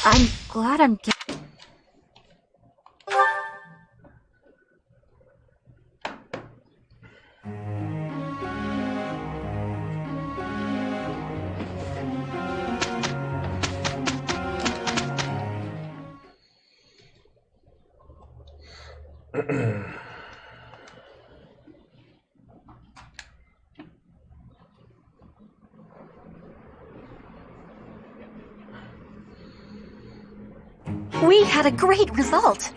I'm glad I'm getting... We had a great result.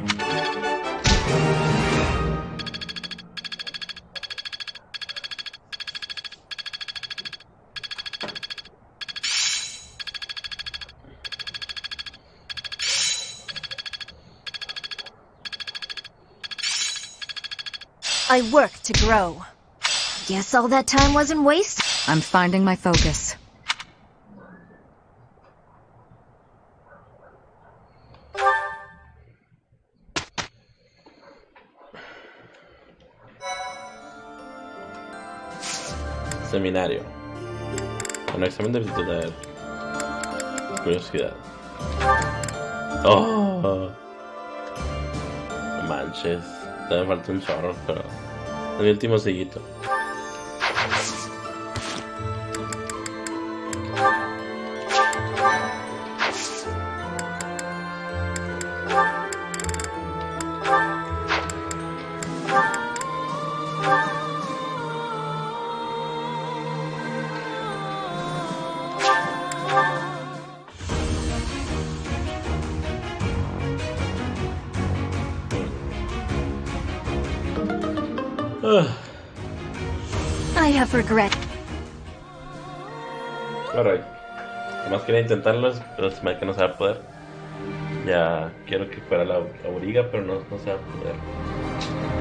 I work to grow. Guess all that time wasn't wasted. I'm finding my focus. Seminario. Un examen de aptitud. Curiosidad. Oh, no manches. Te falta un chorro, pero el último sellito. I have regret. Alright. Nomás quería intentarlos, pero se me ve que no se va a poder. Ya quiero que fuera la auriga, pero no se va a poder.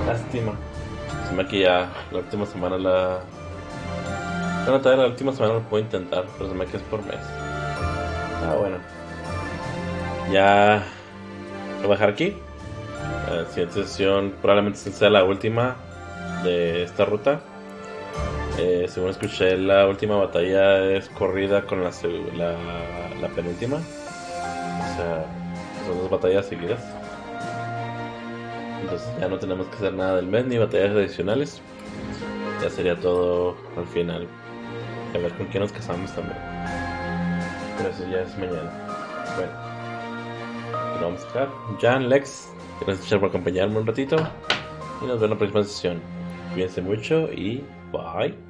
Lástima. Se me ve que ya la última semana Bueno, todavía la última semana lo puedo intentar, pero se me ve que es por mes. Ah, bueno. Ya lo voy a dejar aquí. La siguiente sesión probablemente sea la última de esta ruta. Según escuché, la última batalla es corrida con la penúltima. O sea, son dos batallas seguidas. Entonces ya no tenemos que hacer nada del mes ni batallas adicionales. Ya sería todo al final. Y a ver con quién nos casamos también. Pero eso ya es mañana. Bueno, aquí lo vamos a dejar. Jan, Lex, gracias por acompañarme un ratito. Y nos vemos en la próxima sesión. Cuídense mucho y bye.